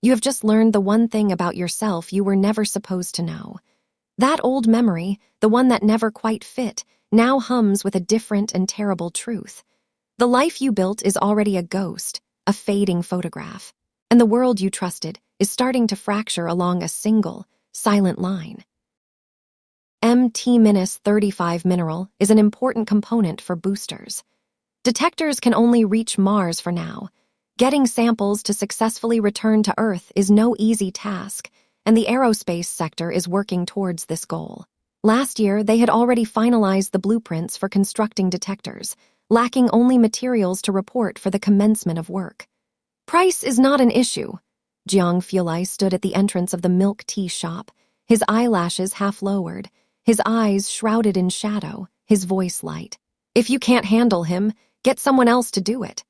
You have just learned the one thing about yourself you were never supposed to know. That old memory, the one that never quite fit, now hums with a different and terrible truth. The life you built is already a ghost, a fading photograph, and the world you trusted is starting to fracture along a single, silent line. MT-35 mineral is an important component for boosters. Detectors can only reach Mars for now. Getting samples to successfully return to Earth is no easy task, and the aerospace sector is working towards this goal. Last year, they had already finalized the blueprints for constructing detectors, lacking only materials to report for the commencement of work. Price is not an issue. Jiang Fulai stood at the entrance of the milk tea shop, his eyelashes half lowered, his eyes shrouded in shadow, his voice light. If you can't handle him, get someone else to do it.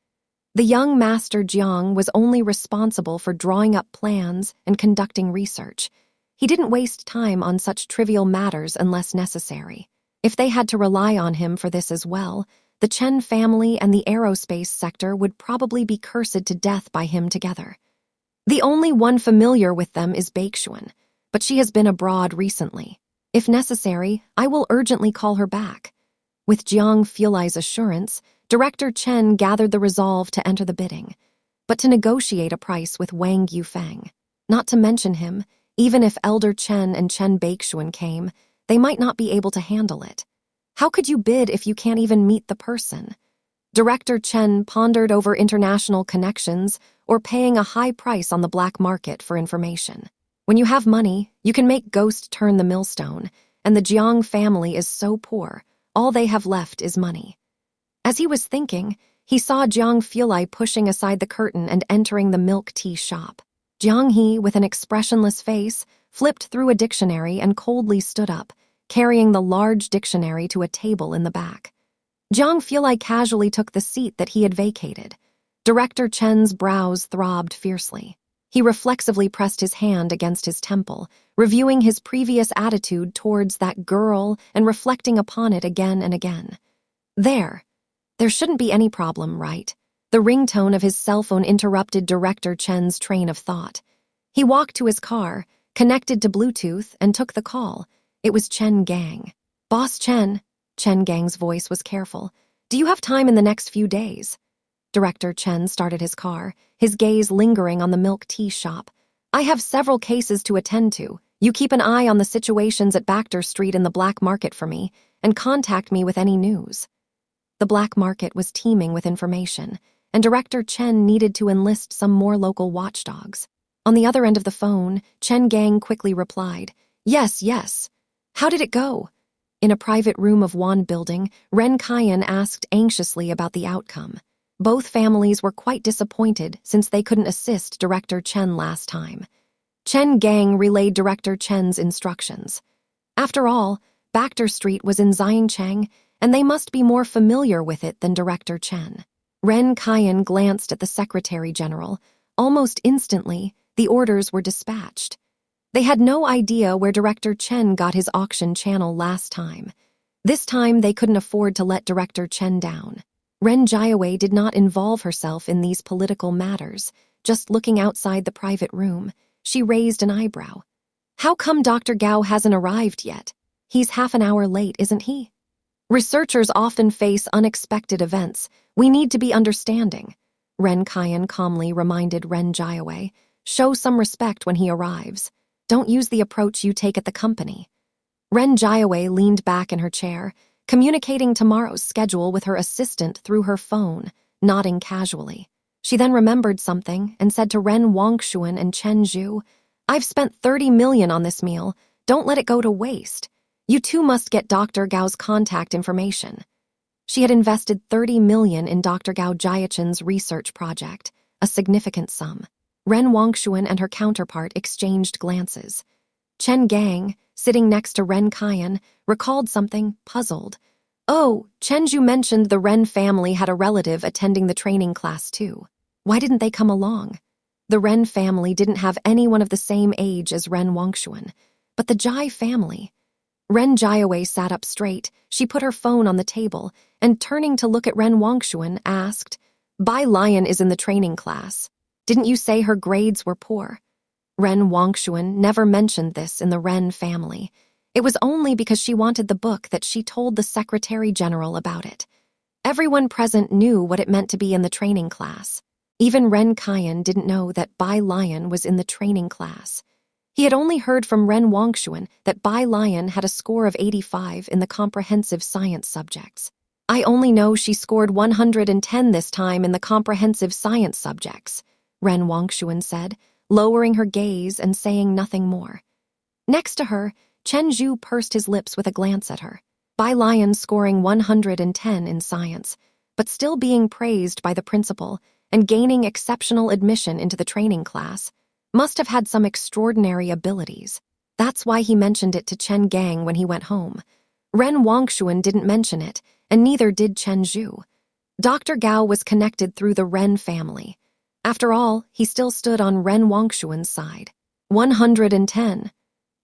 The young master Jiang was only responsible for drawing up plans and conducting research. He didn't waste time on such trivial matters unless necessary. If they had to rely on him for this as well, the Chen family and the aerospace sector would probably be cursed to death by him together. The only one familiar with them is Baishuan, but she has been abroad recently. If necessary, I will urgently call her back. With Jiang Fulai's assurance, Director Chen gathered the resolve to enter the bidding, but to negotiate a price with Wang Yufeng. Not to mention him, even if Elder Chen and Chen Baishuan came, they might not be able to handle it. How could you bid if you can't even meet the person? Director Chen pondered over international connections or paying a high price on the black market for information. When you have money, you can make ghost turn the millstone, and the Jiang family is so poor, all they have left is money. As he was thinking, he saw Jiang Fulai pushing aside the curtain and entering the milk tea shop. Jiang He, with an expressionless face, flipped through a dictionary and coldly stood up, carrying the large dictionary to a table in the back. Jiang Fulai casually took the seat that he had vacated. Director Chen's brows throbbed fiercely. He reflexively pressed his hand against his temple, reviewing his previous attitude towards that girl and reflecting upon it again and again. There shouldn't be any problem, right? The ringtone of his cell phone interrupted Director Chen's train of thought. He walked to his car, connected to Bluetooth, and took the call. It was Chen Gang. Boss Chen Gang's voice was careful. Do you have time in the next few days? Director Chen started his car, his gaze lingering on the milk tea shop. I have several cases to attend to. You keep an eye on the situations at Baxter Street in the black market for me, and contact me with any news. The black market was teeming with information, and Director Chen needed to enlist some more local watchdogs. On the other end of the phone, Chen Gang quickly replied, Yes. How did it go? In a private room of Wan Building, Ren Kaiyan asked anxiously about the outcome. Both families were quite disappointed since they couldn't assist Director Chen last time. Chen Gang relayed Director Chen's instructions. After all, Baxter Street was in Xiancheng, and they must be more familiar with it than Director Chen. Ren Kaiyan glanced at the Secretary General. Almost instantly, the orders were dispatched. They had no idea where Director Chen got his auction channel last time. This time, they couldn't afford to let Director Chen down. Ren Jiawei did not involve herself in these political matters. Just looking outside the private room, she raised an eyebrow. How come Dr. Gao hasn't arrived yet? He's half an hour late, isn't he? Researchers often face unexpected events. We need to be understanding. Ren Kaiyan calmly reminded Ren Jiawei. Show some respect when he arrives. Don't use the approach you take at the company. Ren Jiawei leaned back in her chair, communicating tomorrow's schedule with her assistant through her phone, nodding casually. She then remembered something and said to Ren Wangshuan and Chen Zhu, I've spent 30 million on this meal. Don't let it go to waste. You two must get Dr. Gao's contact information. She had invested 30 million in Dr. Gao Jiachen's research project, a significant sum. Ren Wangshuan and her counterpart exchanged glances. Chen Gang, sitting next to Ren Kaiyan, recalled something, puzzled. Oh, Chen Zhu mentioned the Ren family had a relative attending the training class too. Why didn't they come along? The Ren family didn't have anyone of the same age as Ren Wangshuan, but the Jai family. Ren Jiawei sat up straight. She put her phone on the table and, turning to look at Ren Wangshuan, asked, Bai Lion is in the training class. Didn't you say her grades were poor? Ren Wangshuan never mentioned this in the Ren family. It was only because she wanted the book that she told the Secretary General about it. Everyone present knew what it meant to be in the training class. Even Ren Kaiyan didn't know that Bai Lion was in the training class. He had only heard from Ren Wangshuan that Bai Lion had a score of 85 in the comprehensive science subjects. I only know she scored 110 this time in the comprehensive science subjects, Ren Wangshuan said, lowering her gaze and saying nothing more. Next to her, Chen Zhu pursed his lips with a glance at her. Bai Lion scoring 110 in science, but still being praised by the principal and gaining exceptional admission into the training class, must have had some extraordinary abilities. That's why he mentioned it to Chen Gang when he went home. Ren Wangshuan didn't mention it, and neither did Chen Zhu. Dr. Gao was connected through the Ren family. After all, he still stood on Ren Wangshuan's side. 110.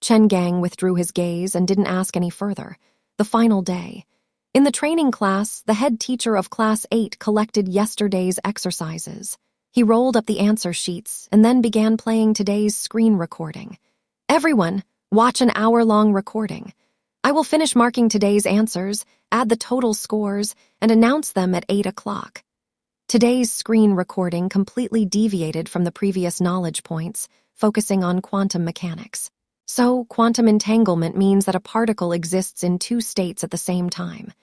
Chen Gang withdrew his gaze and didn't ask any further. The final day. In the training class, the head teacher of Class 8 collected yesterday's exercises. He rolled up the answer sheets and then began playing today's screen recording. Everyone, watch an hour-long recording. I will finish marking today's answers, add the total scores, and announce them at 8 o'clock. Today's screen recording completely deviated from the previous knowledge points, focusing on quantum mechanics. So, quantum entanglement means that a particle exists in two states at the same time.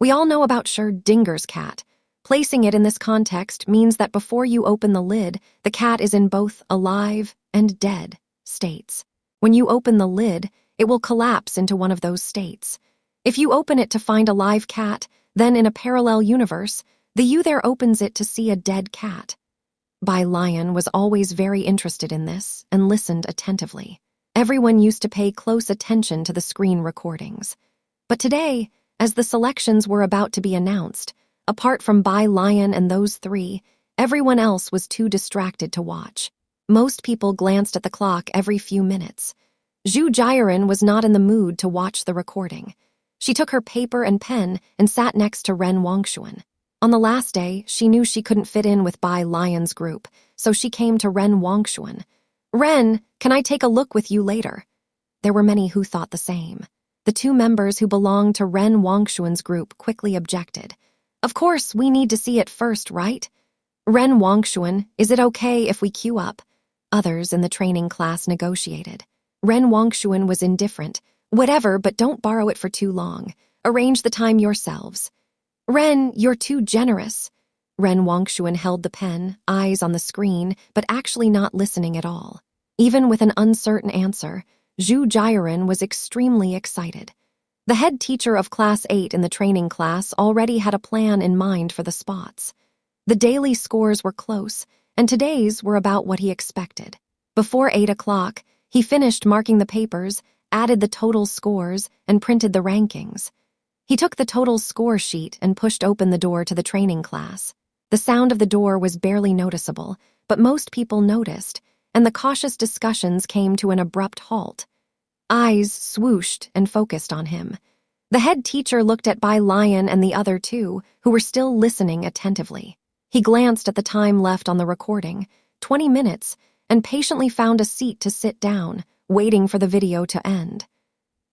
We all know about Schrödinger's cat. Placing it in this context means that before you open the lid, the cat is in both alive and dead states. When you open the lid, it will collapse into one of those states. If you open it to find a live cat, then in a parallel universe, the you there opens it to see a dead cat. Bai Lion was always very interested in this and listened attentively. Everyone used to pay close attention to the screen recordings. But today, as the selections were about to be announced, apart from Bai Lion and those three, everyone else was too distracted to watch. Most people glanced at the clock every few minutes. Zhu Jiaran was not in the mood to watch the recording. She took her paper and pen and sat next to Ren Wangshuan. On the last day, she knew she couldn't fit in with Bai Lion's group, so she came to Ren Wangshuan. Ren, can I take a look with you later? There were many who thought the same. The two members who belonged to Ren Wangshuan's group quickly objected. Of course, we need to see it first, right? Ren Wangshuan, is it okay if we queue up? Others in the training class negotiated. Ren Wangshuan was indifferent. Whatever, but don't borrow it for too long. Arrange the time yourselves. Ren, you're too generous. Ren Wangshuan held the pen, eyes on the screen, but actually not listening at all. Even with an uncertain answer, Zhu Jiaran was extremely excited. The head teacher of Class 8 in the training class already had a plan in mind for the spots. The daily scores were close, and today's were about what he expected. Before 8 o'clock, he finished marking the papers, added the total scores, and printed the rankings. He took the total score sheet and pushed open the door to the training class. The sound of the door was barely noticeable, but most people noticed, and the cautious discussions came to an abrupt halt. Eyes swooshed and focused on him. The head teacher looked at Bai Lion and the other two, who were still listening attentively. He glanced at the time left on the recording, 20 minutes, and patiently found a seat to sit down, waiting for the video to end.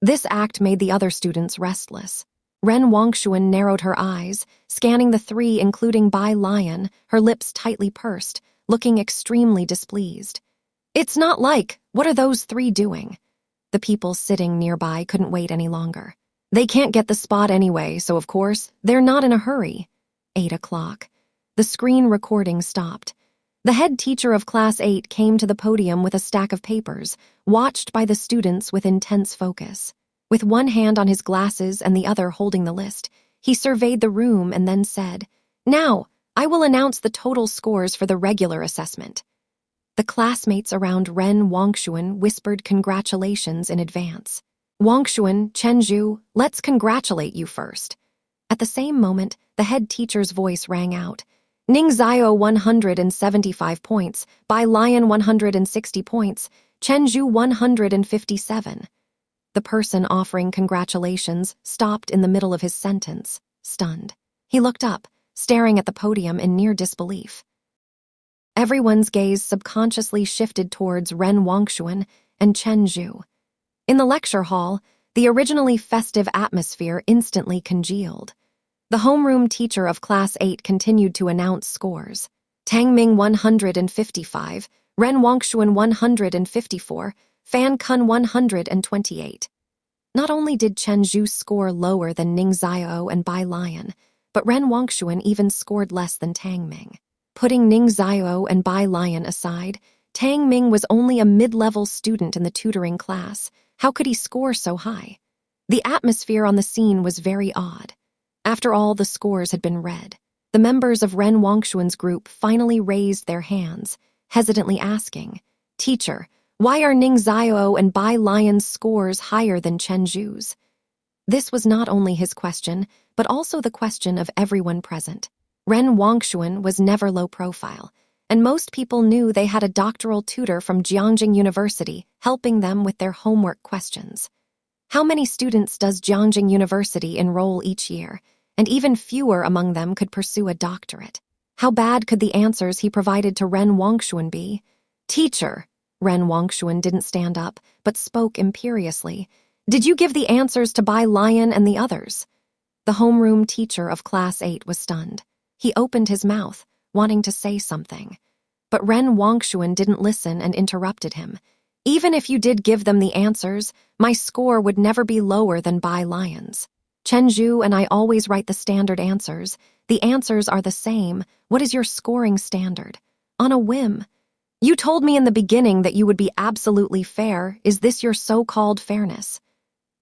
This act made the other students restless. Ren Wangshuan narrowed her eyes, scanning the three including Bai Lion, her lips tightly pursed, looking extremely displeased. It's not like, what are those three doing? The people sitting nearby couldn't wait any longer. They can't get the spot anyway, so of course, they're not in a hurry. 8 o'clock. The screen recording stopped. The head teacher of Class 8 came to the podium with a stack of papers, watched by the students with intense focus. With one hand on his glasses and the other holding the list, he surveyed the room and then said, "Now, I will announce the total scores for the regular assessment." The classmates around Ren Wangshuan whispered congratulations in advance. "Wangshuan, Chenju, let's congratulate you first." At the same moment, the head teacher's voice rang out. Ning Zio 175 points, Bai Lion 160 points, Chenju 157. The person offering congratulations stopped in the middle of his sentence, stunned. He looked up, staring at the podium in near disbelief. Everyone's gaze subconsciously shifted towards Ren Wangxuan and Chen Zhu. In the lecture hall, the originally festive atmosphere instantly congealed. The homeroom teacher of Class 8 continued to announce scores. Tang Ming 155, Ren Wangxuan 154, Fan Kun 128. Not only did Chen Zhu's score lower than Ning Xiao and Bai Lian, but Ren Wangxuan even scored less than Tang Ming. Putting Ning Xiao and Bai Lian aside, Tang Ming was only a mid-level student in the tutoring class. How could he score so high? The atmosphere on the scene was very odd. After all the scores had been read, the members of Ren Wangxuan's group finally raised their hands, hesitantly asking, "Teacher, why are Ning Xiao and Bai Lian's scores higher than Chen Zhu's?" This was not only his question, but also the question of everyone present. Ren Wangxuan was never low profile, and most people knew they had a doctoral tutor from Jiangning University helping them with their homework questions. How many students does Jiangning University enroll each year? And even fewer among them could pursue a doctorate. How bad could the answers he provided to Ren Wangxuan be? "Teacher," Ren Wangxuan didn't stand up, but spoke imperiously. "Did you give the answers to Bai Lian and the others?" The homeroom teacher of Class 8 was stunned. He opened his mouth, wanting to say something. But Ren Wangxuan didn't listen and interrupted him. "Even if you did give them the answers, my score would never be lower than Bai Lian's. Chen Zhu and I always write the standard answers. The answers are the same. What is your scoring standard? On a whim. You told me in the beginning that you would be absolutely fair. Is this your so-called fairness?"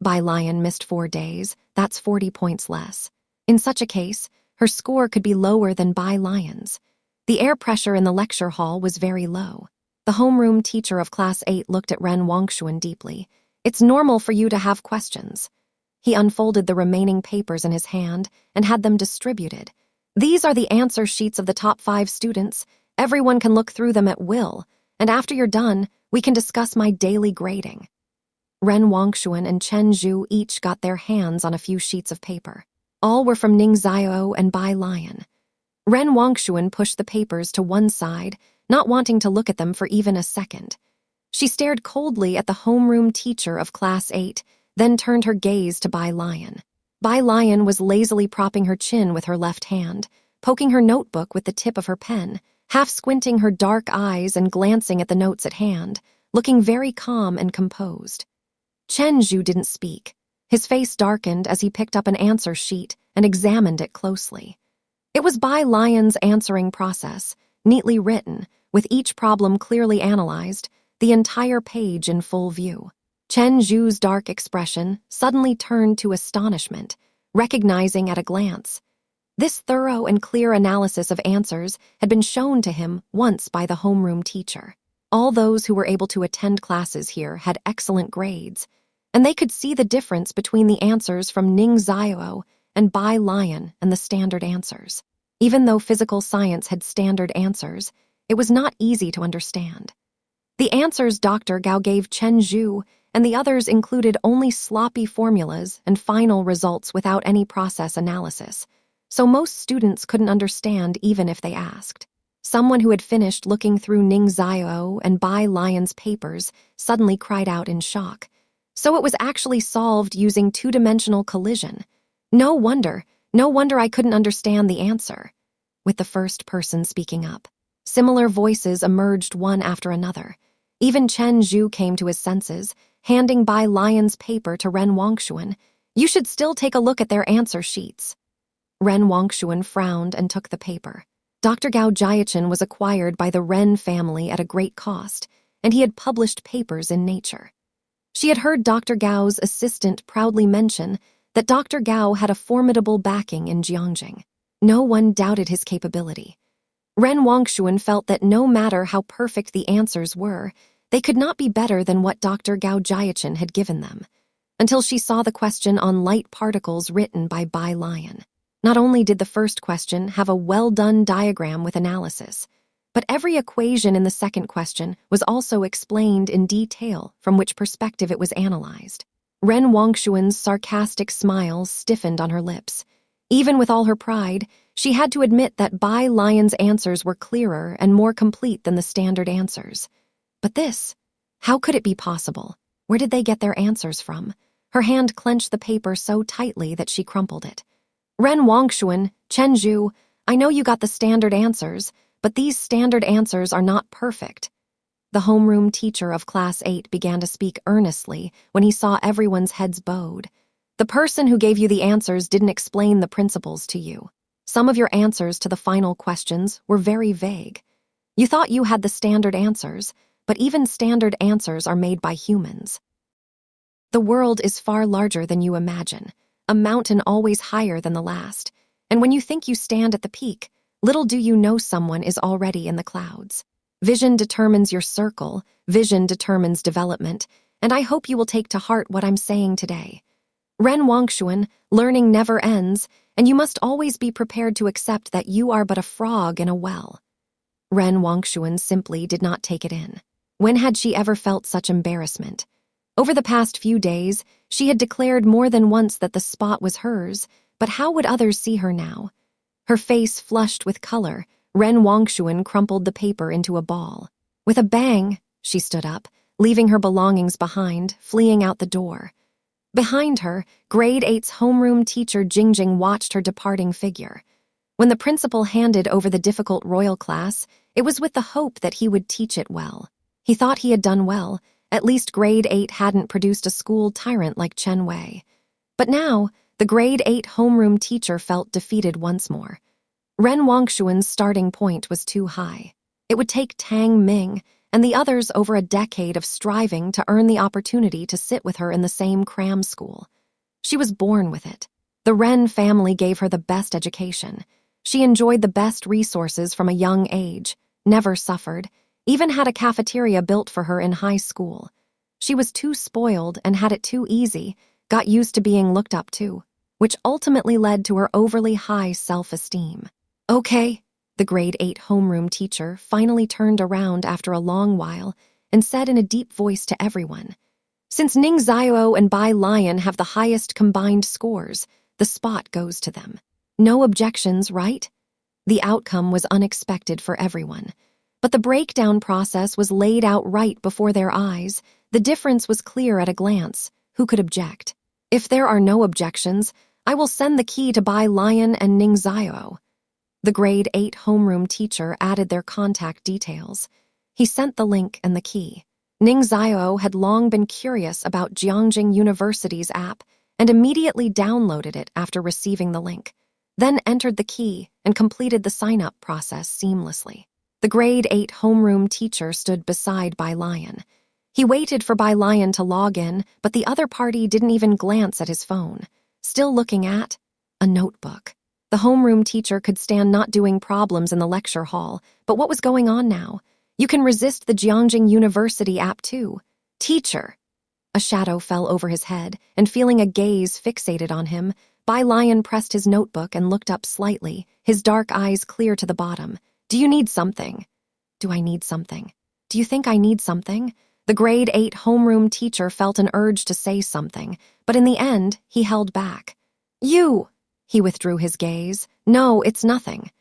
Bai Lian missed 4 days. That's 40 points less. In such a case, her score could be lower than Bai Lian's. The air pressure in the lecture hall was very low. The homeroom teacher of Class 8 looked at Ren Wangxuan deeply. "It's normal for you to have questions." He unfolded the remaining papers in his hand and had them distributed. "These are the answer sheets of the top 5 students. Everyone can look through them at will, and after you're done, we can discuss my daily grading." Ren Wangxuan and Chen Zhu each got their hands on a few sheets of paper. All were from Ning Xiao and Bai Lian. Ren Wangxuan pushed the papers to one side, not wanting to look at them for even a second. She stared coldly at the homeroom teacher of Class 8, then turned her gaze to Bai Lian. Bai Lian was lazily propping her chin with her left hand, poking her notebook with the tip of her pen, half squinting her dark eyes and glancing at the notes at hand, looking very calm and composed. Chen Zhu didn't speak. His face darkened as he picked up an answer sheet and examined it closely. It was Bai Lian's answering process, neatly written, with each problem clearly analyzed, the entire page in full view. Chen Zhu's dark expression suddenly turned to astonishment, recognizing at a glance. This thorough and clear analysis of answers had been shown to him once by the homeroom teacher. All those who were able to attend classes here had excellent grades, and they could see the difference between the answers from Ning Xiao and Bai Lian and the standard answers. Even though physical science had standard answers, it was not easy to understand. The answers Dr. Gao gave Chen Zhu and the others included only sloppy formulas and final results without any process analysis, so most students couldn't understand even if they asked. Someone who had finished looking through Ning Xiao and Bai Lian's papers suddenly cried out in shock. So it was actually solved using two-dimensional collision. No wonder I couldn't understand the answer. With the first person speaking up, similar voices emerged one after another. Even Chen Zhu came to his senses, handing Bai Lian's paper to Ren Wangxuan. "You should still take a look at their answer sheets." Ren Wangxuan frowned and took the paper. Dr. Gao Jiachin was acquired by the Ren family at a great cost, and he had published papers in Nature. She had heard Dr. Gao's assistant proudly mention that Dr. Gao had a formidable backing in Jiangning. No one doubted his capability. Ren Wangxuan felt that no matter how perfect the answers were, they could not be better than what Dr. Gao Jiachin had given them, until she saw the question on light particles written by Bai Lian. Not only did the first question have a well-done diagram with analysis, but every equation in the second question was also explained in detail from which perspective it was analyzed. Ren Wangxuan's sarcastic smile stiffened on her lips. Even with all her pride, she had to admit that Bai Lion's answers were clearer and more complete than the standard answers. But this, how could it be possible? Where did they get their answers from? Her hand clenched the paper so tightly that she crumpled it. Ren Wangshuan, Chen Zhu, I know you got the standard answers, but these standard answers are not perfect. The homeroom teacher of Class 8 began to speak earnestly when he saw everyone's heads bowed. The person who gave you the answers didn't explain the principles to you. Some of your answers to the final questions were very vague. You thought you had the standard answers, but even standard answers are made by humans. The world is far larger than you imagine, a mountain always higher than the last, and when you think you stand at the peak, little do you know someone is already in the clouds. Vision determines your circle, vision determines development, and I hope you will take to heart what I'm saying today. Ren Wangshuan, learning never ends, and you must always be prepared to accept that you are but a frog in a well. Ren Wangshuan simply did not take it in. When had she ever felt such embarrassment? Over the past few days, she had declared more than once that the spot was hers, but how would others see her now? Her face flushed with color, Ren Wangshuan crumpled the paper into a ball. With a bang, she stood up, leaving her belongings behind, fleeing out the door. Behind her, Grade 8's homeroom teacher Jingjing watched her departing figure. When the principal handed over the difficult royal class, it was with the hope that he would teach it well. He thought he had done well. At least Grade 8 hadn't produced a school tyrant like Chen Wei. But now, the Grade 8 homeroom teacher felt defeated once more. Ren Wangshuan's starting point was too high. It would take Tang Ming and the others over a decade of striving to earn the opportunity to sit with her in the same cram school. She was born with it. The Ren family gave her the best education. She enjoyed the best resources from a young age, never suffered, even had a cafeteria built for her in high school. She was too spoiled and had it too easy, got used to being looked up to, which ultimately led to her overly high self-esteem. Okay, the Grade 8 homeroom teacher finally turned around after a long while and said in a deep voice to everyone, since Ning Xiao and Bai Lion have the highest combined scores, the spot goes to them. No objections, right? The outcome was unexpected for everyone. But the breakdown process was laid out right before their eyes. The difference was clear at a glance. Who could object? If there are no objections, I will send the key to Bai Lion and Ning Xiao. The Grade 8 homeroom teacher added their contact details. He sent the link and the key. Ning Xiao had long been curious about Jiangjing University's app and immediately downloaded it after receiving the link, then entered the key and completed the sign-up process seamlessly. The Grade 8 homeroom teacher stood beside Bai Lion. He waited for Bai Lion to log in, but the other party didn't even glance at his phone, still looking at a notebook. The homeroom teacher could stand not doing problems in the lecture hall, but what was going on now? You can resist the Jiangjing University app too. Teacher! A shadow fell over his head, and feeling a gaze fixated on him, Bai Lion pressed his notebook and looked up slightly, his dark eyes clear to the bottom. Do you need something? Do I need something? Do you think I need something? The Grade 8 homeroom teacher felt an urge to say something, but in the end, he held back. You! He withdrew his gaze. No, it's nothing.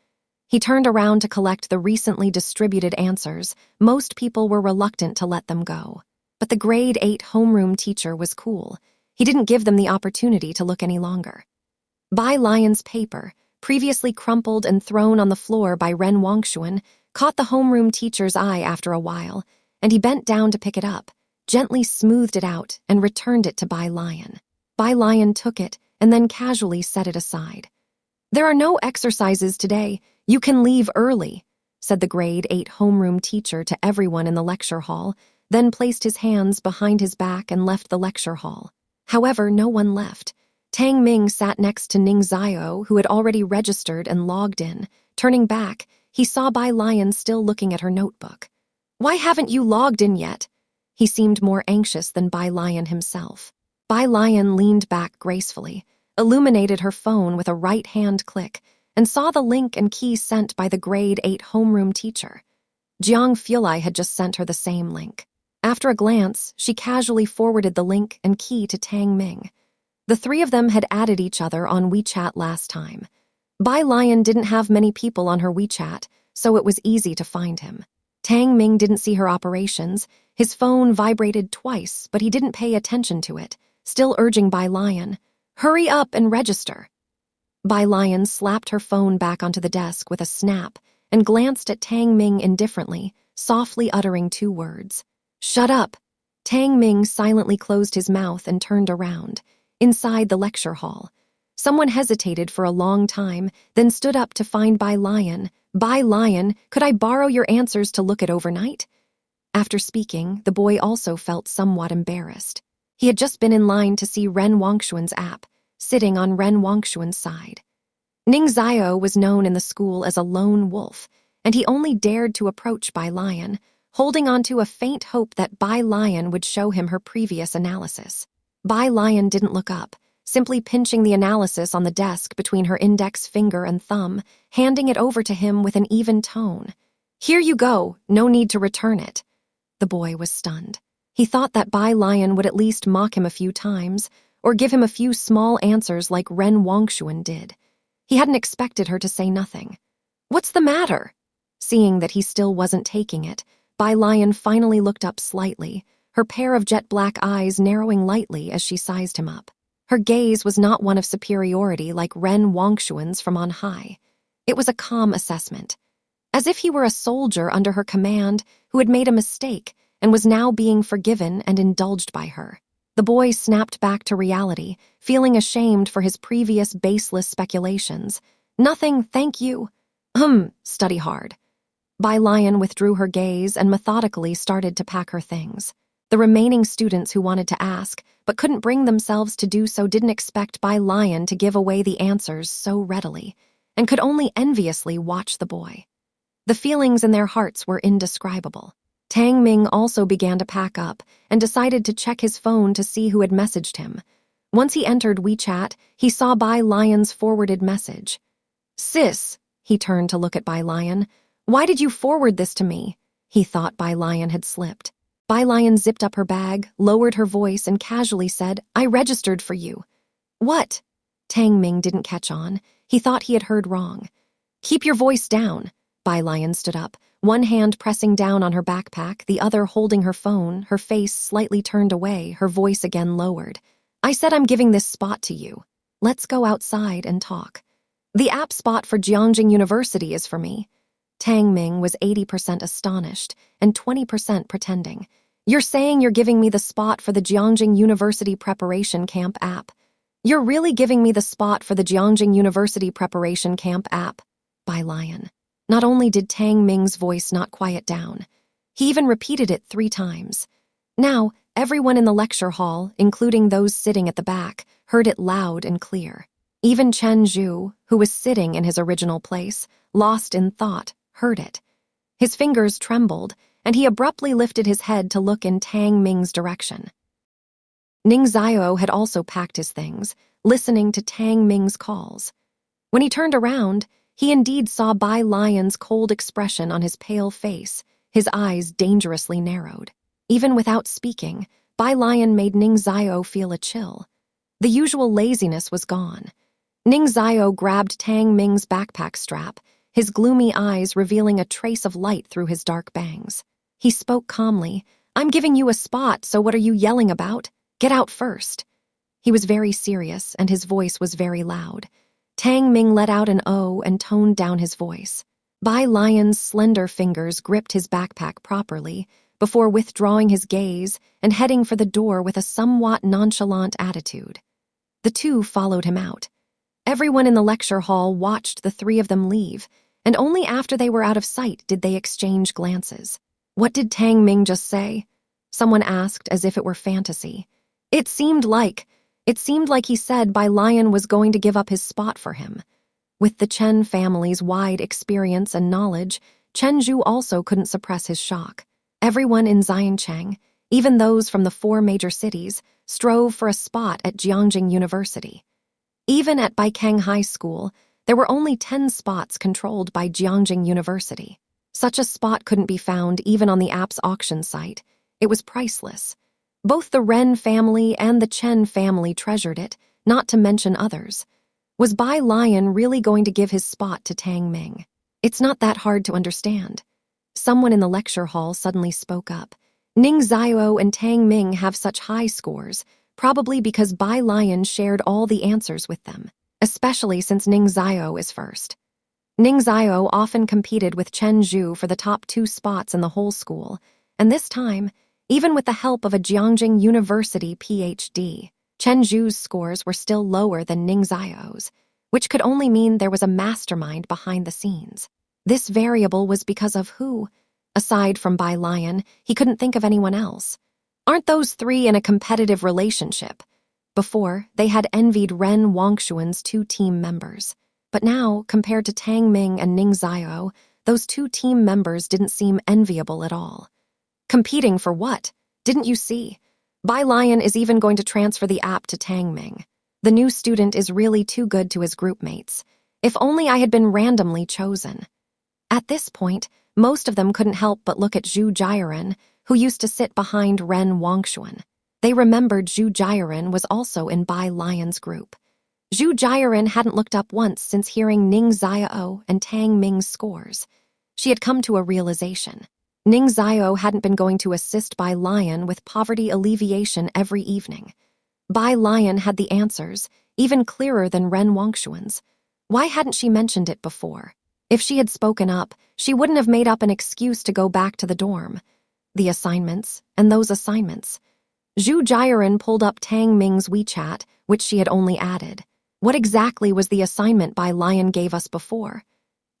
He turned around to collect the recently distributed answers. Most people were reluctant to let them go. But the Grade 8 homeroom teacher was cool. He didn't give them the opportunity to look any longer. Bai Lion's paper, previously crumpled and thrown on the floor by Ren Wangshuan, caught the homeroom teacher's eye after a while, and he bent down to pick it up, gently smoothed it out, and returned it to Bai Lion. Bai Lion took it and then casually set it aside. There are no exercises today. You can leave early, said the Grade 8 homeroom teacher to everyone in the lecture hall, then placed his hands behind his back and left the lecture hall. However, no one left. Tang Ming sat next to Ning Xiao, who had already registered and logged in. Turning back, he saw Bai Lion still looking at her notebook. Why haven't you logged in yet? He seemed more anxious than Bai Lion himself. Bai Lion leaned back gracefully, illuminated her phone with a right-hand click, and saw the link and key sent by the Grade 8 homeroom teacher. Jiang Fulai had just sent her the same link. After a glance, she casually forwarded the link and key to Tang Ming. The three of them had added each other on WeChat last time. Bai Lion didn't have many people on her WeChat, so it was easy to find him. Tang Ming didn't see her operations. His phone vibrated twice, but he didn't pay attention to it, still urging Bai Lion, "Hurry up and register." Bai Lion slapped her phone back onto the desk with a snap and glanced at Tang Ming indifferently, softly uttering 2 words. "Shut up." Tang Ming silently closed his mouth and turned around. Inside the lecture hall, someone hesitated for a long time, then stood up to find Bai Lion. "Bai Lion, could I borrow your answers to look at overnight?" After speaking, the boy also felt somewhat embarrassed. He had just been in line to see Ren Wangshuan's app, sitting on Ren Wangshuan's side. Ning Xiao was known in the school as a lone wolf, and he only dared to approach Bai Lion, holding on to a faint hope that Bai Lion would show him her previous analysis. Bai Lion didn't look up, simply pinching the analysis on the desk between her index finger and thumb, handing it over to him with an even tone. "Here you go, no need to return it." The boy was stunned. He thought that Bai Lion would at least mock him a few times, or give him a few small answers like Ren Wangshuan did. He hadn't expected her to say nothing. "What's the matter?" Seeing that he still wasn't taking it, Bai Lion finally looked up slightly, her pair of jet-black eyes narrowing lightly as she sized him up. Her gaze was not one of superiority like Ren Wangshuan's from on high. It was a calm assessment, as if he were a soldier under her command who had made a mistake and was now being forgiven and indulged by her. The boy snapped back to reality, feeling ashamed for his previous baseless speculations. "Nothing, thank you." Study hard." Bai Lion withdrew her gaze and methodically started to pack her things. The remaining students who wanted to ask, but couldn't bring themselves to do so, didn't expect Bai Lion to give away the answers so readily, and could only enviously watch the boy. The feelings in their hearts were indescribable. Tang Ming also began to pack up and decided to check his phone to see who had messaged him. Once he entered WeChat, he saw Bai Lion's forwarded message. "Sis," he turned to look at Bai Lion. "Why did you forward this to me?" He thought Bai Lion had slipped. Bai Lion zipped up her bag, lowered her voice, and casually said, "I registered for you." "What?" Tang Ming didn't catch on. He thought he had heard wrong. "Keep your voice down." Bai Lion stood up, one hand pressing down on her backpack, the other holding her phone, her face slightly turned away, her voice again lowered. "I said I'm giving this spot to you. Let's go outside and talk. The app spot for Jiangjing University is for me." Tang Ming was 80% astonished and 20% pretending. "You're saying you're giving me the spot for the Jiangjing University Preparation Camp app? You're really giving me the spot for the Jiangjing University Preparation Camp app?" Bai Lion. Not only did Tang Ming's voice not quiet down, he even repeated it 3 times. Now, everyone in the lecture hall, including those sitting at the back, heard it loud and clear. Even Chen Zhu, who was sitting in his original place, lost in thought, heard it. His fingers trembled, and he abruptly lifted his head to look in Tang Ming's direction. Ning Xiao had also packed his things, listening to Tang Ming's calls. When he turned around, he indeed saw Bai Lion's cold expression on his pale face, his eyes dangerously narrowed. Even without speaking, Bai Lion made Ning Xiao feel a chill. The usual laziness was gone. Ning Xiao grabbed Tang Ming's backpack strap, his gloomy eyes revealing a trace of light through his dark bangs. He spoke calmly. "I'm giving you a spot, so what are you yelling about? Get out first." He was very serious, and his voice was very loud. Tang Ming let out an "oh" and toned down his voice. Bai Lion's slender fingers gripped his backpack properly before withdrawing his gaze and heading for the door with a somewhat nonchalant attitude. The two followed him out. Everyone in the lecture hall watched the 3 of them leave, and only after they were out of sight did they exchange glances. "What did Tang Ming just say?" Someone asked as if it were fantasy. It seemed like he said Bai Lion was going to give up his spot for him. With the Chen family's wide experience and knowledge, Chen Zhu also couldn't suppress his shock. Everyone in Xiancheng, even those from the 4 major cities, strove for a spot at Jiangjing University. Even at Baikeng High School, there were only 10 spots controlled by Jiangjing University. Such a spot couldn't be found even on the app's auction site. It was priceless. Both the Ren family and the Chen family treasured it, not to mention others. Was Bai Lion really going to give his spot to Tang Ming? It's not that hard to understand. Someone in the lecture hall suddenly spoke up. Ning Xiao and Tang Ming have such high scores, probably because Bai Lion shared all the answers with them, especially since Ning Xiao is first. Ning Xiao often competed with Chen Zhu for the top 2 spots in the whole school, and this time, even with the help of a Jiangjing University PhD, Chen Zhu's scores were still lower than Ning Xiao's, which could only mean there was a mastermind behind the scenes. This variable was because of who? Aside from Bai Lion, he couldn't think of anyone else. Aren't those 3 in a competitive relationship? Before, they had envied Ren Wangshuan's 2 team members. But now, compared to Tang Ming and Ning Xiao, those 2 team members didn't seem enviable at all. Competing for what? Didn't you see? Bai Lion is even going to transfer the app to Tang Ming. The new student is really too good to his group mates. If only I had been randomly chosen. At this point, most of them couldn't help but look at Zhu Jiaren, who used to sit behind Ren Wangshuan. They remembered Zhu Jiaren was also in Bai Lion's group. Zhu Jiaren hadn't looked up once since hearing Ning Xiao and Tang Ming's scores. She had come to a realization. Ning Xiao hadn't been going to assist Bai Lion with poverty alleviation every evening. Bai Lion had the answers, even clearer than Ren Wangshuan's. Why hadn't she mentioned it before? If she had spoken up, she wouldn't have made up an excuse to go back to the dorm. The assignments, and those assignments. Zhu Jiaren pulled up Tang Ming's WeChat, which she had only added. What exactly was the assignment Bai Lion gave us before?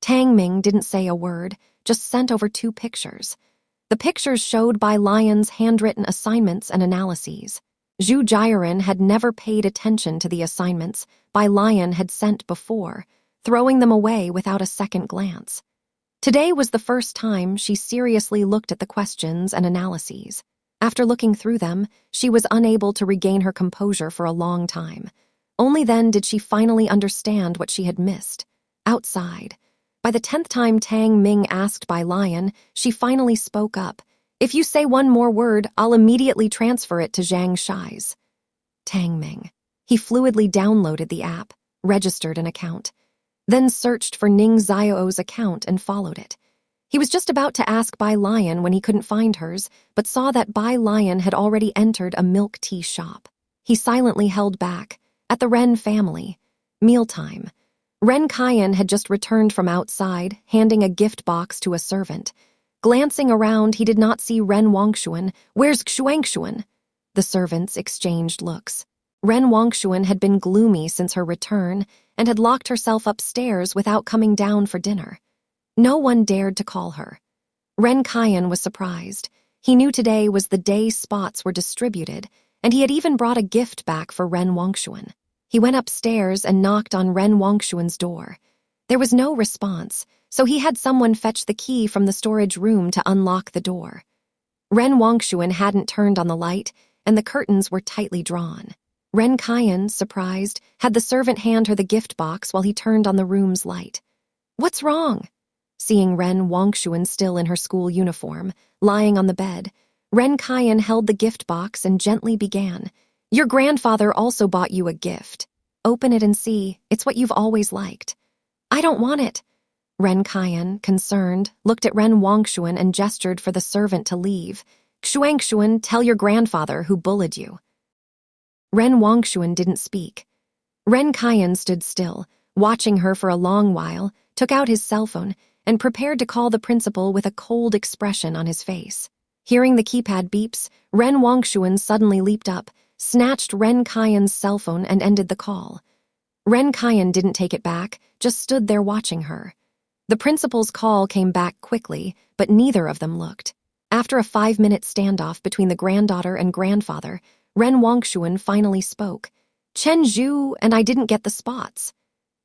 Tang Ming didn't say a word, just sent over 2 pictures. The pictures showed Bai Lion's handwritten assignments and analyses. Zhu Jiaren had never paid attention to the assignments Bai Lion had sent before, throwing them away without a second glance. Today was the first time she seriously looked at the questions and analyses. After looking through them, she was unable to regain her composure for a long time. Only then did she finally understand what she had missed. Outside. By the 10th time Tang Ming asked Bai Lion, she finally spoke up. If you say one more word, I'll immediately transfer it to Zhang Shai's. Tang Ming. He fluidly downloaded the app, registered an account, then searched for Ning Xiao's account and followed it. He was just about to ask Bai Lion when he couldn't find hers, but saw that Bai Lion had already entered a milk tea shop. He silently held back. At the Ren family. Mealtime. Ren Kaiyan had just returned from outside, handing a gift box to a servant. Glancing around, he did not see Ren Wangshuan. Where's Xuangshuan? The servants exchanged looks. Ren Wangshuan had been gloomy since her return and had locked herself upstairs without coming down for dinner. No one dared to call her. Ren Kaiyan was surprised. He knew today was the day spots were distributed, and he had even brought a gift back for Ren Wangshuan. He went upstairs and knocked on Ren Wangshuan's door. There was no response, so he had someone fetch the key from the storage room to unlock the door. Ren Wangshuan hadn't turned on the light, and the curtains were tightly drawn. Ren Kaiyan, surprised, had the servant hand her the gift box while he turned on the room's light. What's wrong? Seeing Ren Wangshuan still in her school uniform, lying on the bed, Ren Kaiyan held the gift box and gently began. Your grandfather also bought you a gift. Open it and see, it's what you've always liked. I don't want it. Ren Kaiyan, concerned, looked at Ren Wangshuan and gestured for the servant to leave. Xuangshuan, tell your grandfather who bullied you. Ren Wangshuan didn't speak. Ren Kaiyan stood still, watching her for a long while, took out his cell phone, and prepared to call the principal with a cold expression on his face. Hearing the keypad beeps, Ren Wangshuan suddenly leaped up, snatched Ren Kaiyan's cell phone and ended the call. Ren Kaiyan didn't take it back, just stood there watching her. The principal's call came back quickly, but neither of them looked. After a 5-minute standoff between the granddaughter and grandfather, Ren Wangshuan finally spoke. Chen Zhu and I didn't get the spots.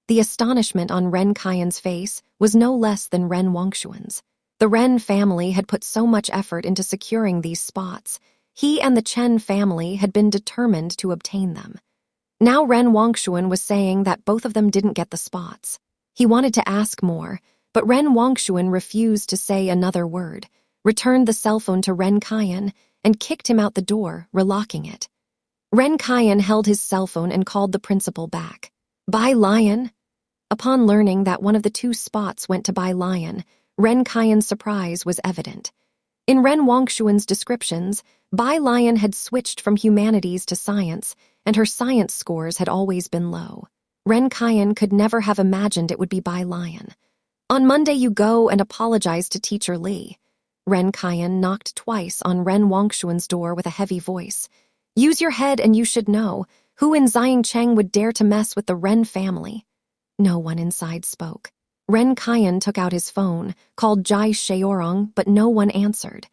The astonishment on Ren Kaiyan's face was no less than Ren Wangshuan's. The Ren family had put so much effort into securing these spots. He and the Chen family had been determined to obtain them. Now Ren Wangshuan was saying that both of them didn't get the spots. He wanted to ask more, but Ren Wangshuan refused to say another word, returned the cell phone to Ren Kaiyan, and kicked him out the door, relocking it. Ren Kaiyan held his cell phone and called the principal back. Bai Lion? Upon learning that one of the two spots went to Bai Lion, Ren Kaiyan's surprise was evident. In Ren Wongshuan's descriptions, Bai Lion had switched from humanities to science, and her science scores had always been low. Ren Kaiyan could never have imagined it would be Bai Lion. On Monday you go and apologize to Teacher Li. Ren Kaiyan knocked twice on Ren Wongshuan's door with a heavy voice. Use your head and you should know. Who in Xiangcheng would dare to mess with the Ren family? No one inside spoke. Ren Kaiyan took out his phone, called Jai Sheorong, but no one answered.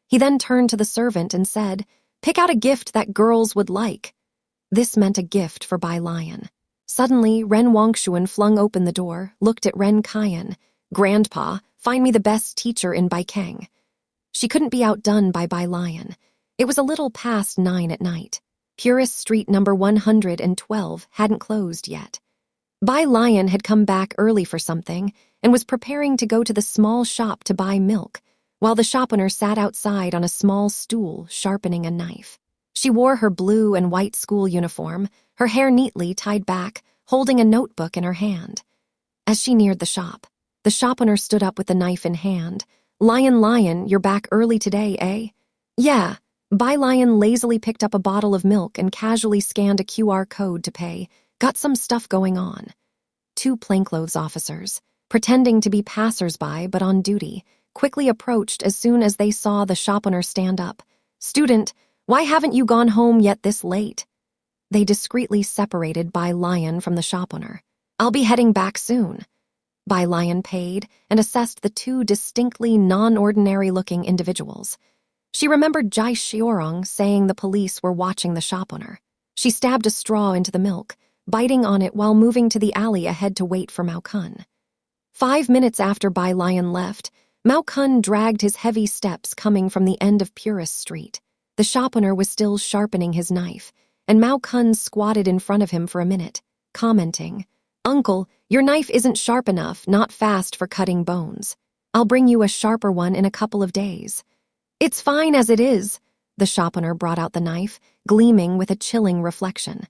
He then turned to the servant and said, "Pick out a gift that girls would like." This meant a gift for Bai Lion. Suddenly, Ren Wongshuan flung open the door, looked at Ren Kaiyan. "Grandpa, find me the best teacher in Baikeng." She couldn't be outdone by Bai Lion. It was a little past 9 at night. Purist Street number 112 hadn't closed yet. Bai Lion had come back early for something and was preparing to go to the small shop to buy milk, while the shop owner sat outside on a small stool sharpening a knife. She wore her blue and white school uniform, her hair neatly tied back, holding a notebook in her hand. As she neared the shop owner stood up with the knife in hand. Lion, you're back early today, eh?" "Yeah." Bai Lion lazily picked up a bottle of milk and casually scanned a QR code to pay. "Got some stuff going on." Two plainclothes officers, pretending to be passers-by but on duty, quickly approached as soon as they saw the shop owner stand up. "Student, why haven't you gone home yet this late?" They discreetly separated Bai Lion from the shop owner. "I'll be heading back soon." Bai Lion paid and assessed the two distinctly non-ordinary-looking individuals. She remembered Jai Shiorong saying the police were watching the shop owner. She stabbed a straw into the milk, biting on it while moving to the alley ahead to wait for Mao Kun. 5 minutes after Bai Lion left, Mao Kun dragged his heavy steps coming from the end of Purist Street. The shop owner was still sharpening his knife, and Mao Kun squatted in front of him for a minute, commenting, "Uncle, your knife isn't sharp enough, not fast for cutting bones. I'll bring you a sharper one in a couple of days." "It's fine as it is." The shop owner brought out the knife, gleaming with a chilling reflection.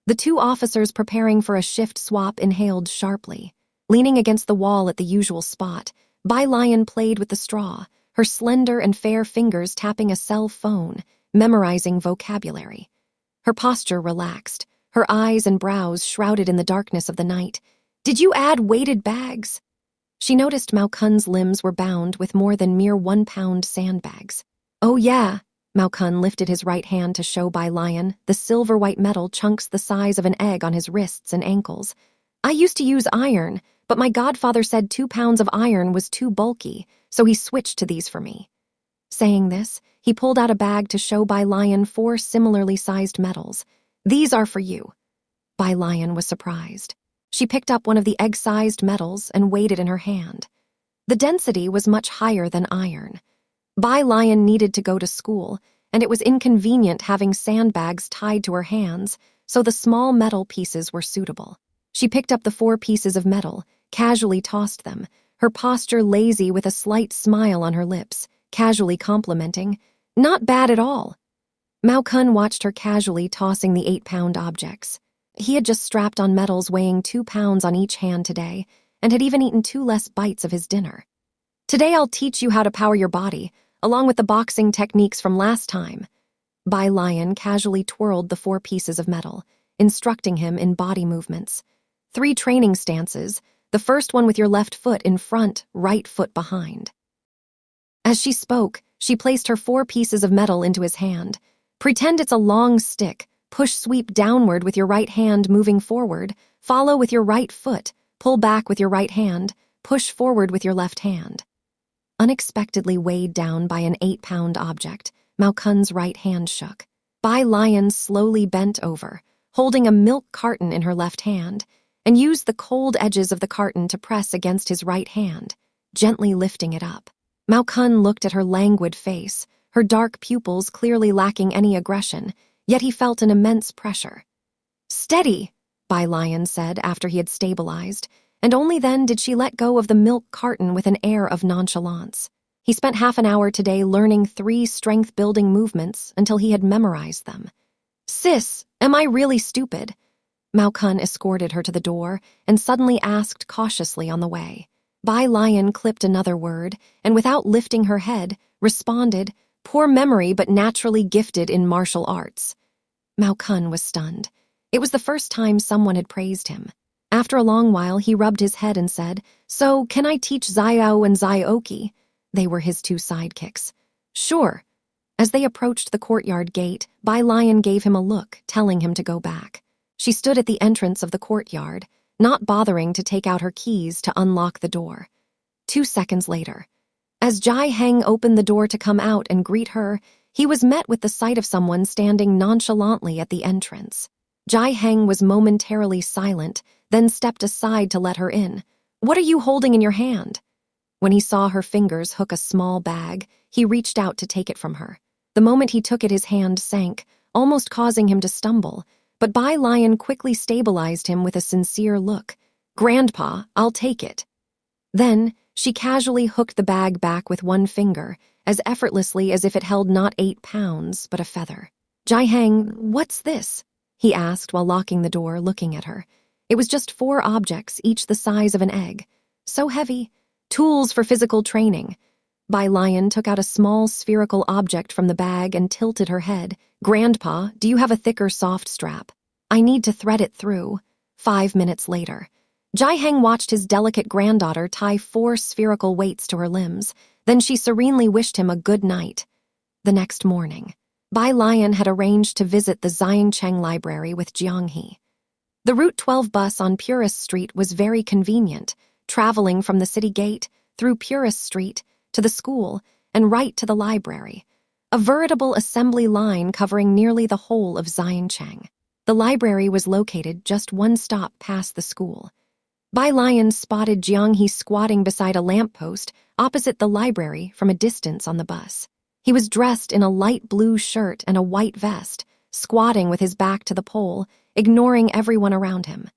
The two officers preparing for a shift swap inhaled sharply. Leaning against the wall at the usual spot, Bai Lion played with the straw, her slender and fair fingers tapping a cell phone, memorizing vocabulary. Her posture relaxed, her eyes and brows shrouded in the darkness of the night. "Did you add weighted bags?" She noticed Mao Kun's limbs were bound with more than mere 1-pound sandbags. "Oh yeah." Mao Kun lifted his right hand to show Bai Lion the silver-white metal chunks the size of an egg on his wrists and ankles. "I used to use iron, but my godfather said 2 pounds of iron was too bulky, so he switched to these for me." Saying this, he pulled out a bag to show Bai Lion 4 similarly sized medals. "These are for you." Bai Lion was surprised. She picked up one of the egg-sized medals and weighed it in her hand. The density was much higher than iron. Bai Lion needed to go to school, and it was inconvenient having sandbags tied to her hands, so the small metal pieces were suitable. She picked up the 4 pieces of metal, casually tossed them, her posture lazy with a slight smile on her lips, casually complimenting, "Not bad at all." Mao Kun watched her casually tossing the 8-pound objects. He had just strapped on medals weighing 2 pounds on each hand today, and had even eaten 2 less bites of his dinner. "Today I'll teach you how to power your body, along with the boxing techniques from last time." Bai Lion casually twirled the 4 pieces of metal, instructing him in body movements. 3 training stances, the first one with your left foot in front, right foot behind. As she spoke, she placed her 4 pieces of metal into his hand. "Pretend it's a long stick. Push sweep downward with your right hand moving forward, follow with your right foot, pull back with your right hand, push forward with your left hand." Unexpectedly weighed down by an 8-pound object, Mao Kun's right hand shook. Bai Lion slowly bent over, holding a milk carton in her left hand, and used the cold edges of the carton to press against his right hand, gently lifting it up. Mao Kun looked at her languid face, her dark pupils clearly lacking any aggression, yet he felt an immense pressure. "Steady," Bai Lion said after he had stabilized, and only then did she let go of the milk carton with an air of nonchalance. He spent half an hour today learning 3 strength-building movements until he had memorized them. "Sis, am I really stupid?" Mao Kun escorted her to the door and suddenly asked cautiously on the way. Bai Lion clipped another word and, without lifting her head, responded, "Poor memory but naturally gifted in martial arts." Mao Kun was stunned. It was the first time someone had praised him. After a long while, he rubbed his head and said, "So, can I teach Xiao and Zioki?" They were his two sidekicks. "Sure." As they approached the courtyard gate, Bai Lion gave him a look, telling him to go back. She stood at the entrance of the courtyard, not bothering to take out her keys to unlock the door. 2 seconds later, as Jai Heng opened the door to come out and greet her, he was met with the sight of someone standing nonchalantly at the entrance. Jai Heng was momentarily silent, then stepped aside to let her in. "What are you holding in your hand?" When he saw her fingers hook a small bag, he reached out to take it from her. The moment he took it, his hand sank, almost causing him to stumble, but Bai Lion quickly stabilized him with a sincere look. "Grandpa, I'll take it." Then, she casually hooked the bag back with one finger, as effortlessly as if it held not 8 pounds, but a feather. "Jai Heng, what's this?" he asked while locking the door, looking at her. It was just 4 objects, each the size of an egg. So heavy. Tools for physical training. Bai Lion took out a small spherical object from the bag and tilted her head. "Grandpa, do you have a thicker soft strap? I need to thread it through." 5 minutes later, Jai Heng watched his delicate granddaughter tie 4 spherical weights to her limbs. Then she serenely wished him a good night. The next morning, Bai Lion had arranged to visit the Xiangcheng Library with Jiang He. The Route 12 bus on Purist Street was very convenient, traveling from the city gate, through Purist Street, to the school, and right to the library. A veritable assembly line covering nearly the whole of Xiangcheng. The library was located just 1 stop past the school. Bai Lion spotted Jiang He squatting beside a lamppost opposite the library from a distance on the bus. He was dressed in a light blue shirt and a white vest, squatting with his back to the pole, ignoring everyone around him.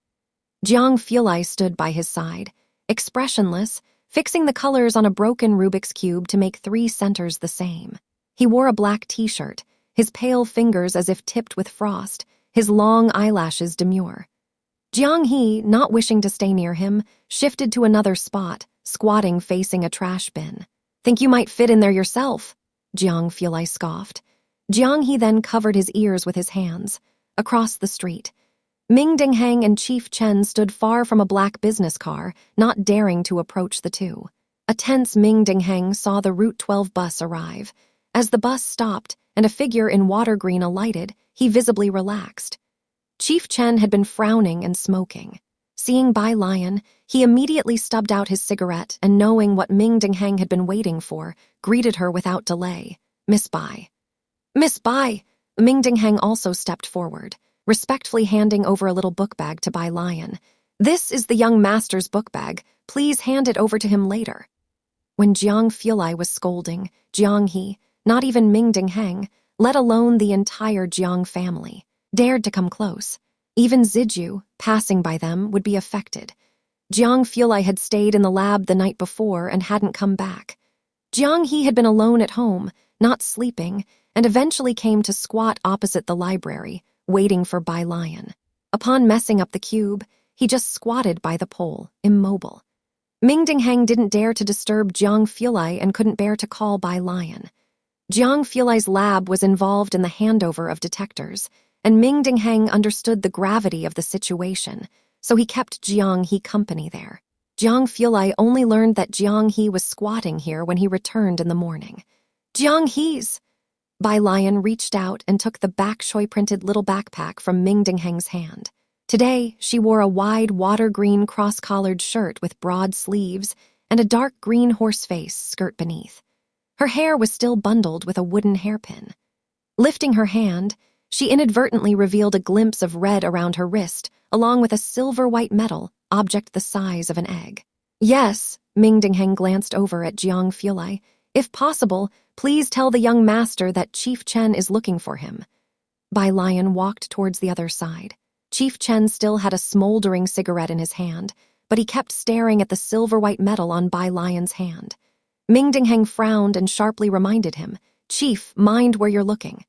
Jiang Fulai stood by his side, expressionless, fixing the colors on a broken Rubik's Cube to make 3 centers the same. He wore a black t-shirt, his pale fingers as if tipped with frost, his long eyelashes demure. Jiang He, not wishing to stay near him, shifted to another spot, squatting facing a trash bin. "Think you might fit in there yourself?" Jiang Fulai scoffed. Jiang He then covered his ears with his hands. Across the street, Ming Dingheng and Chief Chen stood far from a black business car, not daring to approach the two. A tense Ming Dingheng saw the Route 12 bus arrive. As the bus stopped and a figure in water green alighted, he visibly relaxed. Chief Chen had been frowning and smoking. Seeing Bai Lion, he immediately stubbed out his cigarette and, knowing what Ming Dingheng had been waiting for, greeted her without delay. "Miss Bai." "Miss Bai." Ming Dingheng also stepped forward, respectfully handing over a little book bag to Bai Lion. "This is the young master's book bag. Please hand it over to him later." When Jiang Fulai was scolding, Jiang He, not even Ming Dingheng, let alone the entire Jiang family, dared to come close. Even Ziju, passing by them, would be affected. Jiang Fulai had stayed in the lab the night before and hadn't come back. Jiang He had been alone at home, not sleeping, and eventually came to squat opposite the library, waiting for Bai Lion. Upon messing up the cube, he just squatted by the pole, immobile. Ming Dingheng didn't dare to disturb Jiang Fulai and couldn't bear to call Bai Lion. Jiang Fulai's lab was involved in the handover of detectors, and Ming Dingheng understood the gravity of the situation, so he kept Jiang He company there. Jiang Fulai only learned that Jiang He was squatting here when he returned in the morning. "Jiang He's..." Bai Lion reached out and took the bak choy-printed little backpack from Ming Dingheng's hand. Today, she wore a wide water-green cross-collared shirt with broad sleeves and a dark green horse-face skirt beneath. Her hair was still bundled with a wooden hairpin. Lifting her hand, she inadvertently revealed a glimpse of red around her wrist, along with a silver-white metal object the size of an egg. "Yes," Ming Dingheng glanced over at Jiang Fulai. "If possible, please tell the young master that Chief Chen is looking for him." Bai Lion walked towards the other side. Chief Chen still had a smoldering cigarette in his hand, but he kept staring at the silver-white metal on Bai Lion's hand. Ming Dingheng frowned and sharply reminded him, "Chief, mind where you're looking."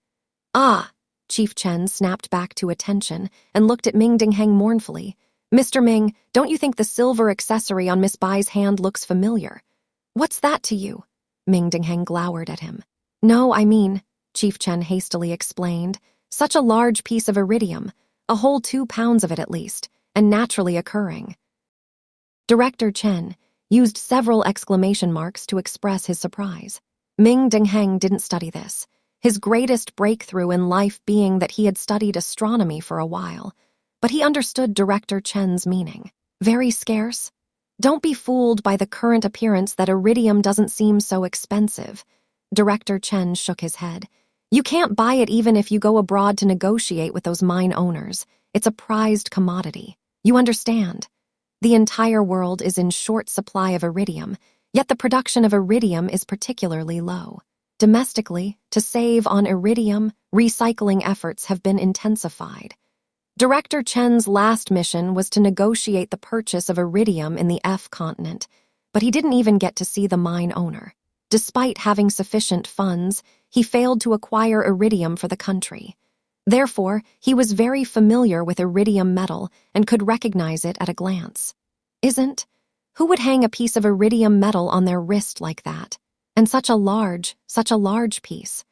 "Ah," Chief Chen snapped back to attention and looked at Ming Dingheng mournfully. Mr. Ming, don't you think the silver accessory on Miss Bai's hand looks familiar? What's that to you? Ming Dingheng glowered at him. No, I mean, Chief Chen hastily explained, such a large piece of iridium, a whole 2 pounds of it at least, and naturally occurring. Director Chen used several exclamation marks to express his surprise. Ming Dingheng didn't study this, his greatest breakthrough in life being that he had studied astronomy for a while. But he understood Director Chen's meaning. Very scarce? Don't be fooled by the current appearance that iridium doesn't seem so expensive. Director Chen shook his head. You can't buy it even if you go abroad to negotiate with those mine owners. It's a prized commodity. You understand? The entire world is in short supply of iridium, yet the production of iridium is particularly low. Domestically, to save on iridium, recycling efforts have been intensified. Director Chen's last mission was to negotiate the purchase of iridium in the F continent, but he didn't even get to see the mine owner. Despite having sufficient funds, he failed to acquire iridium for the country. Therefore, he was very familiar with iridium metal and could recognize it at a glance. Who would hang a piece of iridium metal on their wrist like that? And such a large piece.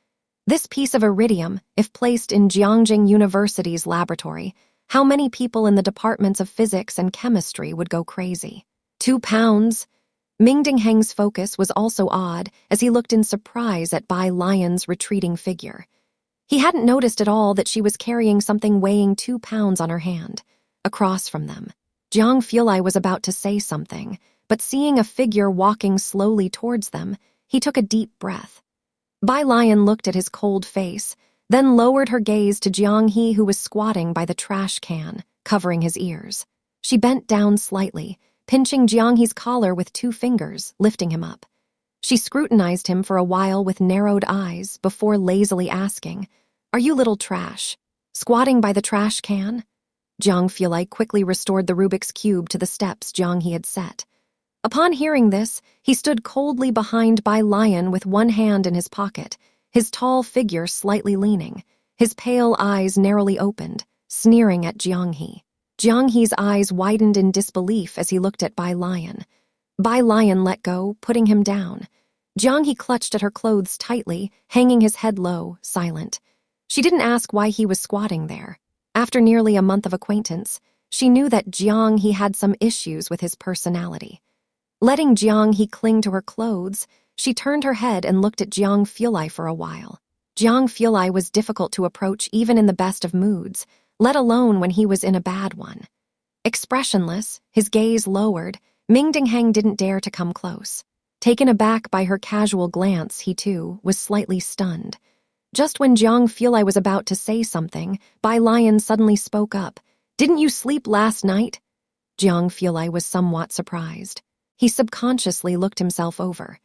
This piece of iridium, if placed in Jiangjing University's laboratory, how many people in the departments of physics and chemistry would go crazy? 2 pounds? Ming Dingheng's focus was also odd as he looked in surprise at Bai Lion's retreating figure. He hadn't noticed at all that she was carrying something weighing 2 pounds on her hand. Across from them, Jiang Fulai was about to say something, but seeing a figure walking slowly towards them, he took a deep breath. Bai Lion looked at his cold face, then lowered her gaze to Jiang He, who was squatting by the trash can, covering his ears. She bent down slightly, pinching Jiang He's collar with 2 fingers, lifting him up. She scrutinized him for a while with narrowed eyes before lazily asking, "Are you little trash? Squatting by the trash can?" Jiang Fulai quickly restored the Rubik's Cube to the steps Jiang He had set. Upon hearing this, he stood coldly behind Bai Lion with one hand in his pocket, his tall figure slightly leaning, his pale eyes narrowly opened, sneering at Jiang He. Jiang He's eyes widened in disbelief as he looked at Bai Lion. Bai Lion let go, putting him down. Jiang He clutched at her clothes tightly, hanging his head low, silent. She didn't ask why he was squatting there. After nearly a month of acquaintance, she knew that Jiang He had some issues with his personality. Letting Jiang He cling to her clothes, she turned her head and looked at Jiang Fulai for a while. Jiang Fulai was difficult to approach even in the best of moods, let alone when he was in a bad one. Expressionless, his gaze lowered, Ming Dingheng didn't dare to come close. Taken aback by her casual glance, he too was slightly stunned. Just when Jiang Fulai was about to say something, Bai Lion suddenly spoke up. "Didn't you sleep last night?" Jiang Fulai was somewhat surprised. He subconsciously looked himself over.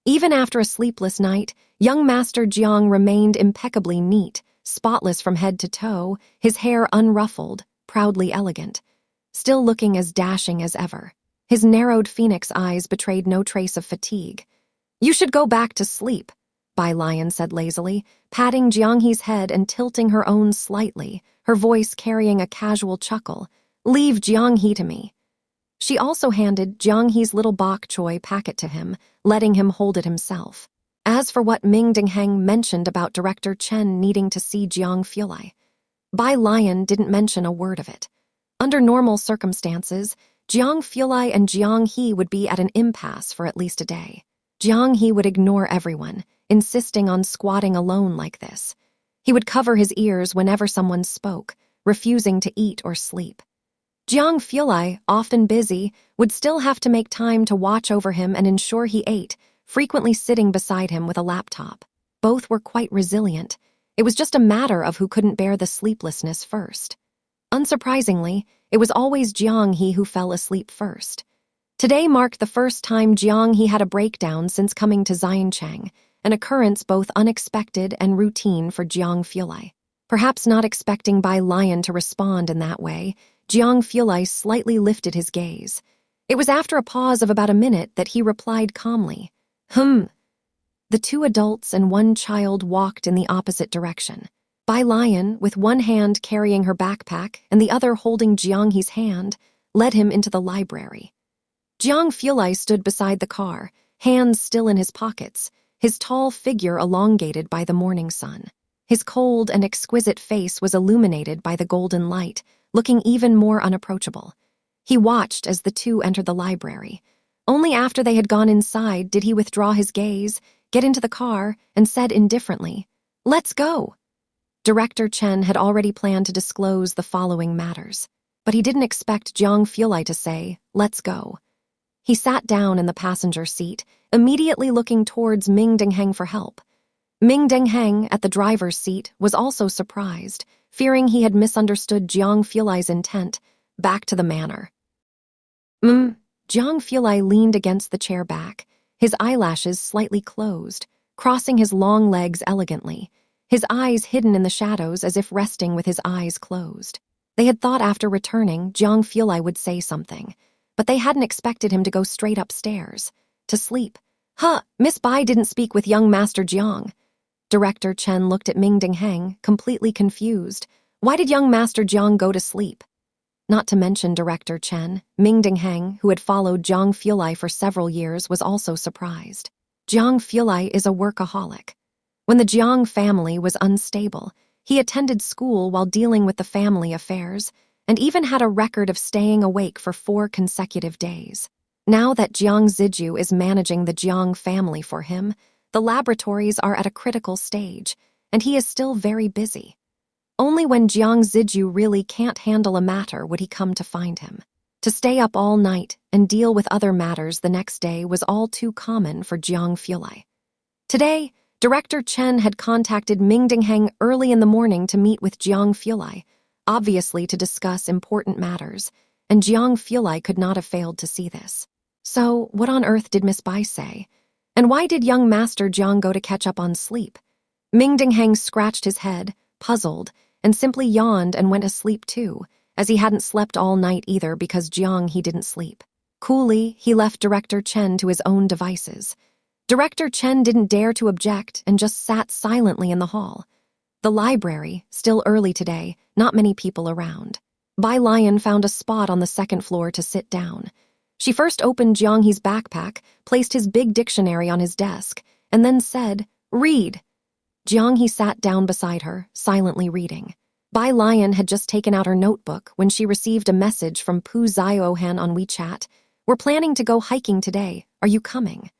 Even after a sleepless night, young Master Jiang remained impeccably neat, spotless from head to toe, his hair unruffled, proudly elegant, still looking as dashing as ever. His narrowed phoenix eyes betrayed no trace of fatigue. "You should go back to sleep," Bai Lion said lazily, patting Jiang He's head and tilting her own slightly, her voice carrying a casual chuckle. "Leave Jiang He to me." She also handed Jiang He's little bok choy packet to him, letting him hold it himself. As for what Ming Dingheng mentioned about Director Chen needing to see Jiang Fulai, Bai Lion didn't mention a word of it. Under normal circumstances, Jiang Fulai and Jiang He would be at an impasse for at least a day. Jiang He would ignore everyone, insisting on squatting alone like this. He would cover his ears whenever someone spoke, refusing to eat or sleep. Jiang Fulai, often busy, would still have to make time to watch over him and ensure he ate, frequently sitting beside him with a laptop. Both were quite resilient. It was just a matter of who couldn't bear the sleeplessness first. Unsurprisingly, it was always Jiang He who fell asleep first. Today marked the first time Jiang He had a breakdown since coming to Xiancheng, an occurrence both unexpected and routine for Jiang Fulai. Perhaps not expecting Bai Lion to respond in that way, Jiang Fulai slightly lifted his gaze. It was after a pause of about a minute that he replied calmly, "The 2 adults and 1 child walked in the opposite direction. Bai Lion, with one hand carrying her backpack and the other holding Jiang He's hand, led him into the library. Jiang Fulai stood beside the car, hands still in his pockets, his tall figure elongated by the morning sun. His cold and exquisite face was illuminated by the golden light, looking even more unapproachable. He watched as the two entered the library. Only after they had gone inside did he withdraw his gaze, get into the car, and said indifferently, "Let's go." Director Chen had already planned to disclose the following matters, but he didn't expect Jiang Fulai to say, "Let's go." He sat down in the passenger seat, immediately looking towards Ming Dingheng for help. Ming Dingheng, at the driver's seat, was also surprised, fearing he had misunderstood Jiang Fulai's intent. Back to the manor. Jiang Fulai leaned against the chair back, his eyelashes slightly closed, crossing his long legs elegantly, his eyes hidden in the shadows as if resting with his eyes closed. They had thought after returning, Jiang Fulai would say something, but they hadn't expected him to go straight upstairs, to sleep. Miss Bai didn't speak with young Master Jiang. Director Chen looked at Ming Dingheng, completely confused. Why did young Master Jiang go to sleep? Not to mention Director Chen, Ming Dingheng, who had followed Jiang Fulai for several years, was also surprised. Jiang Fulai is a workaholic. When the Jiang family was unstable, he attended school while dealing with the family affairs, and even had a record of staying awake for 4 consecutive days. Now that Jiang Ziju is managing the Jiang family for him, the laboratories are at a critical stage, and he is still very busy. Only when Jiang Ziju really can't handle a matter would he come to find him. To stay up all night and deal with other matters the next day was all too common for Jiang Fulai. Today, Director Chen had contacted Ming Dingheng early in the morning to meet with Jiang Fulai, obviously to discuss important matters, and Jiang Fulai could not have failed to see this. So, what on earth did Miss Bai say? And why did young Master Jiang go to catch up on sleep? Ming Dingheng scratched his head, puzzled, and simply yawned and went asleep too, as he hadn't slept all night either because Jiang he didn't sleep. Coolly, he left Director Chen to his own devices. Director Chen didn't dare to object and just sat silently in the hall. The library, still early today, not many people around. Bai Lion found a spot on the second floor to sit down. She first opened Jiang He's backpack, placed his big dictionary on his desk, and then said, "Read." Jiang He sat down beside her, silently reading. Bai Lion had just taken out her notebook when she received a message from Pu Ziohan on WeChat. "We're planning to go hiking today. Are you coming?"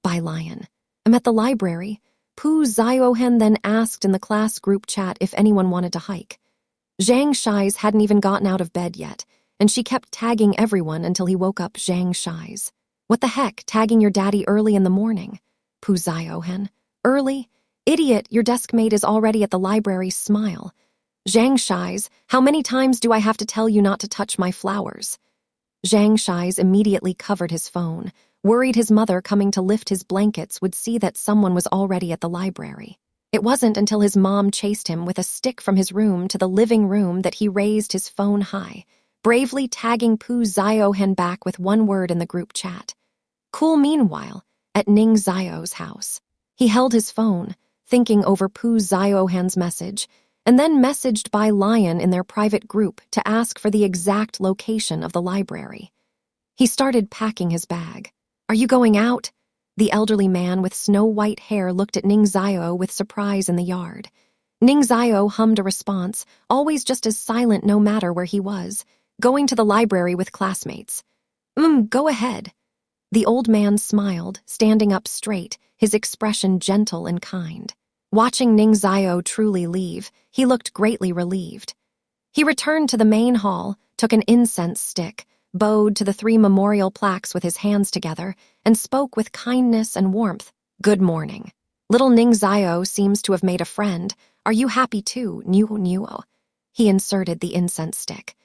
Bai Lion. "I'm at the library." Pu Ziohan then asked in the class group chat if anyone wanted to hike. Zhang Shai's hadn't even gotten out of bed yet, and she kept tagging everyone until he woke up Zhang Shai's. "What the heck, tagging your daddy early in the morning?" Pu Ziohan. "Early? Idiot, your deskmate is already at the library." Smile. Zhang Shai's, "How many times do I have to tell you not to touch my flowers?" Zhang Shai's immediately covered his phone, worried his mother coming to lift his blankets would see that someone was already at the library. It wasn't until his mom chased him with a stick from his room to the living room that he raised his phone high, bravely tagging Pu Ziohan back with one word in the group chat. Cool. Meanwhile, at Ning Zio's house, he held his phone, thinking over Pu Ziohan's message, and then messaged Bai Lion in their private group to ask for the exact location of the library. He started packing his bag. "Are you going out?" The elderly man with snow-white hair looked at Ning Zio with surprise in the yard. Ning Zio hummed a response, always just as silent no matter where he was, "Going to the library with classmates." Go ahead." The old man smiled, standing up straight, his expression gentle and kind. Watching Ning Zio truly leave, he looked greatly relieved. He returned to the main hall, took an incense stick, bowed to the 3 memorial plaques with his hands together, and spoke with kindness and warmth. "Good morning. Little Ning Zio seems to have made a friend. Are you happy too, Nuo?" He inserted the incense stick.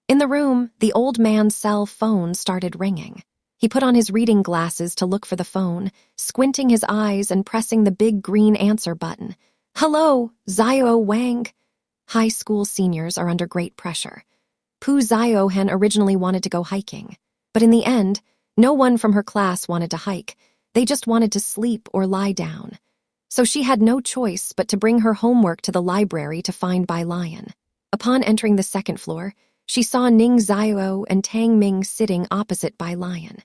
In the room, the old man's cell phone started ringing. He put on his reading glasses to look for the phone, squinting his eyes and pressing the big green answer button. "Hello, Zio Wang." High school seniors are under great pressure. Pu Ziohan originally wanted to go hiking, but in the end, no one from her class wanted to hike. They just wanted to sleep or lie down. so she had no choice but to bring her homework to the library to find Bai Lion. Upon entering the second floor, she saw Ning Xiao and Tang Ming sitting opposite Bai Lion.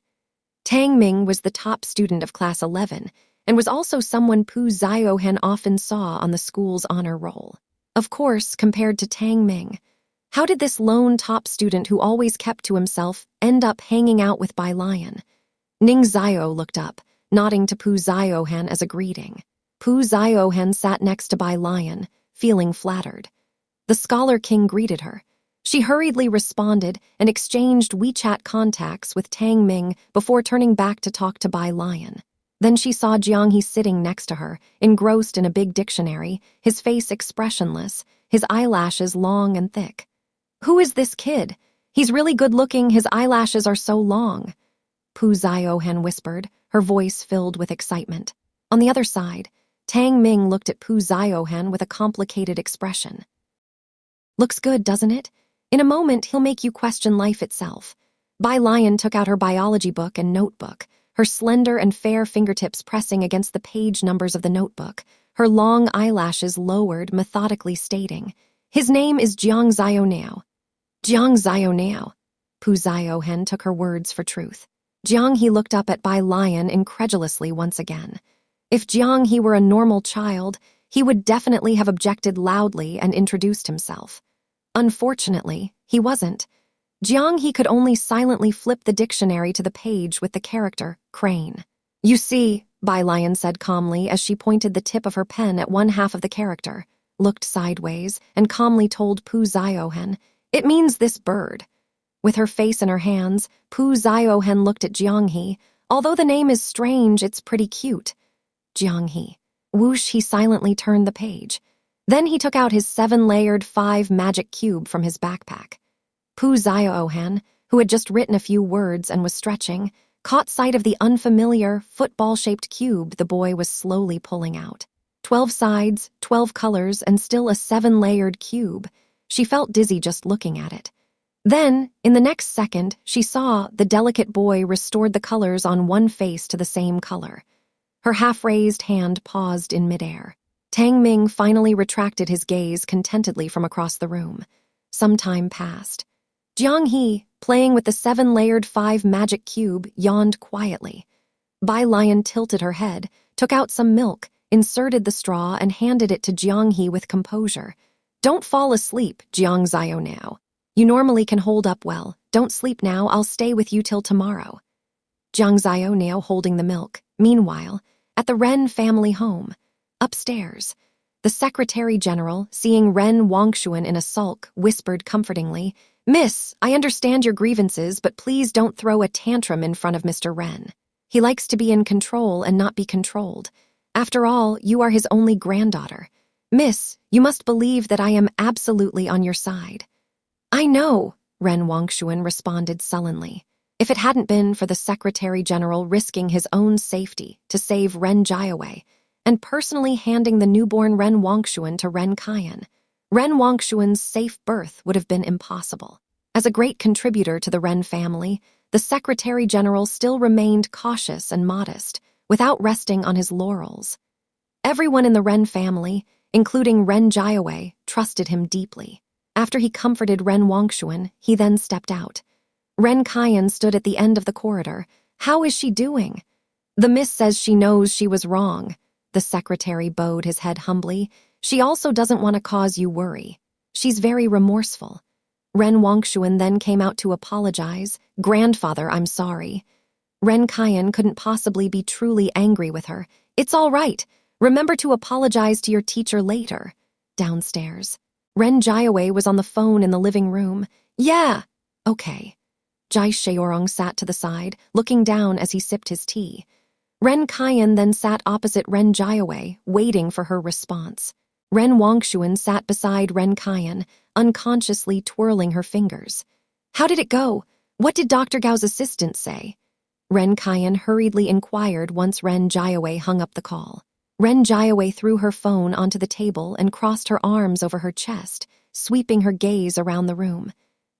Tang Ming was the top student of class 11 and was also someone Pu Ziohen often saw on the school's honor roll. Of course, compared to Tang Ming, how did this lone top student who always kept to himself end up hanging out with Bai Lion? Ning Xiao looked up, nodding to Pu Ziohen as a greeting. Pu Ziohen sat next to Bai Lion, feeling flattered. The Scholar King greeted her. She hurriedly responded and exchanged WeChat contacts with Tang Ming before turning back to talk to Bai Lion. Then she saw Jiang He sitting next to her, engrossed in a big dictionary, his face expressionless, his eyelashes long and thick. "Who is this kid? He's really good-looking, his eyelashes are so long," Pu Ziohen whispered, her voice filled with excitement. On the other side, Tang Ming looked at Pu Ziohen with a complicated expression. "Looks good, doesn't it? In a moment, he'll make you question life itself." Bai Lion took out her biology book and notebook, her slender and fair fingertips pressing against the page numbers of the notebook, her long eyelashes lowered, methodically stating, "His name is Jiang Xiaonao." "Jiang Xiaonao." Pu Ziohen took her words for truth. Jiang He looked up at Bai Lion incredulously once again. If Jiang He were a normal child, he would definitely have objected loudly and introduced himself. Unfortunately, he wasn't. Jiang He could only silently flip the dictionary to the page with the character crane. "You see," Bai Lion said calmly as she pointed the tip of her pen at one half of the character, looked sideways, and calmly told Pu Ziohen, "It means this bird." With her face in her hands, Pu Ziohen looked at Jiang He. "Although the name is strange, it's pretty cute." Jiang He. Whoosh, he silently turned the page. Then he took out his 7-layered 5 magic cube from his backpack. Pu Ziohen, who had just written a few words and was stretching, caught sight of the unfamiliar, football-shaped cube the boy was slowly pulling out. 12 sides, 12 colors, and still a 7-layered cube. She felt dizzy just looking at it. Then, in the next second, she saw the delicate boy restored the colors on one face to the same color. Her half-raised hand paused in midair. Tang Ming finally retracted his gaze contentedly from across the room. Some time passed. Jiang He, playing with the 7-layered 5 magic cube, yawned quietly. Bai Lion tilted her head, took out some milk, inserted the straw, and handed it to Jiang He with composure. "Don't fall asleep, Jiang Xiaonao. You normally can hold up well. Don't sleep now, I'll stay with you till tomorrow." Jiang Xiaonao holding the milk. Meanwhile, at the Ren family home, upstairs, the Secretary General, seeing Ren Wangshuan in a sulk, whispered comfortingly, "Miss, I understand your grievances, but please don't throw a tantrum in front of Mr. Ren. He likes to be in control and not be controlled. After all, you are his only granddaughter. Miss, you must believe that I am absolutely on your side." "I know," Ren Wangshuan responded sullenly. If it hadn't been for the Secretary General risking his own safety to save Ren Jiawei and personally handing the newborn Ren Wangshuan to Ren Kaiyan, Ren Wangshuan's safe birth would have been impossible. As a great contributor to the Ren family, the Secretary General still remained cautious and modest, without resting on his laurels. Everyone in the Ren family, including Ren Jiawei, trusted him deeply. After he comforted Ren Wangshuan, he then stepped out. Ren Kaiyan stood at the end of the corridor. "How is she doing?" "The miss says she knows she was wrong." The secretary bowed his head humbly. "She also doesn't want to cause you worry. She's very remorseful." Ren Wangshuan then came out to apologize. "Grandfather, I'm sorry." Ren Kaiyan couldn't possibly be truly angry with her. "It's all right. Remember to apologize to your teacher later." Downstairs, Ren Jiawei was on the phone in the living room. "Yeah, okay." Jai Sheorong sat to the side, looking down as he sipped his tea. Ren Kaiyan then sat opposite Ren Jiawei, waiting for her response. Ren Wangshuan sat beside Ren Kaiyan, unconsciously twirling her fingers. "How did it go? What did Dr. Gao's assistant say?" Ren Kaiyan hurriedly inquired once Ren Jiawei hung up the call. Ren Jiawei threw her phone onto the table and crossed her arms over her chest, sweeping her gaze around the room.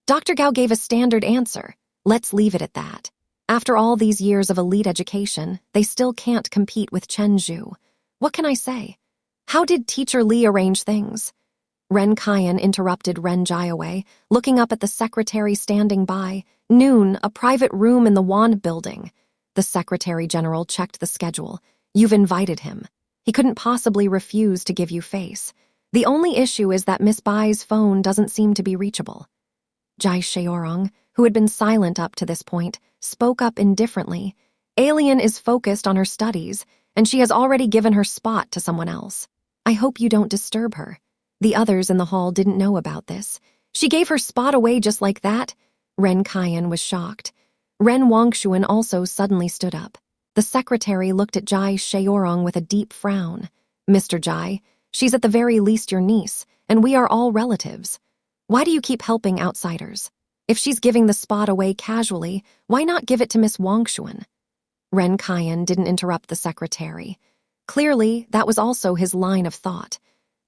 "Dr. Gao gave a standard answer. Let's leave it at that. After all these years of elite education, they still can't compete with Chen Zhu." What can I say? How did Teacher Lee arrange things? Ren Kayan interrupted Ren Jiawei, looking up at the secretary standing by. Noon, a private room in the Wand building. The secretary general checked the schedule. You've invited him. He couldn't possibly refuse to give you face. The only issue is that Miss Bai's phone doesn't seem to be reachable. Jai Sheorong, who had been silent up to this point, spoke up indifferently. Alien is focused on her studies, and she has already given her spot to someone else. I hope you don't disturb her. The others in the hall didn't know about this. She gave her spot away just like that? Ren Kayan was shocked. Ren Wangshuan also suddenly stood up. The secretary looked at Jai Sheorong with a deep frown. Mr. Jai, she's at the very least your niece, and we are all relatives. Why do you keep helping outsiders? If she's giving the spot away casually, why not give it to Miss Wangshuan? Ren Kayan didn't interrupt the secretary. Clearly, that was also his line of thought.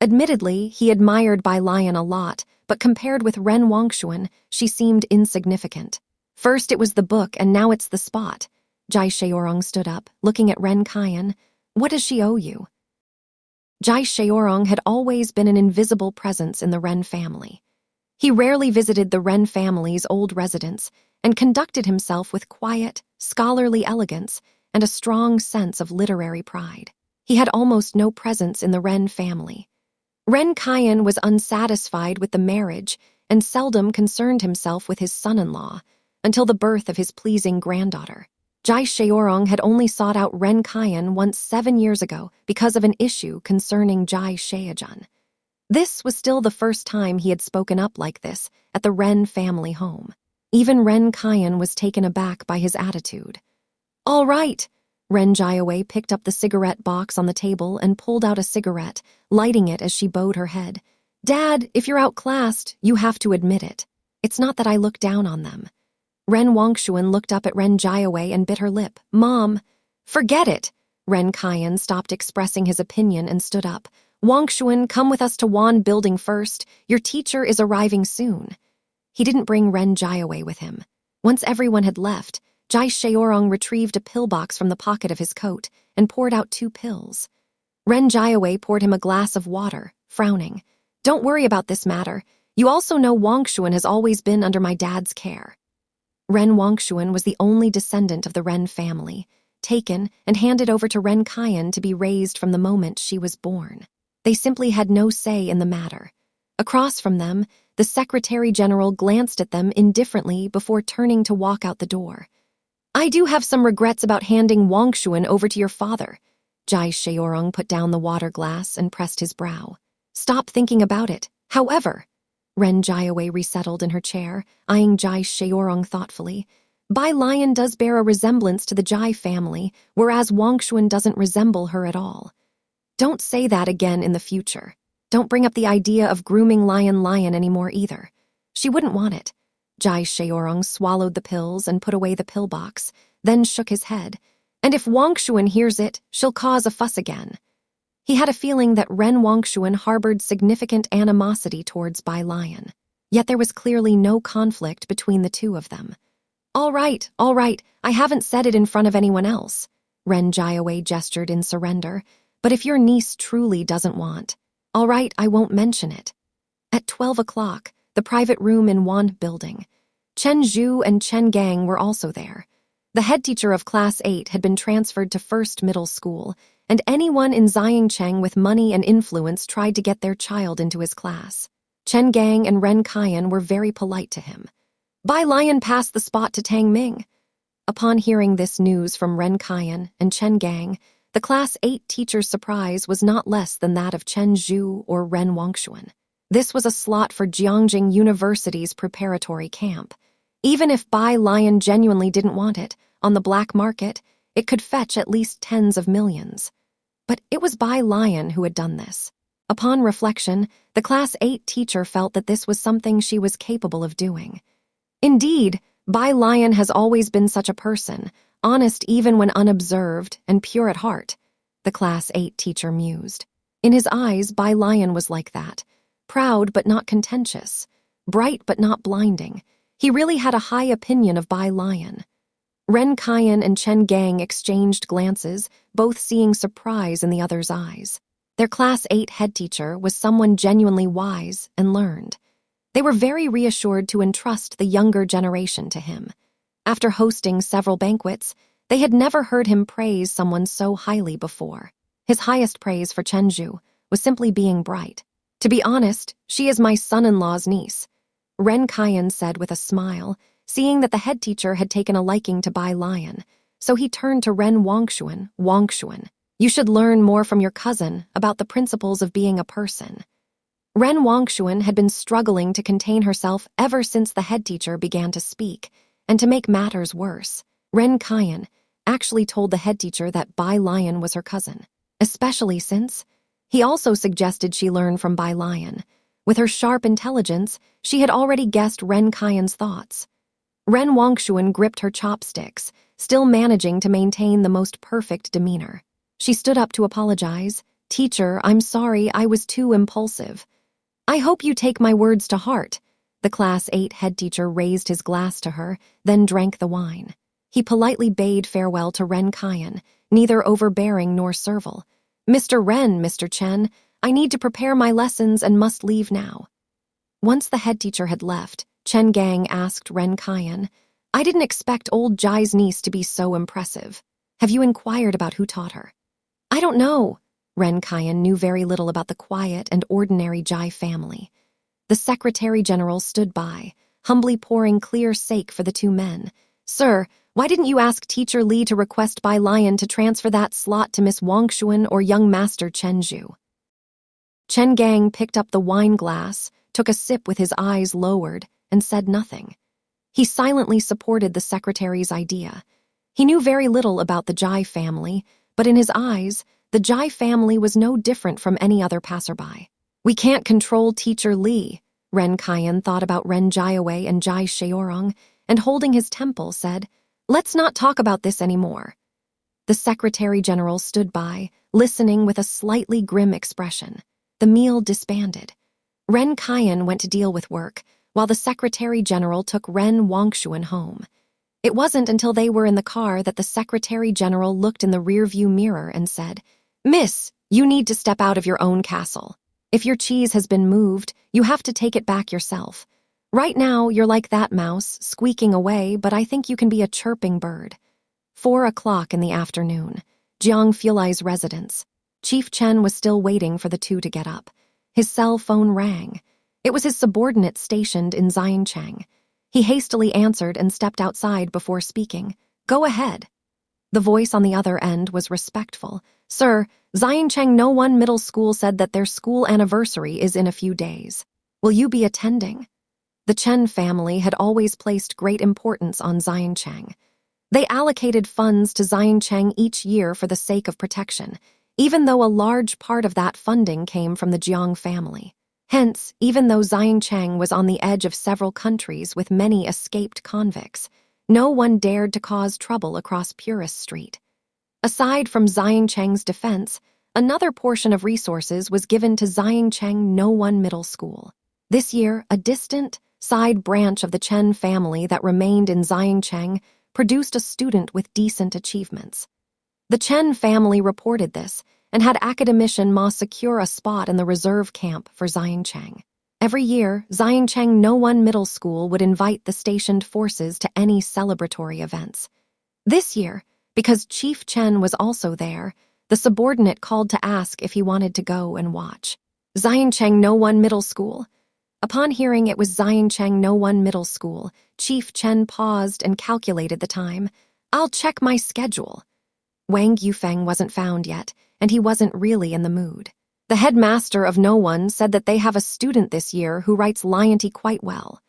Admittedly, he admired Bai Lian a lot, but compared with Ren Wangshuan, she seemed insignificant. First it was the book, and now it's the spot. Jai Sheorong stood up, looking at Ren Kayan. What does she owe you? Jai Sheorong had always been an invisible presence in the Ren family. He rarely visited the Ren family's old residence and conducted himself with quiet, scholarly elegance and a strong sense of literary pride. He had almost no presence in the Ren family. Ren Kayan was unsatisfied with the marriage and seldom concerned himself with his son-in-law until the birth of his pleasing granddaughter. Jai Sheorong had only sought out Ren Kayan once 7 years ago because of an issue concerning Jai Sheajun. This was still the first time he had spoken up like this at the Ren family home. Even Ren Kayan was taken aback by his attitude. All right. Ren Jiawei picked up the cigarette box on the table and pulled out a cigarette, lighting it as she bowed her head. Dad, if you're outclassed, you have to admit it. It's not that I look down on them. Ren Wangshuan looked up at Ren Jiawei and bit her lip. Mom, forget it. Ren Kayan stopped expressing his opinion and stood up. Wangshuan, come with us to Wan building first. Your teacher is arriving soon. He didn't bring Ren Jiawei with him. Once everyone had left, Jai Sheorong retrieved a pillbox from the pocket of his coat and poured out 2 pills. Ren Jiawei poured him a glass of water, frowning. Don't worry about this matter. You also know Wangshuan has always been under my dad's care. Ren Wangshuan was the only descendant of the Ren family, taken and handed over to Ren Kayan to be raised from the moment she was born. They simply had no say in the matter. Across from them, the Secretary General glanced at them indifferently before turning to walk out the door. I do have some regrets about handing Wangshuan over to your father. Jai Sheorong put down the water glass and pressed his brow. Stop thinking about it. However, Ren Jiawei resettled in her chair, eyeing Jai Sheorong thoughtfully. Bai Lian does bear a resemblance to the Jai family, whereas Wangshuan doesn't resemble her at all. Don't say that again in the future. Don't bring up the idea of grooming Lion anymore either. She wouldn't want it. Jai Sheorong swallowed the pills and put away the pillbox, then shook his head. And if Wangshuan hears it, she'll cause a fuss again. He had a feeling that Ren Wangshuan harbored significant animosity towards Bai Lian. Yet there was clearly no conflict between the two of them. All right, I haven't said it in front of anyone else. Ren Jiawei gestured in surrender. But if your niece truly doesn't want, all right, I won't mention it. At 12 o'clock, the private room in Wand building. Chen Zhu and Chen Gang were also there. The head teacher of Class 8 had been transferred to First Middle School, and anyone in Xiangcheng with money and influence tried to get their child into his class. Chen Gang and Ren Kayan were very polite to him. Bai Lian passed the spot to Tang Ming. Upon hearing this news from Ren Kayan and Chen Gang, the Class 8 teacher's surprise was not less than that of Chen Zhu or Ren Wangshuan. This was a slot for Jiangjing University's preparatory camp. Even if Bai Lian genuinely didn't want it, on the black market, it could fetch at least tens of millions. But it was Bai Lian who had done this. Upon reflection, the Class 8 teacher felt that this was something she was capable of doing. Indeed, Bai Lian has always been such a person, honest even when unobserved and pure at heart, the Class 8 teacher mused. In his eyes, Bai Lian was like that, proud but not contentious, bright but not blinding. He really had a high opinion of Bai Lian. Ren Kaiyan and Chen Gang exchanged glances, both seeing surprise in the other's eyes. Their Class 8 head teacher was someone genuinely wise and learned. They were very reassured to entrust the younger generation to him. After hosting several banquets, they had never heard him praise someone so highly before. His highest praise for Chenju was simply being bright. "To be honest, she is my son-in-law's niece," Ren Kaiyan said with a smile, seeing that the head teacher had taken a liking to Bai Lion. So he turned to Ren Wangshuan. "Wangshuan, you should learn more from your cousin about the principles of being a person." Ren Wangshuan had been struggling to contain herself ever since the head teacher began to speak, and to make matters worse, Ren Kaiyan actually told the head teacher that Bai Lion was her cousin, especially since he also suggested she learn from Bai Lion. With her sharp intelligence, she had already guessed Ren Kaiyan's thoughts. Ren Wangshuan gripped her chopsticks, still managing to maintain the most perfect demeanor. She stood up to apologize. "Teacher, I'm sorry, I was too impulsive." "I hope you take my words to heart." The Class 8 head teacher raised his glass to her, then drank the wine. He politely bade farewell to Ren Kaiyan, neither overbearing nor servile. "Mr. Ren, Mr. Chen, I need to prepare my lessons and must leave now." Once the head teacher had left, Chen Gang asked Ren Kaiyan, "I didn't expect old Jai's niece to be so impressive. Have you inquired about who taught her?" "I don't know." Ren Kaiyan knew very little about the quiet and ordinary Jai family. The Secretary General stood by, humbly pouring clear sake for the two men. "Sir, why didn't you ask Teacher Li to request Bai Lion to transfer that slot to Miss Wangshuan or young Master Chenju?" Chen Gang picked up the wine glass, took a sip with his eyes lowered, and said nothing. He silently supported the secretary's idea. He knew very little about the Jai family, but in his eyes, the Jai family was no different from any other passerby. "We can't control Teacher Li," Ren Kaiyan thought about Ren Jiawei and Jai Sheorong, and holding his temple said, "Let's not talk about this anymore." The Secretary General stood by, listening with a slightly grim expression. The meal disbanded. Ren Kaiyan went to deal with work, while the Secretary General took Ren Wangshuan home. It wasn't until they were in the car that the Secretary General looked in the rearview mirror and said, "Miss, you need to step out of your own castle. If your cheese has been moved, you have to take it back yourself. Right now, you're like that mouse, squeaking away, but I think you can be a chirping bird." 4:00 in the afternoon, Jiang Fulai's residence. Chief Chen was still waiting for the two to get up. His cell phone rang. It was his subordinate stationed in Xiancheng. He hastily answered and stepped outside before speaking. "Go ahead." The voice on the other end was respectful. "Sir, Xiancheng No 1 Middle School said that their school anniversary is in a few days. Will you be attending?" The Chen family had always placed great importance on Xiancheng. They allocated funds to Xiancheng each year for the sake of protection, even though a large part of that funding came from the Jiang family. Hence, even though Xiancheng was on the edge of several countries with many escaped convicts, no one dared to cause trouble across Purist Street. Aside from Xiancheng's defense, another portion of resources was given to Xiancheng No 1 Middle School. This year, a distant, side branch of the Chen family that remained in Xiancheng produced a student with decent achievements. The Chen family reported this and had Academician Ma secure a spot in the reserve camp for Xiancheng. Every year, Xiancheng No 1 Middle School would invite the stationed forces to any celebratory events. This year, because Chief Chen was also there, the subordinate called to ask if he wanted to go and watch. "Xiancheng No 1 Middle School." Upon hearing it was Xiancheng No 1 Middle School, Chief Chen paused and calculated the time. "I'll check my schedule." Wang Yufeng wasn't found yet, and he wasn't really in the mood. The headmaster of No 1 said that they have a student this year who writes Lianty quite well.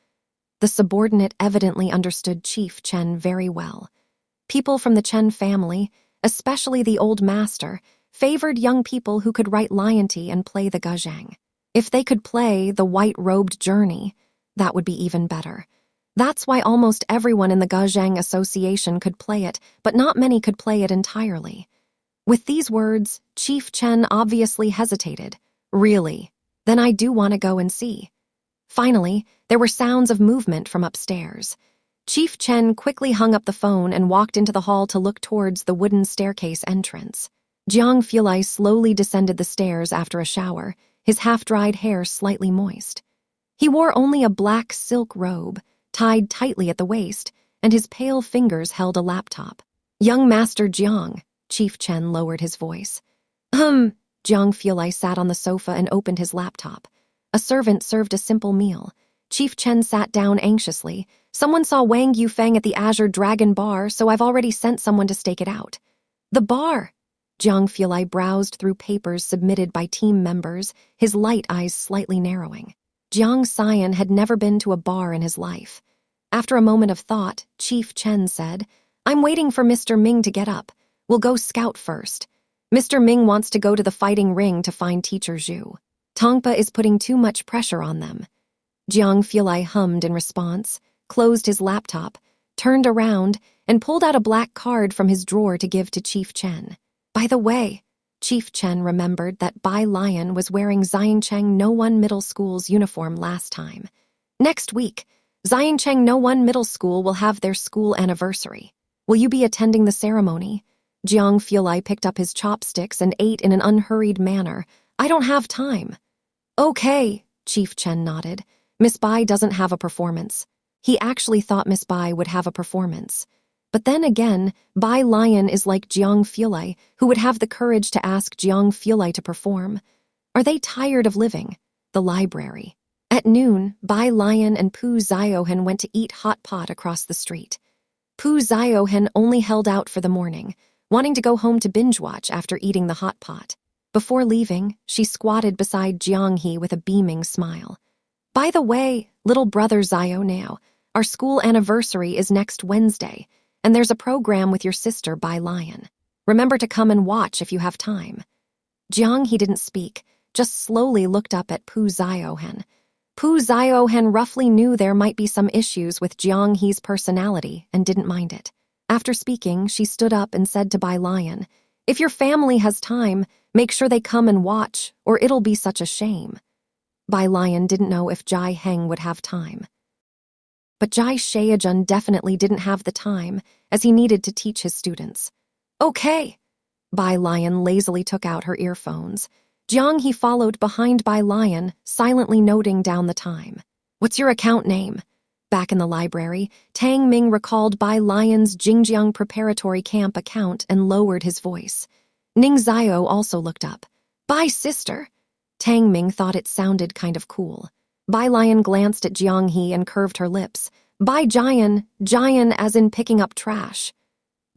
The subordinate evidently understood Chief Chen very well. People from the Chen family, especially the old master, favored young people who could write Lianty and play the guzheng. If they could play the white-robed journey, that would be even better. That's why almost everyone in the Guzheng Association could play it, but not many could play it entirely. With these words, Chief Chen obviously hesitated. "Really? Then I do want to go and see." Finally, there were sounds of movement from upstairs. Chief Chen quickly hung up the phone and walked into the hall to look towards the wooden staircase entrance. Jiang Fulai slowly descended the stairs after a shower, his half-dried hair slightly moist. He wore only a black silk robe, tied tightly at the waist, and his pale fingers held a laptop. "Young Master Jiang," Chief Chen lowered his voice. Jiang Fulai sat on the sofa and opened his laptop. A servant served a simple meal. Chief Chen sat down anxiously. "Someone saw Wang Yufeng at the Azure Dragon Bar, so I've already sent someone to stake it out." "The bar?" Jiang Fulai browsed through papers submitted by team members, his light eyes slightly narrowing. Jiang Xian had never been to a bar in his life. After a moment of thought, Chief Chen said, "I'm waiting for Mr. Ming to get up. We'll go scout first. Mr. Ming wants to go to the fighting ring to find Teacher Zhu. Tongpa is putting too much pressure on them." Jiang Fulai hummed in response, closed his laptop, turned around, and pulled out a black card from his drawer to give to Chief Chen. "By the way," Chief Chen remembered that Bai Lion was wearing Xiancheng No 1 Middle School's uniform last time. "Next week, Xiancheng No 1 Middle School will have their school anniversary. Will you be attending the ceremony?" Jiang Fulai picked up his chopsticks and ate in an unhurried manner. "I don't have time." "Okay," Chief Chen nodded. "Miss Bai doesn't have a performance." He actually thought Miss Bai would have a performance. But then again, Bai Lion is like Jiang Fulai, who would have the courage to ask Jiang Fulai to perform. Are they tired of living? The library. At noon, Bai Lion and Pu Ziohen went to eat hot pot across the street. Pu Ziohen only held out for the morning, wanting to go home to binge watch after eating the hot pot. Before leaving, she squatted beside Jiang He with a beaming smile. "By the way, little brother Zio now, our school anniversary is next Wednesday, and there's a program with your sister Bai Lion. Remember to come and watch if you have time." Jiang He didn't speak, just slowly looked up at Pu Ziohen. Pu Ziohen roughly knew there might be some issues with Jiang He's personality and didn't mind it. After speaking, she stood up and said to Bai Lion, "If your family has time, make sure they come and watch, or it'll be such a shame." Bai Lion didn't know if Jai Heng would have time. But Jai Shaojun definitely didn't have the time, as he needed to teach his students. "Okay." Bai Lion lazily took out her earphones. Jiang He followed behind Bai Lion, silently noting down the time. "What's your account name?" Back in the library, Tang Ming recalled Bai Lion's Jingjiang Preparatory Camp account and lowered his voice. Ning Zio also looked up. "Bai sister." Tang Ming thought it sounded kind of cool. Bai Lion glanced at Jiang He and curved her lips. "Bai Jian, Jian as in picking up trash."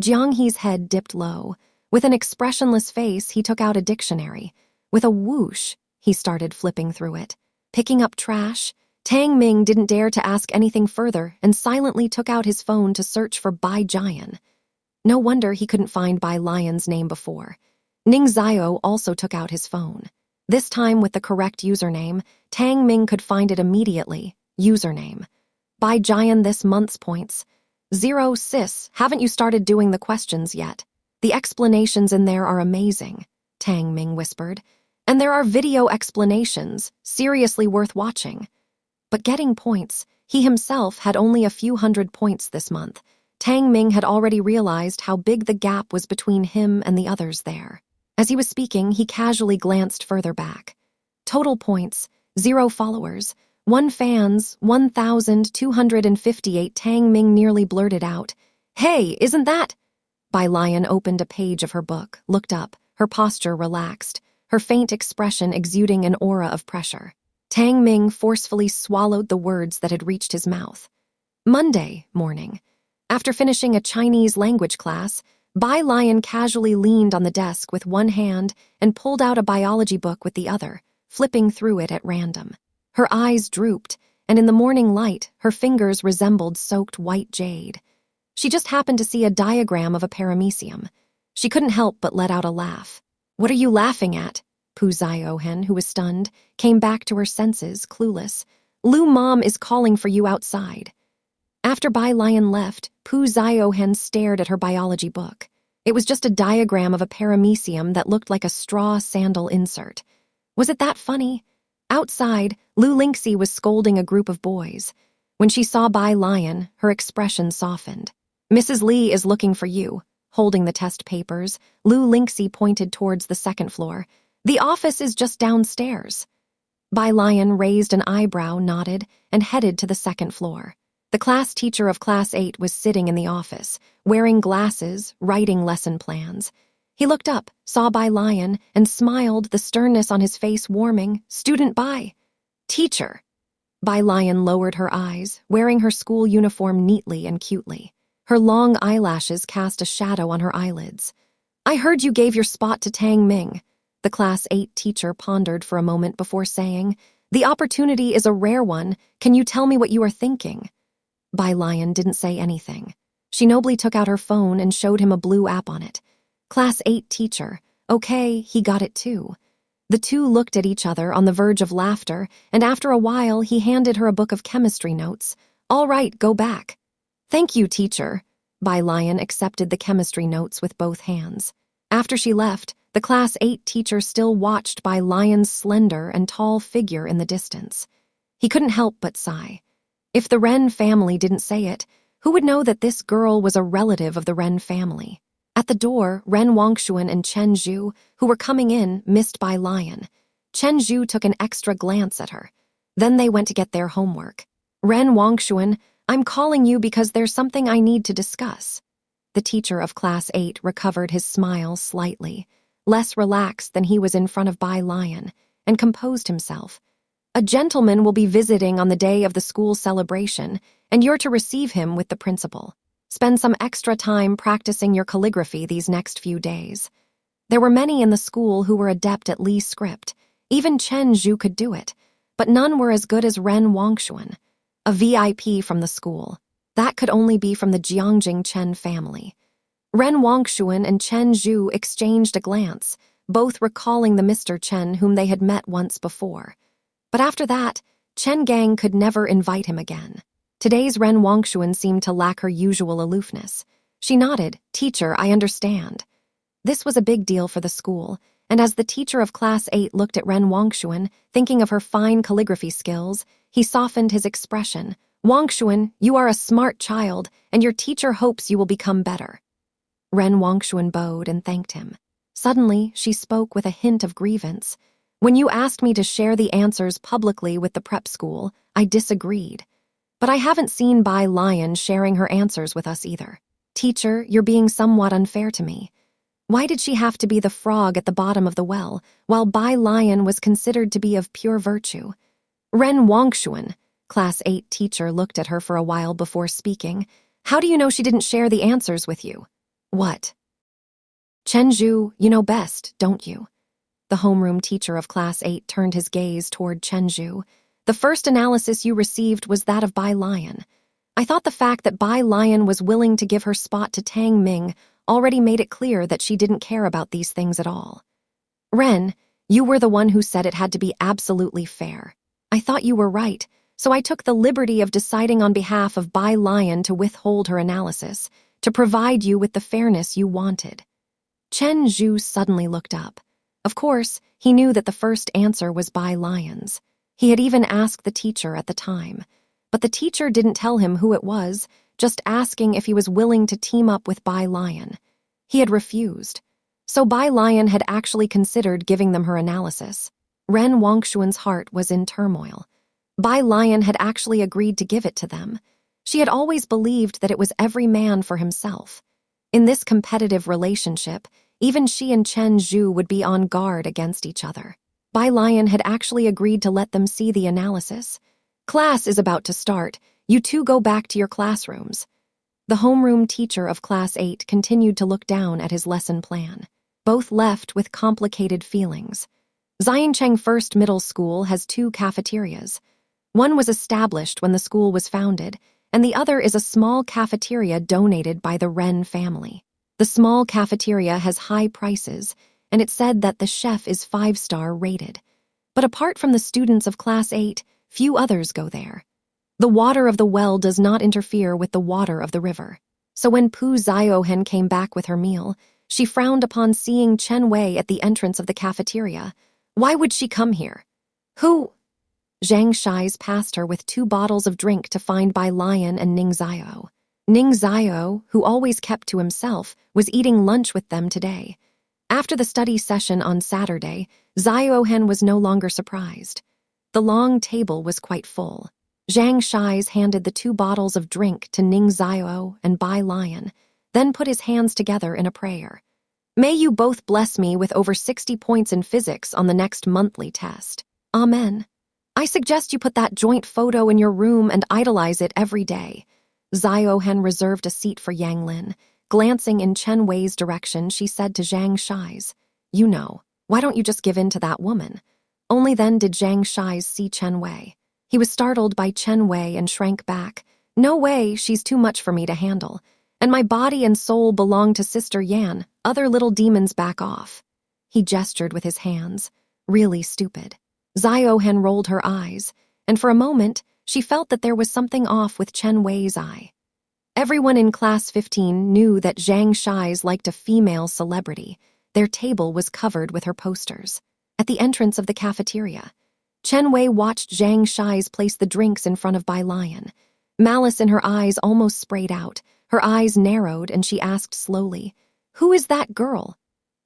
Jiang He's head dipped low. With an expressionless face, he took out a dictionary. With a whoosh, he started flipping through it. Picking up trash? Tang Ming didn't dare to ask anything further and silently took out his phone to search for Bai Jian. No wonder he couldn't find Bai Lion's name before. Ning Zio also took out his phone. This time with the correct username, Tang Ming could find it immediately. Username. Bai Jian this month's points. 0 sis, haven't you started doing the questions yet? The explanations in there are amazing, Tang Ming whispered. And there are video explanations, seriously worth watching. But getting points, he himself had only a few hundred points this month. Tang Ming had already realized how big the gap was between him and the others there. As he was speaking, he casually glanced further back. Total points, 0 followers, 1 fans, 1,258. Tang Ming nearly blurted out, "Hey, isn't that?" Bai Lion opened a page of her book, looked up, her posture relaxed, her faint expression exuding an aura of pressure. Tang Ming forcefully swallowed the words that had reached his mouth. Monday morning. After finishing a Chinese language class, Bai Lion casually leaned on the desk with one hand and pulled out a biology book with the other, flipping through it at random. Her eyes drooped, and in the morning light, her fingers resembled soaked white jade. She just happened to see a diagram of a paramecium. She couldn't help but let out a laugh. "What are you laughing at?" Pu Ziohen, who was stunned, came back to her senses, clueless. "Lu Mom is calling for you outside." After Bai Lion left, Pu Ziohen stared at her biology book. It was just a diagram of a paramecium that looked like a straw sandal insert. Was it that funny? Outside, Lu Lingxi was scolding a group of boys. When she saw Bai Lion, her expression softened. "Mrs. Lee is looking for you." Holding the test papers, Lu Lingxi pointed towards the second floor. "The office is just downstairs." Bai Lion raised an eyebrow, nodded, and headed to the second floor. The class teacher of Class 8 was sitting in the office, wearing glasses, writing lesson plans. He looked up, saw Bai Lion, and smiled, the sternness on his face warming. "Student Bai." "Teacher." Bai Lion lowered her eyes, wearing her school uniform neatly and cutely. Her long eyelashes cast a shadow on her eyelids. "I heard you gave your spot to Tang Ming." The Class 8 teacher pondered for a moment before saying, "The opportunity is a rare one. Can you tell me what you are thinking?" Bai Lion didn't say anything. She nobly took out her phone and showed him a blue app on it. "Class 8 teacher." Okay, he got it too. The two looked at each other on the verge of laughter, and after a while he handed her a book of chemistry notes. "All right, go back." "Thank you, teacher." Bai Lion accepted the chemistry notes with both hands. After she left, the Class 8 teacher still watched Bai Lion's slender and tall figure in the distance. He couldn't help but sigh. If the Ren family didn't say it, who would know that this girl was a relative of the Ren family? At the door, Ren Wangshuan and Chen Zhu, who were coming in, missed Bai Lion. Chen Zhu took an extra glance at her. Then they went to get their homework. "Ren Wangshuan, I'm calling you because there's something I need to discuss." The teacher of Class 8 recovered his smile slightly, less relaxed than he was in front of Bai Lion, and composed himself. "A gentleman will be visiting on the day of the school celebration, and you're to receive him with the principal. Spend some extra time practicing your calligraphy these next few days." There were many in the school who were adept at Li's script. Even Chen Zhu could do it, but none were as good as Ren Wangshuan, a VIP from the school. That could only be from the Jiangjing Chen family. Ren Wangshuan and Chen Zhu exchanged a glance, both recalling the Mr. Chen whom they had met once before. But after that, Chen Gang could never invite him again. Today's Ren Wangshuan seemed to lack her usual aloofness. She nodded. "Teacher, I understand." This was a big deal for the school, and as the teacher of Class 8 looked at Ren Wangshuan, thinking of her fine calligraphy skills, he softened his expression. "Wangshuan, you are a smart child, and your teacher hopes you will become better." Ren Wangshuan bowed and thanked him. Suddenly, she spoke with a hint of grievance. "When you asked me to share the answers publicly with the prep school, I disagreed. But I haven't seen Bai Lion sharing her answers with us either. Teacher, you're being somewhat unfair to me. Why did she have to be the frog at the bottom of the well, while Bai Lion was considered to be of pure virtue?" "Ren Wangshuan," Class 8 teacher looked at her for a while before speaking. "How do you know she didn't share the answers with you?" "What?" "Chen Zhu, you know best, don't you?" The homeroom teacher of Class 8 turned his gaze toward Chen Zhu. "The first analysis you received was that of Bai Lion. I thought the fact that Bai Lion was willing to give her spot to Tang Ming already made it clear that she didn't care about these things at all. Ren, you were the one who said it had to be absolutely fair. I thought you were right, so I took the liberty of deciding on behalf of Bai Lion to withhold her analysis, to provide you with the fairness you wanted." Chen Zhu suddenly looked up. Of course, he knew that the first answer was Bai Lion's. He had even asked the teacher at the time. But the teacher didn't tell him who it was, just asking if he was willing to team up with Bai Lion. He had refused. So Bai Lion had actually considered giving them her analysis. Ren Wangshuan's heart was in turmoil. Bai Lion had actually agreed to give it to them. She had always believed that it was every man for himself. In this competitive relationship, even she and Chen Zhu would be on guard against each other. Bai Lion had actually agreed to let them see the analysis. "Class is about to start. You two go back to your classrooms." The homeroom teacher of Class 8 continued to look down at his lesson plan. Both left with complicated feelings. Xiancheng First Middle School has 2 cafeterias. One was established when the school was founded, and the other is a small cafeteria donated by the Ren family. The small cafeteria has high prices, and it's said that the chef is 5-star rated. But apart from the students of Class 8, few others go there. The water of the well does not interfere with the water of the river. So when Pu Ziohen came back with her meal, she frowned upon seeing Chen Wei at the entrance of the cafeteria. Why would she come here? Who? Zhang Shies passed her with 2 bottles of drink to find Bai Lion and Ning Xiao. Ning Xiao, who always kept to himself, was eating lunch with them today. After the study session on Saturday, Xiaohen was no longer surprised. The long table was quite full. Zhang Shies handed the 2 bottles of drink to Ning Xiao and Bai Lion, then put his hands together in a prayer. May you both bless me with over 60 points in physics on the next monthly test. Amen. I suggest you put that joint photo in your room and idolize it every day. Xiaohen reserved a seat for Yang Lin. Glancing in Chen Wei's direction, she said to Zhang Shies, "You know, why don't you just give in to that woman?" Only then did Zhang Shies see Chen Wei. He was startled by Chen Wei and shrank back. "No way, she's too much for me to handle. And my body and soul belong to Sister Yan. Other little demons back off." He gestured with his hands. Really stupid. Xiaohen rolled her eyes, and for a moment, she felt that there was something off with Chen Wei's eye. Everyone in Class 15 knew that Zhang Shies liked a female celebrity. Their table was covered with her posters. At the entrance of the cafeteria, Chen Wei watched Zhang Shies place the drinks in front of Bai Lion. Malice in her eyes almost sprayed out. Her eyes narrowed, and she asked slowly, "Who is that girl?"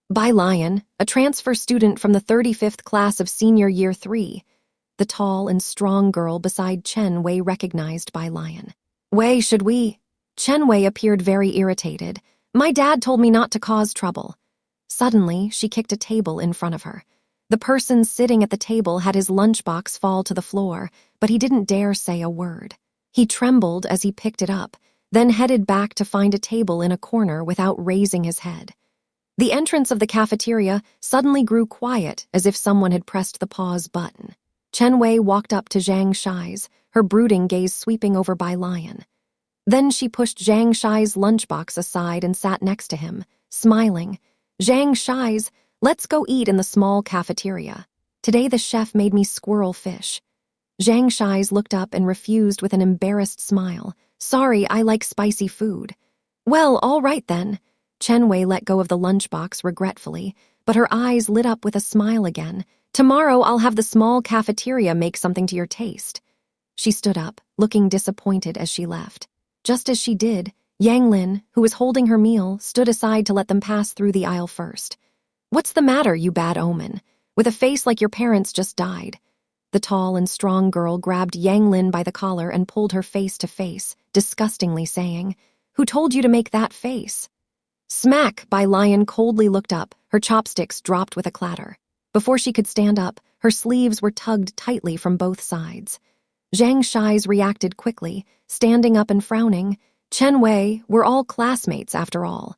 "Bai Lion, a transfer student from the 35th class of senior year 3. The tall and strong girl beside Chen Wei recognized Bai Lion. "Wei, should we?" Chen Wei appeared very irritated. "My dad told me not to cause trouble." Suddenly, she kicked a table in front of her. The person sitting at the table had his lunchbox fall to the floor, but he didn't dare say a word. He trembled as he picked it up, then headed back to find a table in a corner without raising his head. The entrance of the cafeteria suddenly grew quiet, as if someone had pressed the pause button. Chen Wei walked up to Zhang Shies, her brooding gaze sweeping over Bai Lion. Then she pushed Zhang Shies' lunchbox aside and sat next to him, smiling. "Zhang Shies, let's go eat in the small cafeteria. Today the chef made me squirrel fish." Zhang Shies looked up and refused with an embarrassed smile. "Sorry, I like spicy food." "Well, all right then." Chen Wei let go of the lunchbox regretfully, but her eyes lit up with a smile again. "Tomorrow I'll have the small cafeteria make something to your taste." She stood up, looking disappointed as she left. Just as she did, Yang Lin, who was holding her meal, stood aside to let them pass through the aisle first. "What's the matter, you bad omen? With a face like your parents just died." The tall and strong girl grabbed Yang Lin by the collar and pulled her face to face, disgustingly saying, "Who told you to make that face?" Smack! Bai Lion coldly looked up, her chopsticks dropped with a clatter. Before she could stand up, her sleeves were tugged tightly from both sides. Zhang Shies reacted quickly, standing up and frowning. "Chen Wei, we're all classmates after all."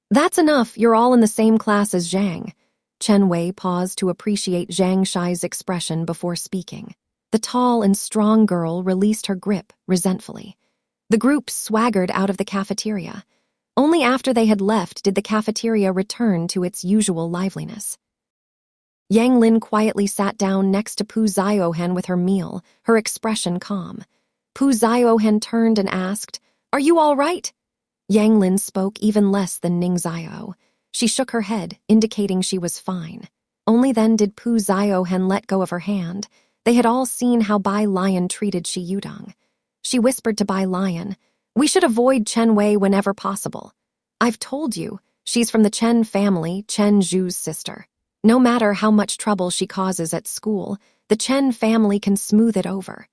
"That's enough, you're all in the same class as Zhang." Chen Wei paused to appreciate Zhang Shi's expression before speaking. The tall and strong girl released her grip resentfully. The group swaggered out of the cafeteria. Only after they had left did the cafeteria return to its usual liveliness. Yang Lin quietly sat down next to Pu Ziohen with her meal, her expression calm. Pu Ziohen turned and asked, "Are you all right?" Yang Lin spoke even less than Ning Zio. She shook her head, indicating she was fine. Only then did Pu Ziohen let go of her hand. They had all seen how Bai Lion treated Shi Yudong. She whispered to Bai Lion, "We should avoid Chen Wei whenever possible. I've told you, she's from the Chen family, Chen Zhu's sister. No matter how much trouble she causes at school, the Chen family can smooth it over."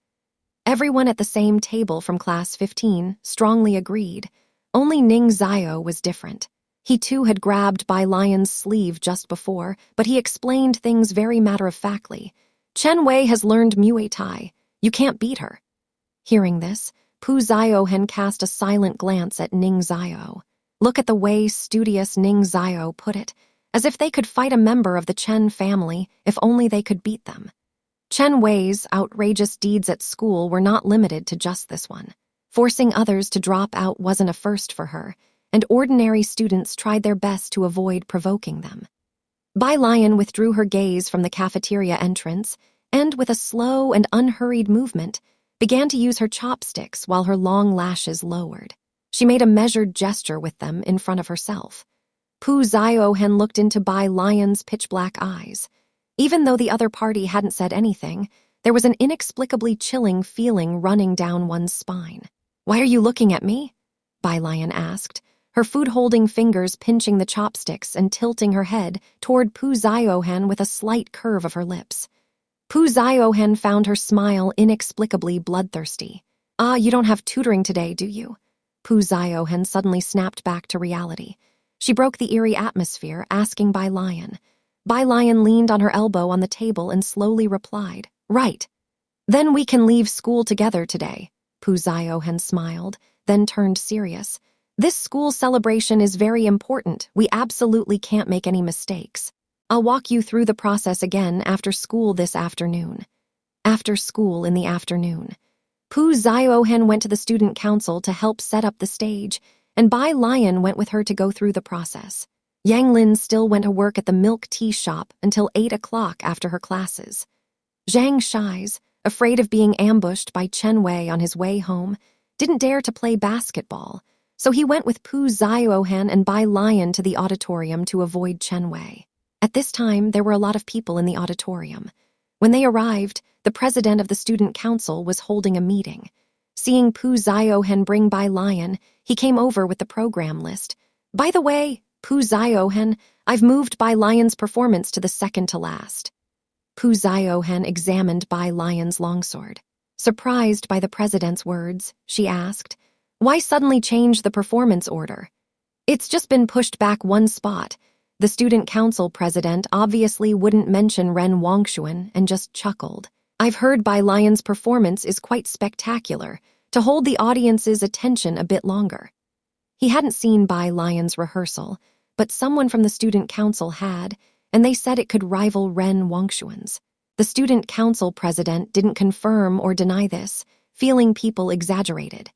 Everyone at the same table from Class 15 strongly agreed. Only Ning Zio was different. He too had grabbed Bai Lion's sleeve just before, but he explained things very matter-of-factly. "Chen Wei has learned Muay Thai. You can't beat her." Hearing this, Pu Ziohen cast a silent glance at Ning Zio. Look at the way studious Ning Zio put it, as if they could fight a member of the Chen family if only they could beat them. Chen Wei's outrageous deeds at school were not limited to just this one. Forcing others to drop out wasn't a first for her, and ordinary students tried their best to avoid provoking them. Bai Lion withdrew her gaze from the cafeteria entrance and, with a slow and unhurried movement, began to use her chopsticks while her long lashes lowered. She made a measured gesture with them in front of herself. Pu Ziohen looked into Bai Lion's pitch-black eyes. Even though the other party hadn't said anything, There was an inexplicably chilling feeling running down one's spine. "Why are you looking at me?" Bai Lion asked, her food-holding fingers pinching the chopsticks and tilting her head toward Pu Ziohen with a slight curve of her lips. Pu Ziohen found her smile inexplicably bloodthirsty. "Ah, you don't have tutoring today, do you?" Pu Ziohen suddenly snapped back to reality. She broke the eerie atmosphere, asking Bai Lion. Bai Lion leaned on her elbow on the table and slowly replied, "Right. Then we can leave school together today." Pu Ziohen smiled, then turned serious. "This school celebration is very important. We absolutely can't make any mistakes. I'll walk you through the process again after school this afternoon." After school in the afternoon, Pu Ziohen went to the student council to help set up the stage, and Bai Lion went with her to go through the process. Yang Lin still went to work at the milk tea shop until 8 o'clock after her classes. Zhang Shi's, afraid of being ambushed by Chen Wei on his way home, didn't dare to play basketball, so he went with Pu Ziohen and Bai Lion to the auditorium to avoid Chen Wei. At this time, there were a lot of people in the auditorium. When they arrived, the president of the student council was holding a meeting. Seeing Pu Ziohen bring Bai Lion, he came over with the program list. "By the way, Pu Ziohen, I've moved Bai Lion's performance to the second to last." Pu Ziohen examined Bai Lion's longsword. Surprised by the president's words, she asked, "Why suddenly change the performance order?" "It's just been pushed back one spot." The student council president obviously wouldn't mention Ren Wongshuan and just chuckled. "I've heard Bai Lion's performance is quite spectacular, to hold the audience's attention a bit longer." He hadn't seen Bai Lion's rehearsal, but someone from the student council had, and they said it could rival Ren Wongshuan's. The student council president didn't confirm or deny this, feeling people exaggerated.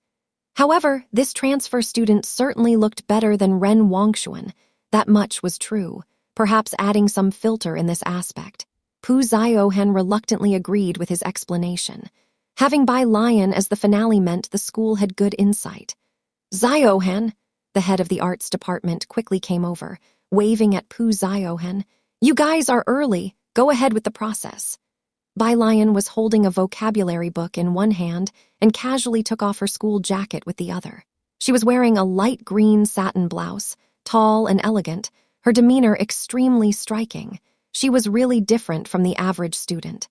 However, this transfer student certainly looked better than Ren Wongshuan. That much was true, perhaps adding some filter in this aspect. Pu Ziohen reluctantly agreed with his explanation. Having Bai Lion as the finale meant the school had good insight. "Ziohen," the head of the arts department quickly came over, waving at Pu Ziohen. "You guys are early. Go ahead with the process." Bai Lion was holding a vocabulary book in one hand and casually took off her school jacket with the other. She was wearing a light green satin blouse, tall and elegant, her demeanor extremely striking. She was really different from the average student.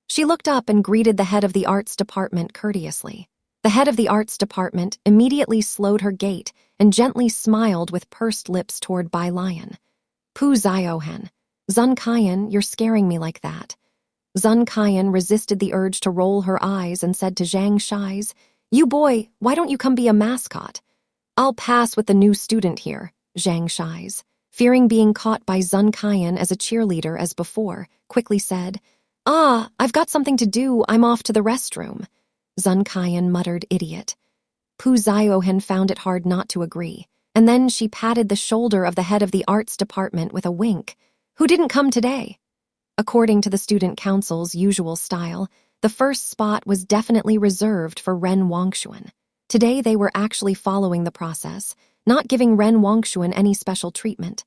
She looked up and greeted the head of the arts department courteously. The head of the arts department immediately slowed her gait and gently smiled with pursed lips toward Bai Lion. "Pu Ziohen, Zun Kaiyan, you're scaring me like that." Zun Kaiyan resisted the urge to roll her eyes and said to Zhang Shi's, "You boy, why don't you come be a mascot?" "I'll pass with the new student here," Zhang Shi's, fearing being caught by Zun Kaiyan as a cheerleader as before, quickly said, "Ah, I've got something to do, I'm off to the restroom." Zun Kaiyan muttered, "Idiot." Pu Ziohen found it hard not to agree, and then she patted the shoulder of the head of the arts department with a wink. "Who didn't come today?" According to the student council's usual style, the first spot was definitely reserved for Ren Wongshuan. Today they were actually following the process, not giving Ren Wongshuan any special treatment.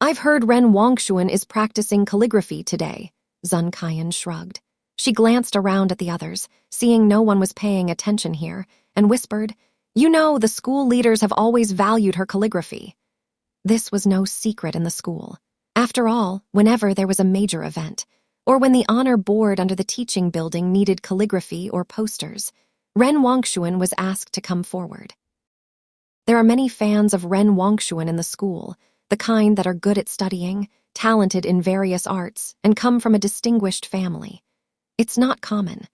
"I've heard Ren Wongshuan is practicing calligraphy today," Zun Kaiyan shrugged. She glanced around at the others, seeing no one was paying attention here, and whispered, "You know, the school leaders have always valued her calligraphy." This was no secret in the school. After all, whenever there was a major event, or when the honor board under the teaching building needed calligraphy or posters, Ren Wongshuan was asked to come forward. There are many fans of Ren Wongshuan in the school, the kind that are good at studying, talented in various arts, and come from a distinguished family. It's not common.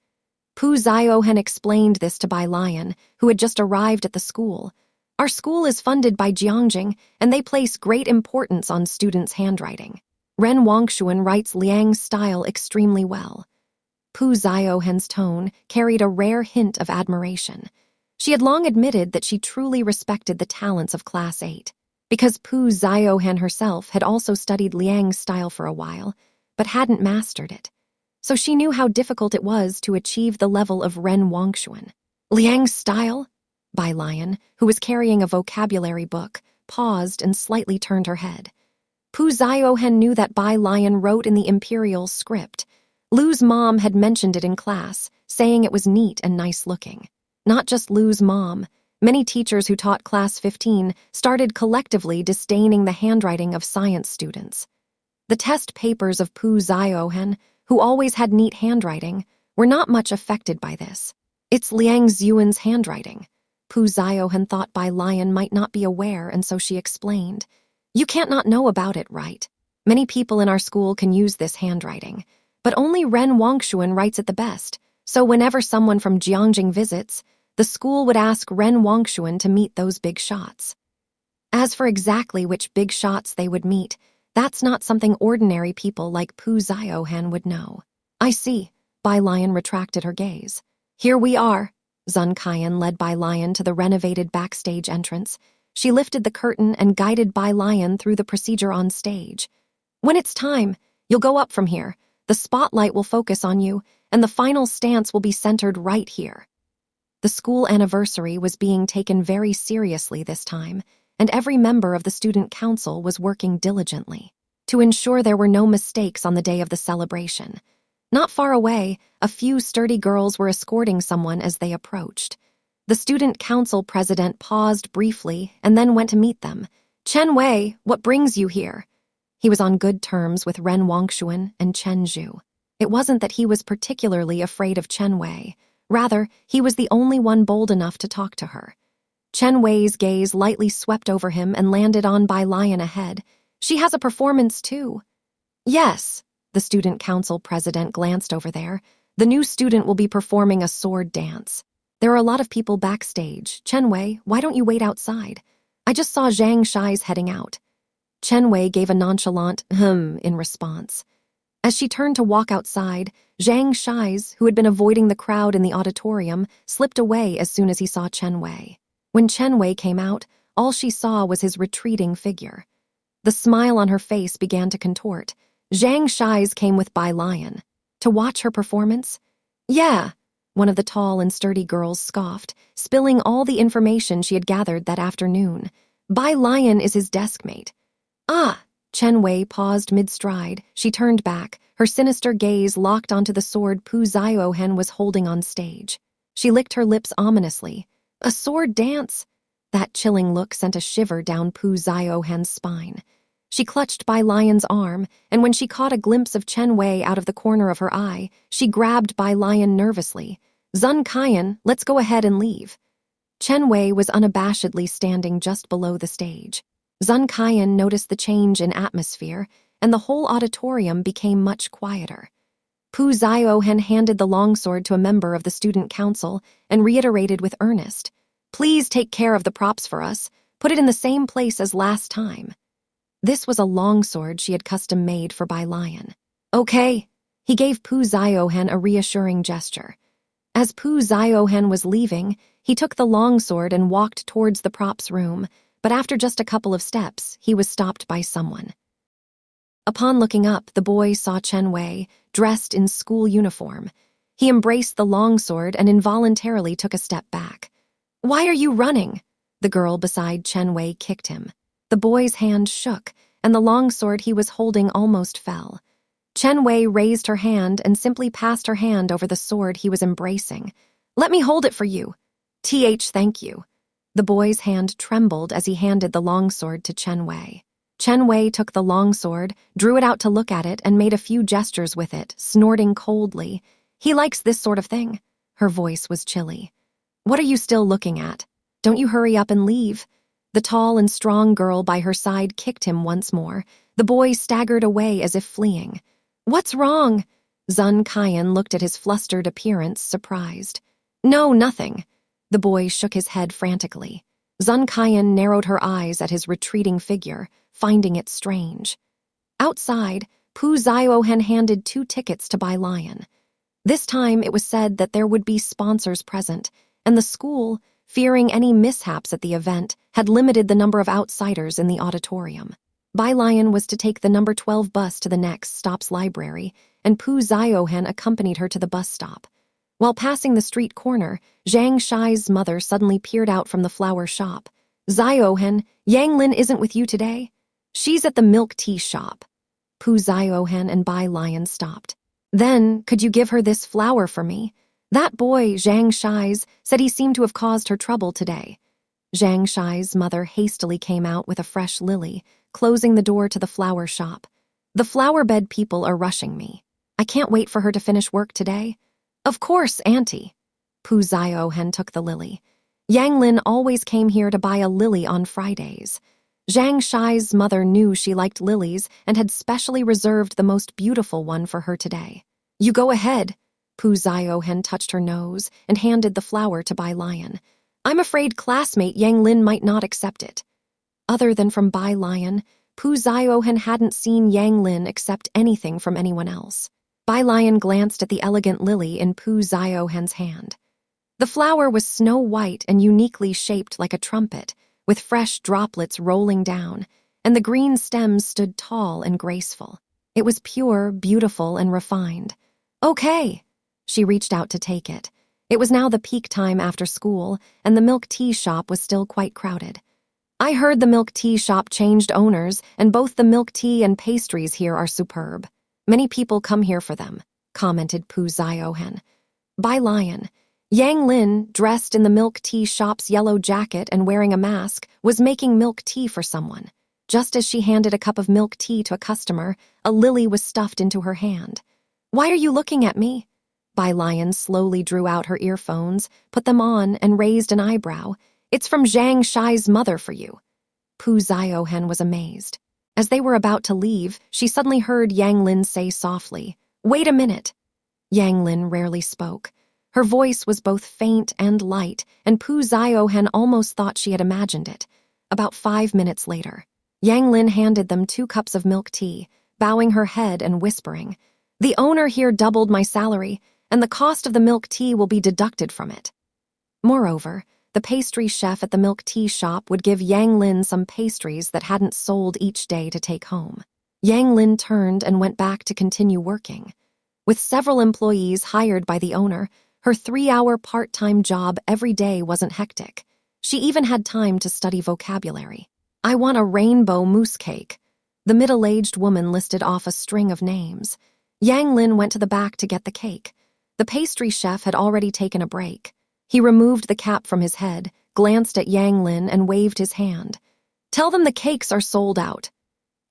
Pu Ziohen explained this to Bai Lion, who had just arrived at the school. "Our school is funded by Jiangjing, and they place great importance on students' handwriting. Ren Wongshuan writes Liang's style extremely well." Pu Ziohen's tone carried a rare hint of admiration. She had long admitted that she truly respected the talents of Class 8, because Pu Ziohen herself had also studied Liang's style for a while, but hadn't mastered it. So she knew how difficult it was to achieve the level of Ren Wongshuan. "Liang's style?" Bai Lion, who was carrying a vocabulary book, paused and slightly turned her head. Pu Ziohen knew that Bai Lion wrote in the imperial script. Lu's mom had mentioned it in class, saying it was neat and nice looking. Not just Lu's mom. Many teachers who taught Class 15 started collectively disdaining the handwriting of science students. The test papers of Pu Ziohen, who always had neat handwriting, were not much affected by this. It's Liang Ziyuan's handwriting. Pu Ziohen thought Bai Lian might not be aware, and so she explained. You can't not know about it, right? Many people in our school can use this handwriting, but only Ren Wangshuan writes it the best, so whenever someone from Jiangjing visits, the school would ask Ren Wangshuan to meet those big shots. As for exactly which big shots they would meet, that's not something ordinary people like Pu Ziohan would know. I see. Bai Lian retracted her gaze. Here we are. Zun Kaiyan led Bai Lian to the renovated backstage entrance. She lifted the curtain and guided Bai Lian through the procedure on stage. When it's time, you'll go up from here. The spotlight will focus on you, and the final stance will be centered right here. The school anniversary was being taken very seriously this time, and every member of the student council was working diligently to ensure there were no mistakes on the day of the celebration. Not far away, a few sturdy girls were escorting someone as they approached. The student council president paused briefly and then went to meet them. Chen Wei, what brings you here? He was on good terms with Ren Wangshuan and Chen Zhu. It wasn't that he was particularly afraid of Chen Wei. Rather, he was the only one bold enough to talk to her. Chen Wei's gaze lightly swept over him and landed on Bai Lian ahead. She has a performance too. Yes, the student council president glanced over there. The new student will be performing a sword dance. There are a lot of people backstage. Chen Wei, why don't you wait outside? I just saw Zhang Shai's heading out. Chen Wei gave a nonchalant in response. As she turned to walk outside, Zhang Shai's, who had been avoiding the crowd in the auditorium, slipped away as soon as he saw Chen Wei. When Chen Wei came out, all she saw was his retreating figure. The smile on her face began to contort. Zhang Shai's came with Bai Lian. To watch her performance? Yeah, one of the tall and sturdy girls scoffed, spilling all the information she had gathered that afternoon. Bai Lian is his desk mate. Ah! Chen Wei paused mid-stride. She turned back, her sinister gaze locked onto the sword Pu Ziohen was holding on stage. She licked her lips ominously. A sword dance? That chilling look sent a shiver down Pu Ziohen's spine. She clutched Bai Lian's arm, and when she caught a glimpse of Chen Wei out of the corner of her eye, she grabbed Bai Lian nervously. Zun Kaiyan, let's go ahead and leave. Chen Wei was unabashedly standing just below the stage. Zun Kaiyan noticed the change in atmosphere, and the whole auditorium became much quieter. Pu Ziohen handed the longsword to a member of the student council and reiterated with earnest, Please take care of the props for us. Put it in the same place as last time. This was a longsword she had custom-made for Bai Lian. Okay. He gave Pu Ziohen a reassuring gesture. As Pu Ziohen was leaving, he took the longsword and walked towards the props room, but after just a couple of steps, he was stopped by someone. Upon looking up, the boy saw Chen Wei, dressed in school uniform. He embraced the longsword and involuntarily took a step back. Why are you running? The girl beside Chen Wei kicked him. The boy's hand shook, and the longsword he was holding almost fell. Chen Wei raised her hand and simply passed her hand over the sword he was embracing. Let me hold it for you. Thank you. The boy's hand trembled as he handed the longsword to Chen Wei. Chen Wei took the longsword, drew it out to look at it, and made a few gestures with it, snorting coldly. He likes this sort of thing. Her voice was chilly. What are you still looking at? Don't you hurry up and leave. The tall and strong girl by her side kicked him once more. The boy staggered away as if fleeing. What's wrong? Zun Kaiyan looked at his flustered appearance, surprised. No, nothing. The boy shook his head frantically. Zun Kaiyan narrowed her eyes at his retreating figure, finding it strange. Outside, Pu Ziohen handed 2 tickets to Bai Lian. This time it was said that there would be sponsors present, and the school, fearing any mishaps at the event, had limited the number of outsiders in the auditorium. Bai Lian was to take the number 12 bus to the next stop's library, and Pu Ziohen accompanied her to the bus stop. While passing the street corner, Zhang Shai's mother suddenly peered out from the flower shop. Ziohen, Yang Lin isn't with you today? She's at the milk tea shop. Pu Ziohen and Bai Lian stopped. Then, could you give her this flower for me? That boy, Jiang Shai's, said he seemed to have caused her trouble today. Jiang Shai's mother hastily came out with a fresh lily, closing the door to the flower shop. The flower bed people are rushing me. I can't wait for her to finish work today. Of course, Auntie. Pu Ziohen took the lily. Yang Lin always came here to buy a lily on Fridays. Jiang Shai's mother knew she liked lilies and had specially reserved the most beautiful one for her today. You go ahead. Pu Ziohen touched her nose and handed the flower to Bai Lion. I'm afraid classmate Yang Lin might not accept it. Other than from Bai Lion, Pu Ziohen hadn't seen Yang Lin accept anything from anyone else. Bai Lion glanced at the elegant lily in Pu Ziohen's hand. The flower was snow white and uniquely shaped like a trumpet, with fresh droplets rolling down, and the green stems stood tall and graceful. It was pure, beautiful, and refined. Okay. She reached out to take it. It was now the peak time after school, and the milk tea shop was still quite crowded. I heard the milk tea shop changed owners, and both the milk tea and pastries here are superb. Many people come here for them, commented Pu Ziohen. Bai Lion. Yang Lin, dressed in the milk tea shop's yellow jacket and wearing a mask, was making milk tea for someone. Just as she handed a cup of milk tea to a customer, a lily was stuffed into her hand. Why are you looking at me? Bai Lion slowly drew out her earphones, put them on, and raised an eyebrow. It's from Jiang Shai's mother for you. Pu Ziohen was amazed. As they were about to leave, she suddenly heard Yang Lin say softly, Wait a minute. Yang Lin rarely spoke. Her voice was both faint and light, and Pu Ziohen almost thought she had imagined it. About 5 minutes later, Yang Lin handed them 2 cups of milk tea, bowing her head and whispering, The owner here doubled my salary, and the cost of the milk tea will be deducted from it. Moreover, the pastry chef at the milk tea shop would give Yang Lin some pastries that hadn't sold each day to take home. Yang Lin turned and went back to continue working. With several employees hired by the owner, her 3-hour part-time job every day wasn't hectic. She even had time to study vocabulary. I want a rainbow mousse cake. The middle-aged woman listed off a string of names. Yang Lin went to the back to get the cake. The pastry chef had already taken a break. He removed the cap from his head, glanced at Yang Lin, and waved his hand. Tell them the cakes are sold out.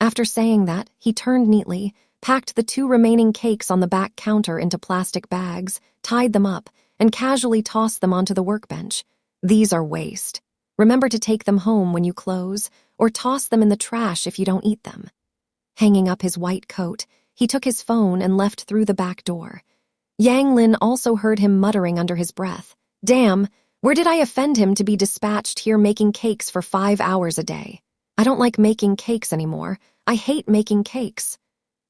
After saying that, he turned neatly, packed the 2 remaining cakes on the back counter into plastic bags, tied them up, and casually tossed them onto the workbench. These are waste. Remember to take them home when you close, or toss them in the trash if you don't eat them. Hanging up his white coat, he took his phone and left through the back door. Yang Lin also heard him muttering under his breath, Damn, where did I offend him to be dispatched here making cakes for 5 hours a day? I don't like making cakes anymore. I hate making cakes.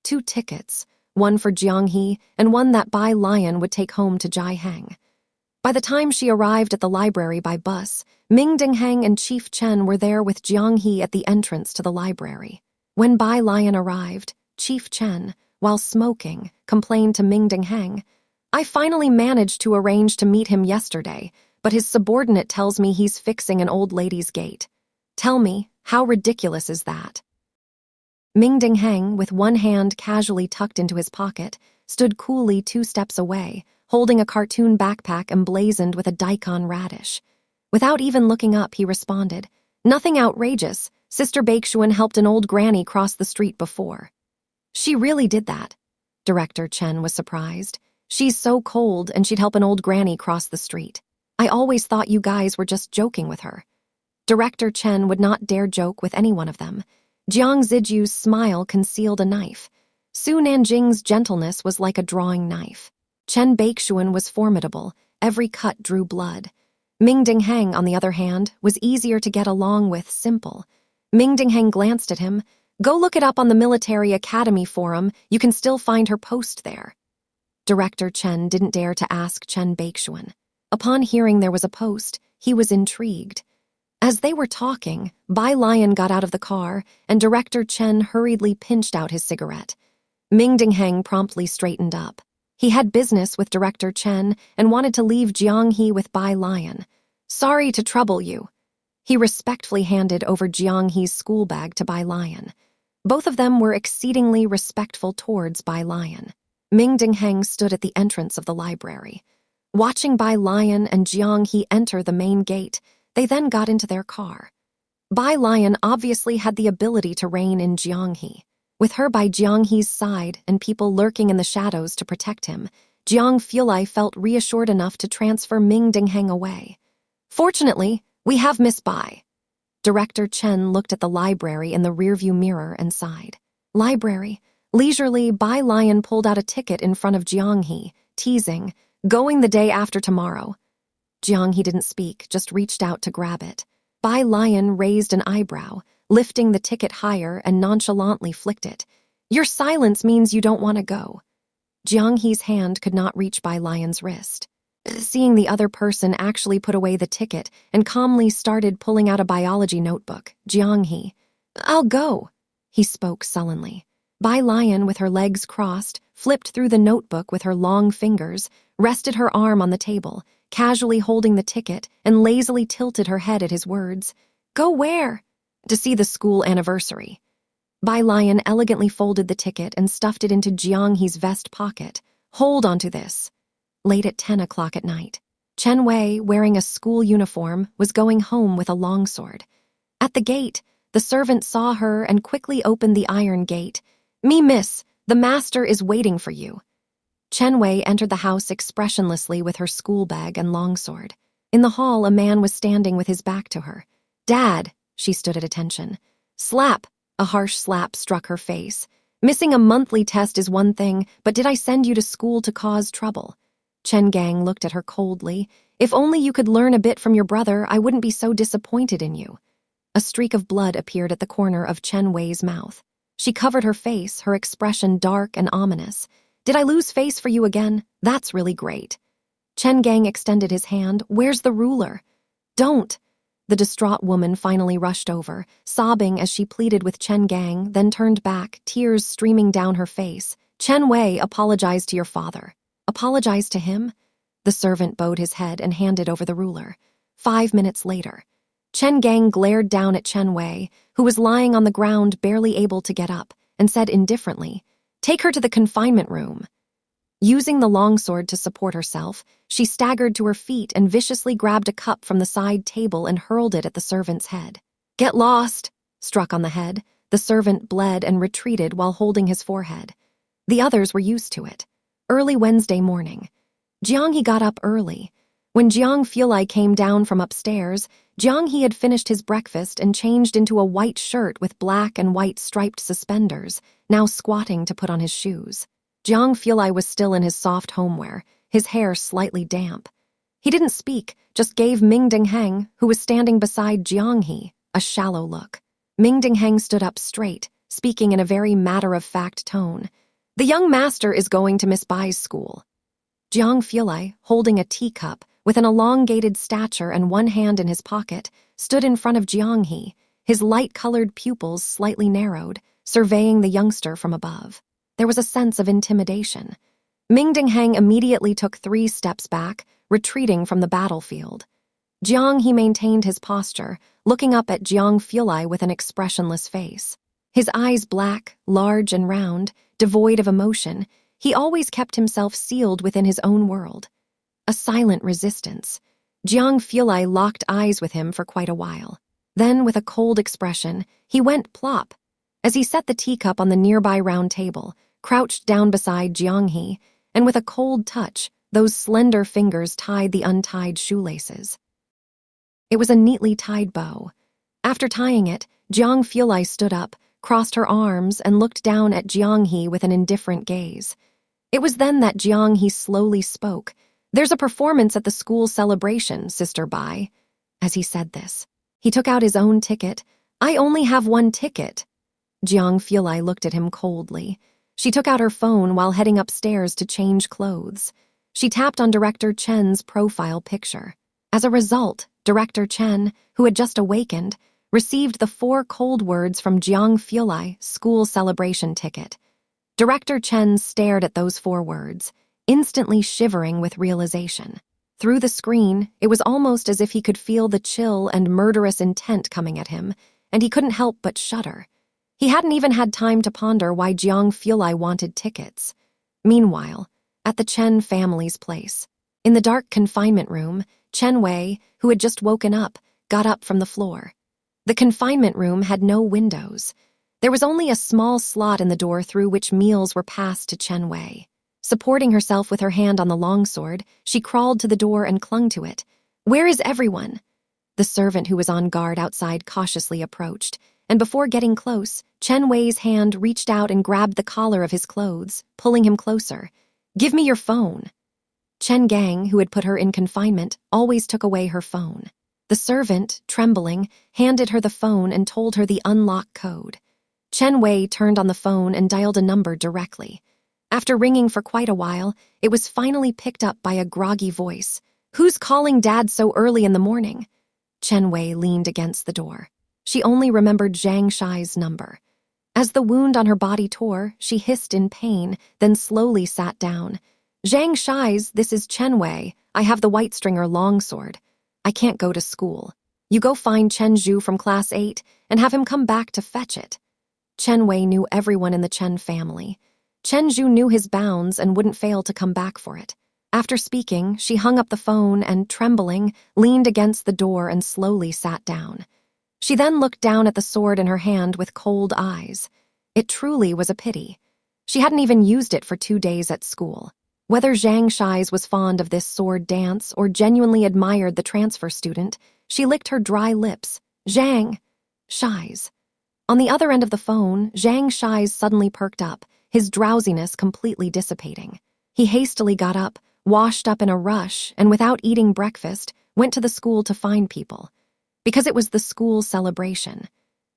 2 tickets, one for Jianghe and one that Bai Lion would take home to Jiaheng. By the time she arrived at the library by bus, Ming Dingheng and Chief Chen were there with Jianghe at the entrance to the library. When Bai Lion arrived, Chief Chen, while smoking, complained to Ming Dingheng, I finally managed to arrange to meet him yesterday, but his subordinate tells me he's fixing an old lady's gate. Tell me, how ridiculous is that? Ming Dingheng, with one hand casually tucked into his pocket, stood coolly 2 steps away, holding a cartoon backpack emblazoned with a daikon radish. Without even looking up, he responded, Nothing outrageous. Sister Bakshuan helped an old granny cross the street before. She really did that. Director Chen was surprised. She's so cold, and she'd help an old granny cross the street. I always thought you guys were just joking with her. Director Chen would not dare joke with any one of them. Jiang Ziju's smile concealed a knife. Su Nanjing's gentleness was like a drawing knife. Chen Bakshuan was formidable. Every cut drew blood. Ming Dingheng, on the other hand, was easier to get along with, simple. Ming Dingheng glanced at him. Go look it up on the Military Academy forum. You can still find her post there. Director Chen didn't dare to ask Chen Bakshuan. Upon hearing there was a post, he was intrigued. As they were talking, Bai Lion got out of the car, and Director Chen hurriedly pinched out his cigarette. Ming Dingheng promptly straightened up. He had business with Director Chen and wanted to leave Jianghe with Bai Lion. Sorry to trouble you. He respectfully handed over Jianghe's school bag to Bai Lion. Both of them were exceedingly respectful towards Bai Lion. Ming Dingheng stood at the entrance of the library. Watching Bai Lion and Jiang He enter the main gate, they then got into their car. Bai Lion obviously had the ability to rein in Jiang He. With her by Jiang He's side and people lurking in the shadows to protect him, Jiang Fulai felt reassured enough to transfer Ming Dingheng away. Fortunately, we have Miss Bai. Director Chen looked at the library in the rearview mirror and sighed. Library. Leisurely, Bai Lion pulled out a ticket in front of Jiang He, teasing, "Going the day after tomorrow." Jiang He didn't speak, just reached out to grab it. Bai Lion raised an eyebrow, lifting the ticket higher and nonchalantly flicked it. "Your silence means you don't want to go." Jiang He's hand could not reach Bai Lion's wrist. Seeing the other person actually put away the ticket and calmly started pulling out a biology notebook, Jiang He, "I'll go," he spoke sullenly. Bai Lion, with her legs crossed, flipped through the notebook with her long fingers, rested her arm on the table, casually holding the ticket, and lazily tilted her head at his words. "Go where?" "To see the school anniversary." Bai Lion elegantly folded the ticket and stuffed it into Jiang He's vest pocket. "Hold onto this." Late at 10 o'clock at night, Chen Wei, wearing a school uniform, was going home with a longsword. At the gate, the servant saw her and quickly opened the iron gate. "Me, miss, the master is waiting for you." Chen Wei entered the house expressionlessly with her school bag and longsword. In the hall, a man was standing with his back to her. "Dad," she stood at attention. "Slap," a harsh slap struck her face. "Missing a monthly test is one thing, but did I send you to school to cause trouble?" Chen Gang looked at her coldly. "If only you could learn a bit from your brother, I wouldn't be so disappointed in you." A streak of blood appeared at the corner of Chen Wei's mouth. She covered her face, her expression dark and ominous. "Did I lose face for you again? That's really great." Chen Gang extended his hand. "Where's the ruler?" "Don't." The distraught woman finally rushed over, sobbing as she pleaded with Chen Gang, then turned back, tears streaming down her face. "Chen Wei, apologize to your father." "Apologize to him?" The servant bowed his head and handed over the ruler. 5 minutes later, Chen Gang glared down at Chen Wei, who was lying on the ground barely able to get up, and said indifferently, "Take her to the confinement room." Using the longsword to support herself, she staggered to her feet and viciously grabbed a cup from the side table and hurled it at the servant's head. "Get lost!" Struck on the head, the servant bled and retreated while holding his forehead. The others were used to it. Early Wednesday morning. Jiang He got up early. When Jiang Fulai came down from upstairs, Jiang He had finished his breakfast and changed into a white shirt with black and white striped suspenders, now squatting to put on his shoes. Jiang Fulai was still in his soft homewear, his hair slightly damp. He didn't speak, just gave Ming Dingheng, who was standing beside Jiang He, a shallow look. Ming Dingheng stood up straight, speaking in a very matter-of-fact tone. "The young master is going to Miss Bai's school." Jiang Fulai, holding a teacup, with an elongated stature and one hand in his pocket, stood in front of Jiang He, his light-colored pupils slightly narrowed, surveying the youngster from above. There was a sense of intimidation. Ming Dingheng immediately took 3 steps back, retreating from the battlefield. Jiang He maintained his posture, looking up at Jiang Fulai with an expressionless face. His eyes black, large and round, devoid of emotion, he always kept himself sealed within his own world. A silent resistance. Jiang Fulai locked eyes with him for quite a while. Then, with a cold expression, he went plop. As he set the teacup on the nearby round table, crouched down beside Jiang He, and with a cold touch, those slender fingers tied the untied shoelaces. It was a neatly tied bow. After tying it, Jiang Fulai stood up, crossed her arms, and looked down at Jiang He with an indifferent gaze. It was then that Jiang He slowly spoke. "There's a performance at the school celebration, Sister Bai." As he said this, he took out his own ticket. "I only have 1 ticket." Jiang Fulai looked at him coldly. She took out her phone while heading upstairs to change clothes. She tapped on Director Chen's profile picture. As a result, Director Chen, who had just awakened, received the 4 cold words from Jiang Fulai, school celebration ticket. Director Chen stared at those 4 words, instantly shivering with realization. Through the screen, it was almost as if he could feel the chill and murderous intent coming at him, and he couldn't help but shudder. He hadn't even had time to ponder why Jiang Fulai wanted tickets. Meanwhile, at the Chen family's place, in the dark confinement room, Chen Wei, who had just woken up, got up from the floor. The confinement room had no windows. There was only a small slot in the door through which meals were passed to Chen Wei. Supporting herself with her hand on the longsword, she crawled to the door and clung to it. "Where is everyone?" The servant who was on guard outside cautiously approached, and before getting close, Chen Wei's hand reached out and grabbed the collar of his clothes, pulling him closer. "Give me your phone." Chen Gang, who had put her in confinement, always took away her phone. The servant, trembling, handed her the phone and told her the unlock code. Chen Wei turned on the phone and dialed a number directly. After ringing for quite a while, it was finally picked up by a groggy voice. "Who's calling Dad so early in the morning?" Chen Wei leaned against the door. She only remembered Zhang Shai's number. As the wound on her body tore, she hissed in pain, then slowly sat down. "Zhang Shai's, this is Chen Wei. I have the white stringer longsword. I can't go to school. You go find Chen Zhu from class 8 and have him come back to fetch it." Chen Wei knew everyone in the Chen family. Chen Zhu knew his bounds and wouldn't fail to come back for it. After speaking, she hung up the phone and, trembling, leaned against the door and slowly sat down. She then looked down at the sword in her hand with cold eyes. It truly was a pity. She hadn't even used it for 2 days at school. Whether Zhang Shai's was fond of this sword dance or genuinely admired the transfer student, she licked her dry lips. "Zhang Shai's." On the other end of the phone, Zhang Shai's suddenly perked up, his drowsiness completely dissipating. He hastily got up, washed up in a rush, and without eating breakfast, went to the school to find people. Because it was the school celebration.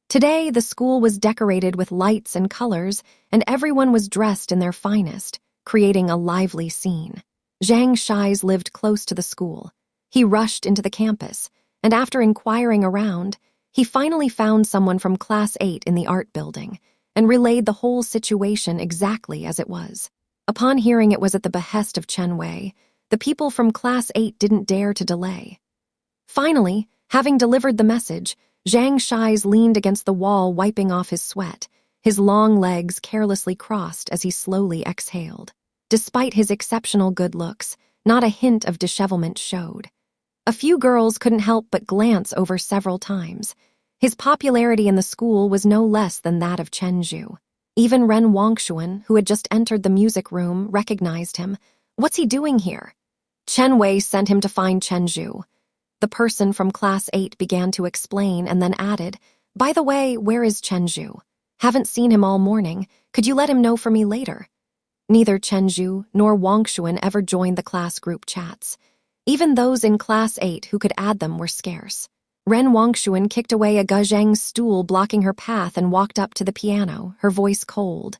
Today, the school was decorated with lights and colors, and everyone was dressed in their finest, creating a lively scene. Zhang Shai's lived close to the school. He rushed into the campus, and after inquiring around, he finally found someone from Class 8 in the art building and relayed the whole situation exactly as it was. Upon hearing it was at the behest of Chen Wei, the people from Class 8 didn't dare to delay. Finally, having delivered the message, Zhang Shai's leaned against the wall, wiping off his sweat, his long legs carelessly crossed as he slowly exhaled. Despite his exceptional good looks, not a hint of dishevelment showed. A few girls couldn't help but glance over several times. His popularity in the school was no less than that of Chen Zhu. Even Ren Wangshuan, who had just entered the music room, recognized him. "What's he doing here?" Chen Wei sent him to find Chen Zhu. The person from Class 8 began to explain and then added, "By the way, where is Chen Zhu? Haven't seen him all morning. Could you let him know for me later?" Neither Chen Zhu nor Wangshuan ever joined the class group chats. Even those in Class 8 who could add them were scarce. Ren Wangshuan kicked away a Gazheng's stool blocking her path and walked up to the piano, her voice cold.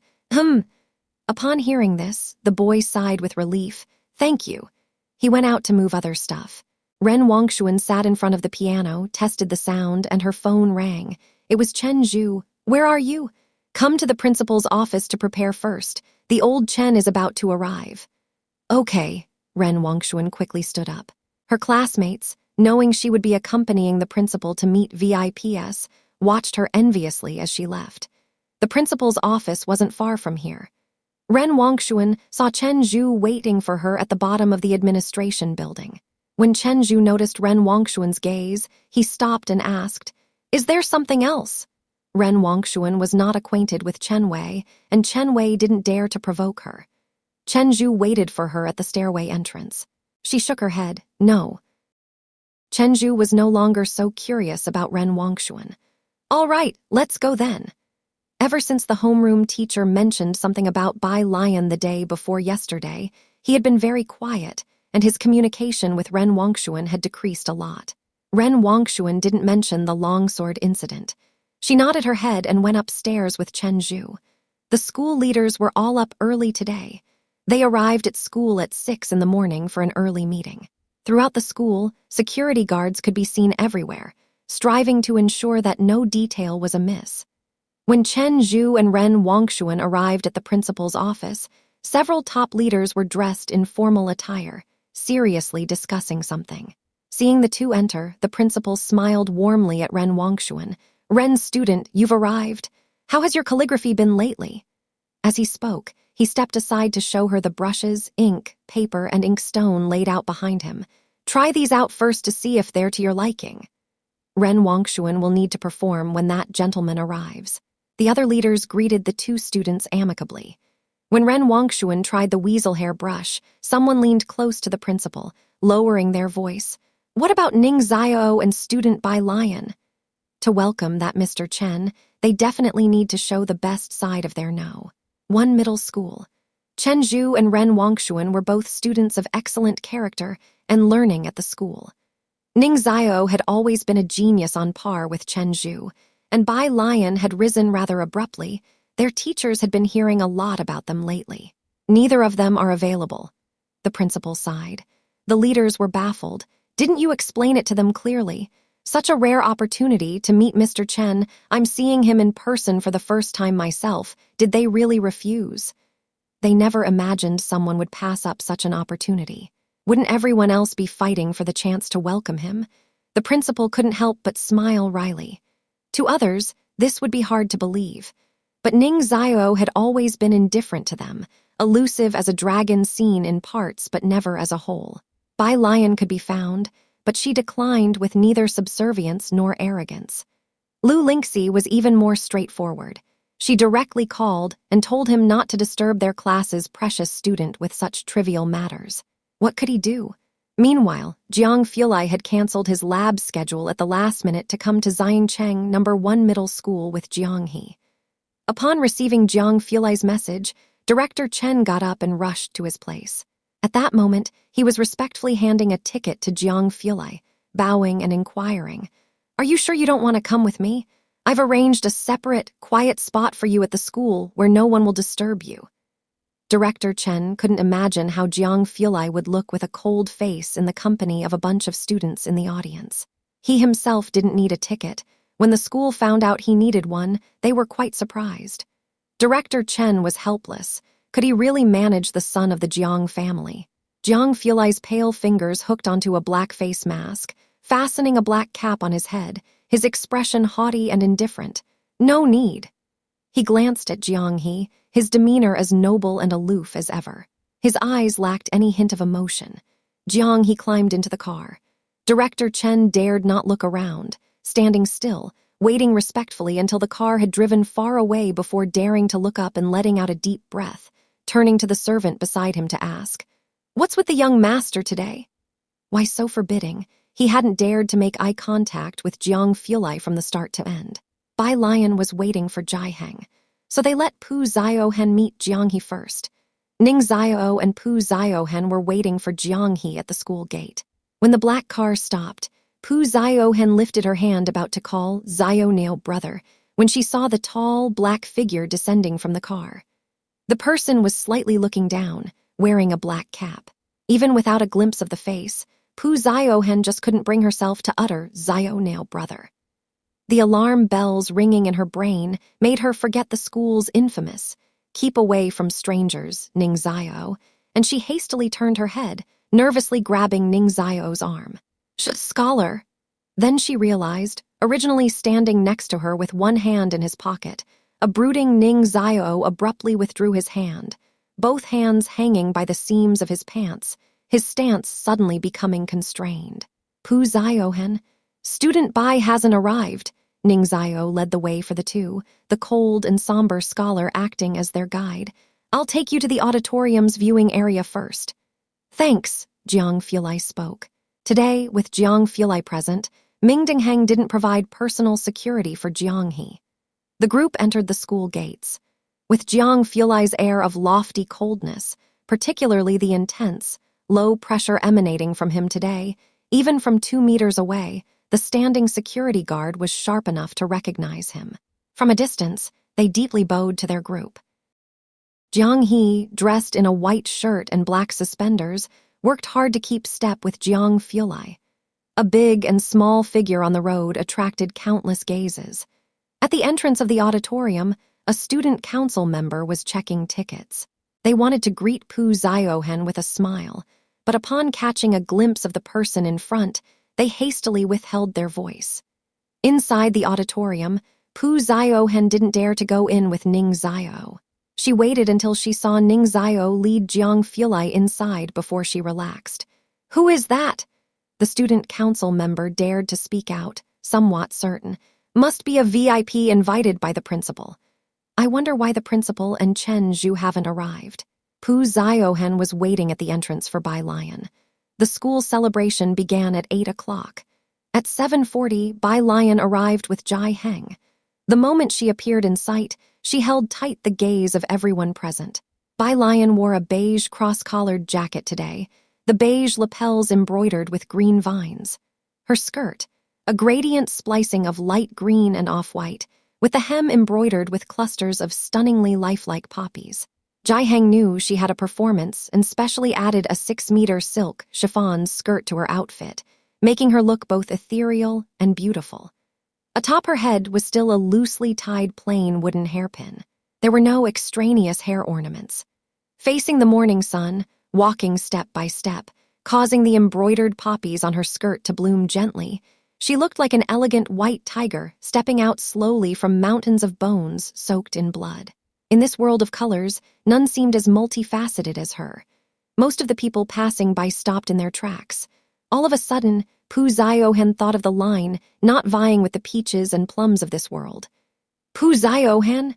Upon hearing this, the boy sighed with relief. "Thank you." He went out to move other stuff. Ren Wangshuan sat in front of the piano, tested the sound, and her phone rang. It was Chen Zhu. "Where are you?" "Come to the principal's office to prepare first. The old Chen is about to arrive." "Okay." Ren Wangshuan quickly stood up. Her classmates, knowing she would be accompanying the principal to meet VIPs, watched her enviously as she left. The principal's office wasn't far from here. Ren Wangshuan saw Chen Zhu waiting for her at the bottom of the administration building. When Chen Zhu noticed Ren Wangshuan's gaze, he stopped and asked, "Is there something else?" Ren Wangshuan was not acquainted with Chen Wei, and Chen Wei didn't dare to provoke her. Chen Zhu waited for her at the stairway entrance. She shook her head. "No." Chen Zhu was no longer so curious about Ren Wangshuan. "All right, let's go then." Ever since the homeroom teacher mentioned something about Bai Lion the day before yesterday, he had been very quiet, and his communication with Ren Wangshuan had decreased a lot. Ren Wangshuan didn't mention the longsword incident. She nodded her head and went upstairs with Chen Zhu. The school leaders were all up early today. They arrived at school at 6 in the morning for an early meeting. Throughout the school, security guards could be seen everywhere, striving to ensure that no detail was amiss. When Chen Zhu and Ren Wangshuan arrived at the principal's office, several top leaders were dressed in formal attire, seriously discussing something. Seeing the two enter, the principal smiled warmly at Ren Wangshuan. "Ren student, you've arrived. How has your calligraphy been lately?" As he spoke, He stepped aside to show her the brushes, ink, paper, and inkstone laid out behind him. Try these out first to see if they're to your liking. Ren Wangshuan will need to perform when that gentleman arrives. The other leaders greeted the two students amicably. When Ren Wangshuan tried the weasel hair brush, someone leaned close to the principal, lowering their voice. What about Ning Xiao and student Bai Lion? To welcome that Mr. Chen, they definitely need to show the best side of their no. One middle school. Chen Zhu and Ren Wangshuan were both students of excellent character and learning at the school. Ning Xiao had always been a genius on par with Chen Zhu, and Bai Lion had risen rather abruptly. Their teachers had been hearing a lot about them lately. Neither of them are available. The principal sighed. The leaders were baffled. Didn't you explain it to them clearly? Such a rare opportunity to meet Mr. Chen. I'm seeing him in person for the first time myself. Did they really refuse? They never imagined someone would pass up such an opportunity. Wouldn't everyone else be fighting for the chance to welcome him? The principal couldn't help but smile wryly. To others, this would be hard to believe. But Ning Xiao had always been indifferent to them, elusive as a dragon seen in parts but never as a whole. Bai Lion could be found, but she declined with neither subservience nor arrogance. Lu Lingxi was even more straightforward. She directly called and told him not to disturb their class's precious student with such trivial matters. What could he do? Meanwhile, Jiang Fulai had canceled his lab schedule at the last minute to come to Xiangcheng No. 1 Middle School with Jiang He. Upon receiving Jiang Fulai's message, Director Chen got up and rushed to his place. At that moment, he was respectfully handing a ticket to Jiang Fulai, bowing and inquiring, "Are you sure you don't want to come with me? I've arranged a separate, quiet spot for you at the school where no one will disturb you." Director Chen couldn't imagine how Jiang Fulai would look with a cold face in the company of a bunch of students in the audience. He himself didn't need a ticket. When the school found out he needed one, they were quite surprised. Director Chen was helpless. Could he really manage the son of the Jiang family? Jiang Fulai's pale fingers hooked onto a black face mask, fastening a black cap on his head, his expression haughty and indifferent. No need. He glanced at Jiang He, his demeanor as noble and aloof as ever. His eyes lacked any hint of emotion. Jiang He climbed into the car. Director Chen dared not look around, standing still, waiting respectfully until the car had driven far away before daring to look up and letting out a deep breath, turning to the servant beside him to ask, "What's with the young master today?" Why so forbidding? He hadn't dared to make eye contact with Jiang Fulai from the start to end. Bai Lion was waiting for Jai Heng, so they let Pu Ziohen meet Jiang He first. Ning Xiao and Pu Ziohen were waiting for Jiang He at the school gate. When the black car stopped, Pu Ziohen lifted her hand about to call Zioneo brother when she saw the tall, black figure descending from the car. The person was slightly looking down, wearing a black cap. Even without a glimpse of the face, Pu Ziohen just couldn't bring herself to utter Zioneo brother. The alarm bells ringing in her brain made her forget the school's infamous "keep away from strangers" Ning Xiao, and she hastily turned her head, nervously grabbing Ning Xiao's arm. "Scholar." Then she realized, originally standing next to her with one hand in his pocket, a brooding Ning Xiao abruptly withdrew his hand, both hands hanging by the seams of his pants, his stance suddenly becoming constrained. "Pu Ziohen, student Bai hasn't arrived." Ning Xiao led the way for the two, the cold and somber scholar acting as their guide. "I'll take you to the auditorium's viewing area first." "Thanks," Jiang Fulai spoke. Today, with Jiang Fulai present, Mingdingheng didn't provide personal security for Jiang He. The group entered the school gates. With Jiang Fulai's air of lofty coldness, particularly the intense, low pressure emanating from him today, even from 2 meters away, the standing security guard was sharp enough to recognize him. From a distance, they deeply bowed to their group. Jiang He, dressed in a white shirt and black suspenders, worked hard to keep step with Jiang Fulai. A big and small figure on the road attracted countless gazes. At the entrance of the auditorium, a student council member was checking tickets. They wanted to greet Pu Ziohen with a smile, but upon catching a glimpse of the person in front, they hastily withheld their voice. Inside the auditorium, Pu Ziohen didn't dare to go in with Ning Xiao. She waited until she saw Ning Xiao lead Jiang Fulai inside before she relaxed. "Who is that?" The student council member dared to speak out, somewhat certain. "Must be a VIP invited by the principal. I wonder why the principal and Chen Zhu haven't arrived." Pu Ziohen was waiting at the entrance for Bai Lion. The school celebration began at 8 o'clock. At 7:40, Bai Lion arrived with Jai Heng. The moment she appeared in sight, she held tight the gaze of everyone present. Bai Lion wore a beige cross-collared jacket today, the beige lapels embroidered with green vines. Her skirt, a gradient splicing of light green and off-white, with the hem embroidered with clusters of stunningly lifelike poppies. Jai Heng knew she had a performance and specially added a 6-meter silk chiffon skirt to her outfit, making her look both ethereal and beautiful. Atop her head was still a loosely tied plain wooden hairpin. There were no extraneous hair ornaments. Facing the morning sun, walking step by step, causing the embroidered poppies on her skirt to bloom gently, she looked like an elegant white tiger stepping out slowly from mountains of bones soaked in blood. In this world of colors, none seemed as multifaceted as her. Most of the people passing by stopped in their tracks. All of a sudden, Pu Ziohen thought of the line, not vying with the peaches and plums of this world. "Pu Ziohen?"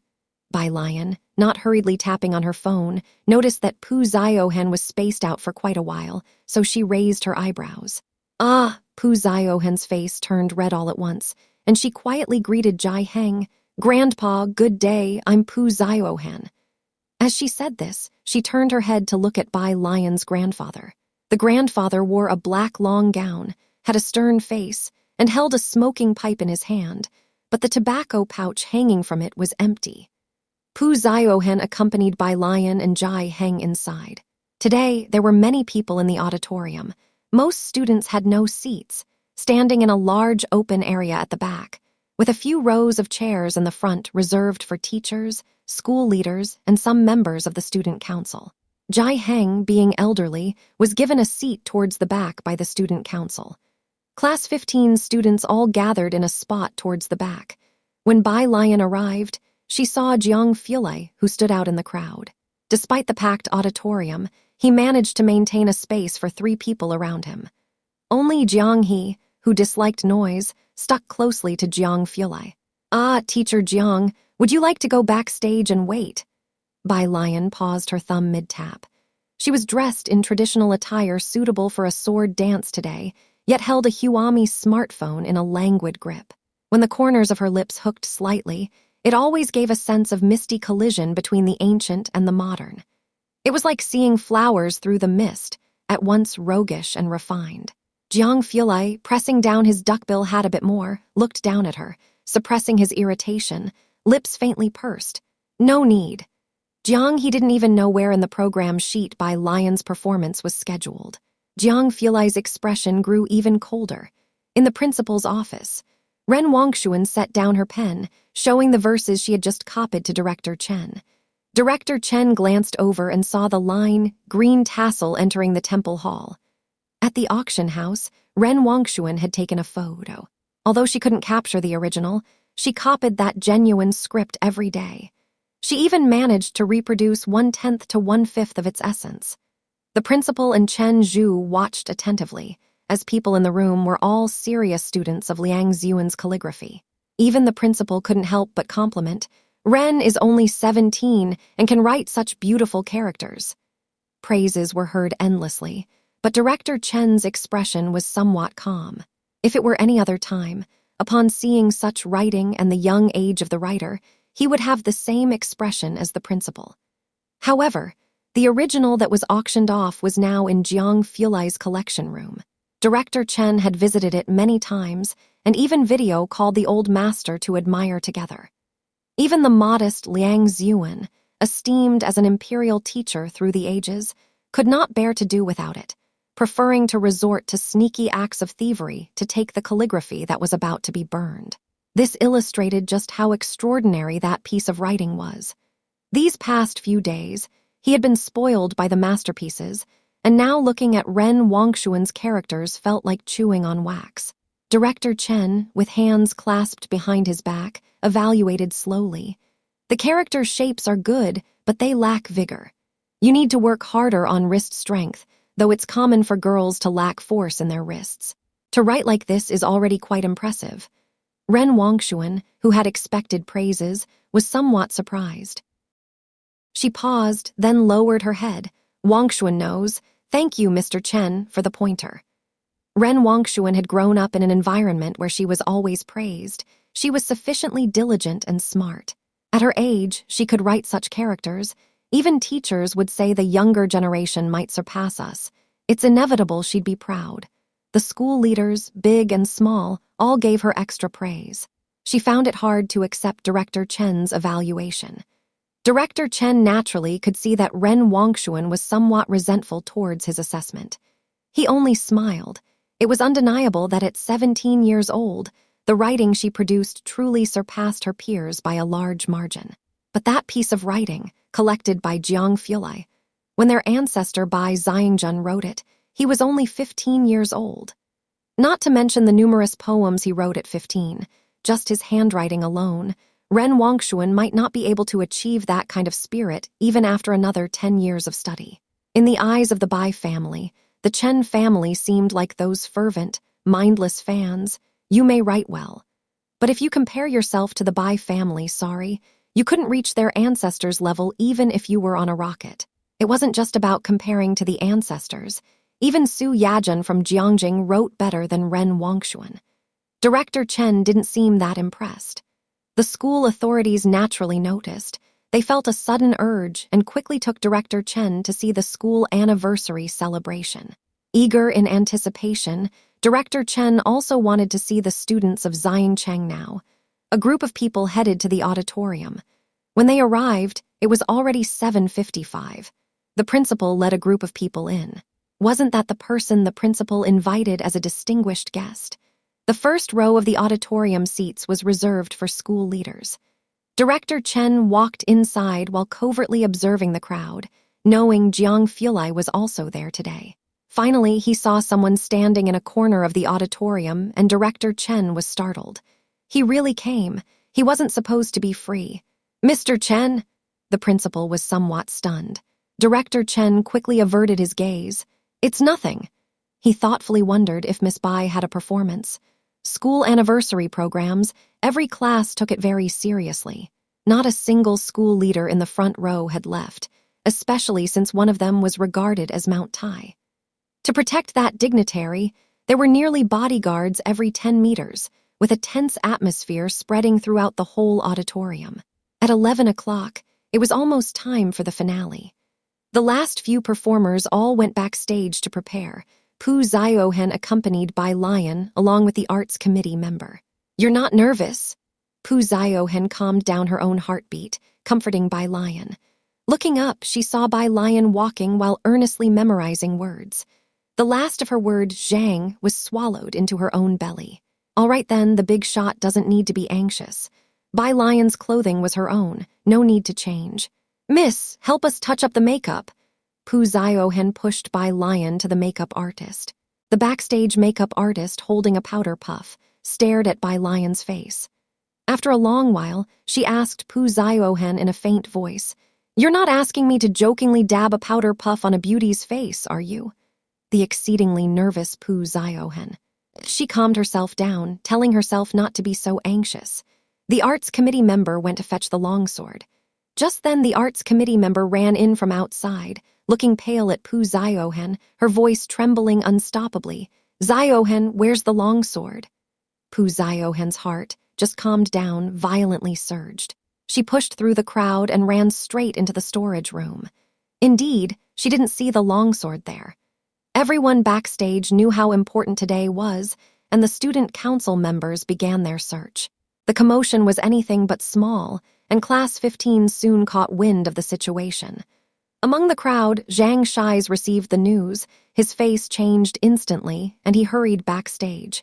Bai Lion, not hurriedly tapping on her phone, noticed that Pu Ziohen was spaced out for quite a while, so she raised her eyebrows. "Ah!" Pu Ziohen's face turned red all at once, and she quietly greeted Jai Heng. "Grandpa, good day, I'm Pu Ziohen." As she said this, she turned her head to look at Bai Lion's grandfather. The grandfather wore a black long gown, had a stern face, and held a smoking pipe in his hand, but the tobacco pouch hanging from it was empty. Pu Ziohen accompanied Bai Lion and Jai Heng inside. Today, there were many people in the auditorium. Most students had no seats, standing in a large open area at the back, with a few rows of chairs in the front reserved for teachers, school leaders, and some members of the student council. Jai Heng, being elderly, was given a seat towards the back by the student council. Class 15 students all gathered in a spot towards the back. When Bai Lion arrived, she saw Jiang Fulai, who stood out in the crowd. Despite the packed auditorium, he managed to maintain a space for 3 people around him. Only Jiang He, who disliked noise, stuck closely to Jiang Fulai. "Ah, Teacher Jiang, would you like to go backstage and wait?" Bai Lion paused her thumb mid-tap. She was dressed in traditional attire suitable for a sword dance today, yet held a Huami smartphone in a languid grip. When the corners of her lips hooked slightly, it always gave a sense of misty collision between the ancient and the modern. It was like seeing flowers through the mist, at once roguish and refined. Jiang Fulai, pressing down his duckbill hat a bit more, looked down at her, suppressing his irritation, lips faintly pursed. No need. Jiang He didn't even know where in the program sheet Bai Lion's performance was scheduled. Jiang Fulai's expression grew even colder. In the principal's office, Ren Wangshuan set down her pen, showing the verses she had just copied to Director Chen. Director Chen glanced over and saw the line, "green tassel entering the temple hall." At the auction house, Ren Wangshuan had taken a photo. Although she couldn't capture the original, she copied that genuine script every day. She even managed to reproduce 1/10 to 1/5 of its essence. The principal and Chen Zhu watched attentively, as people in the room were all serious students of Liang Ziyuan's calligraphy. Even the principal couldn't help but compliment, "Ren is only 17 and can write such beautiful characters." Praises were heard endlessly, but Director Chen's expression was somewhat calm. If it were any other time, upon seeing such writing and the young age of the writer, he would have the same expression as the principal. However, the original that was auctioned off was now in Jiang Fulai's collection room. Director Chen had visited it many times and even video called the old master to admire together. Even the modest Liang Ziyuan, esteemed as an imperial teacher through the ages, could not bear to do without it, preferring to resort to sneaky acts of thievery to take the calligraphy that was about to be burned. This illustrated just how extraordinary that piece of writing was. These past few days, he had been spoiled by the masterpieces, and now looking at Ren Wangshuan's characters felt like chewing on wax. Director Chen, with hands clasped behind his back, evaluated slowly. The characters' shapes are good, but they lack vigor. You need to work harder on wrist strength, though it's common for girls to lack force in their wrists. To write like this is already quite impressive. Ren Wangshuan, who had expected praises, was somewhat surprised. She paused, then lowered her head. Wangshuan knows. Thank you, Mr. Chen, for the pointer. Ren Wangshuan had grown up in an environment where she was always praised. She was sufficiently diligent and smart. At her age, she could write such characters. Even teachers would say the younger generation might surpass us. It's inevitable she'd be proud. The school leaders, big and small, all gave her extra praise. She found it hard to accept Director Chen's evaluation. Director Chen naturally could see that Ren Wangshuan was somewhat resentful towards his assessment. He only smiled. It was undeniable that at 17 years old, the writing she produced truly surpassed her peers by a large margin. But that piece of writing, collected by Jiang Fulai, when their ancestor Bai Xiangjun wrote it, he was only 15 years old. Not to mention the numerous poems he wrote at 15, just his handwriting alone, Ren Wangshuan might not be able to achieve that kind of spirit even after another 10 years of study. In the eyes of the Bai family, the Chen family seemed like those fervent, mindless fans. You may write well. But if you compare yourself to the Bai family, sorry, you couldn't reach their ancestors' level even if you were on a rocket. It wasn't just about comparing to the ancestors. Even Su Yajun from Jiangjing wrote better than Ren Wangshuan. Director Chen didn't seem that impressed. The school authorities naturally noticed. They felt a sudden urge and quickly took Director Chen to see the school anniversary celebration. Eager in anticipation, Director Chen also wanted to see the students of Xiancheng now. A group of people headed to the auditorium. When they arrived, it was already 7:55. The principal led a group of people in. Wasn't that the person the principal invited as a distinguished guest? The first row of the auditorium seats was reserved for school leaders. Director Chen walked inside while covertly observing the crowd, knowing Jiang Fulai was also there today. Finally, he saw someone standing in a corner of the auditorium, and Director Chen was startled. He really came. He wasn't supposed to be free. Mr. Chen? The principal was somewhat stunned. Director Chen quickly averted his gaze. It's nothing. He thoughtfully wondered if Miss Bai had a performance. School anniversary programs, every class took it very seriously. Not a single school leader in the front row had left, especially since one of them was regarded as Mount Tai. To protect that dignitary, there were nearly bodyguards every 10 meters, with a tense atmosphere spreading throughout the whole auditorium. At 11 o'clock, it was almost time for the finale. The last few performers all went backstage to prepare, Pu Ziohen accompanied by Lion along with the arts committee member. You're not nervous? Pu Ziohen calmed down her own heartbeat, comforting Bai Lion. Looking up, she saw Bai Lion walking while earnestly memorizing words. The last of her word, Zhang, was swallowed into her own belly. All right then, the big shot doesn't need to be anxious. Bai Lion's clothing was her own, no need to change. Miss, help us touch up the makeup. Pu Ziohen pushed Bai Lion to the makeup artist. The backstage makeup artist, holding a powder puff, stared at Bai Lion's face. After a long while, she asked Pu Ziohen in a faint voice, You're not asking me to jokingly dab a powder puff on a beauty's face, are you? The exceedingly nervous Pu Ziohen. She calmed herself down, telling herself not to be so anxious. The arts committee member went to fetch the longsword. Just then the arts committee member ran in from outside, looking pale at Pu Ziohen, her voice trembling unstoppably. Ziohen, where's the longsword? Pu Ziohen's heart, just calmed down, violently surged. She pushed through the crowd and ran straight into the storage room. Indeed, she didn't see the longsword there. Everyone backstage knew how important today was, and the student council members began their search. The commotion was anything but small, and Class 15 soon caught wind of the situation. Among the crowd, Zhang Shi's received the news. His face changed instantly, and he hurried backstage.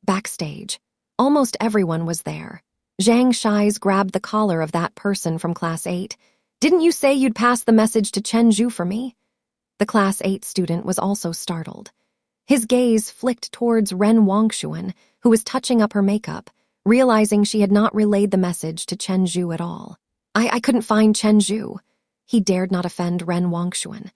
Backstage. Almost everyone was there. Zhang Shi's grabbed the collar of that person from Class 8. Didn't you say you'd pass the message to Chen Zhu for me? The Class 8 student was also startled. His gaze flicked towards Ren Wangshuan, who was touching up her makeup, realizing she had not relayed the message to Chen Zhu at all. I couldn't find Chen Zhu. He dared not offend Ren Wongshuan.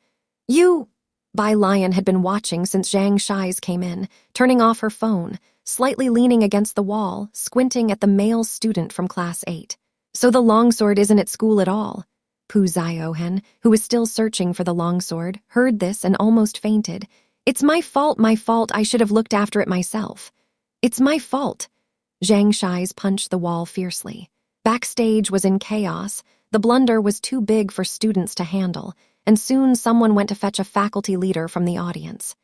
You... Bai Lion had been watching since Zhang Shi's came in, turning off her phone, slightly leaning against the wall, squinting at the male student from Class 8. So the longsword isn't at school at all. Pu Ziohen, who was still searching for the longsword, heard this and almost fainted. It's my fault, I should have looked after it myself. It's my fault. Zhang Shi's punched the wall fiercely. Backstage was in chaos. The blunder was too big for students to handle, and soon someone went to fetch a faculty leader from the audience.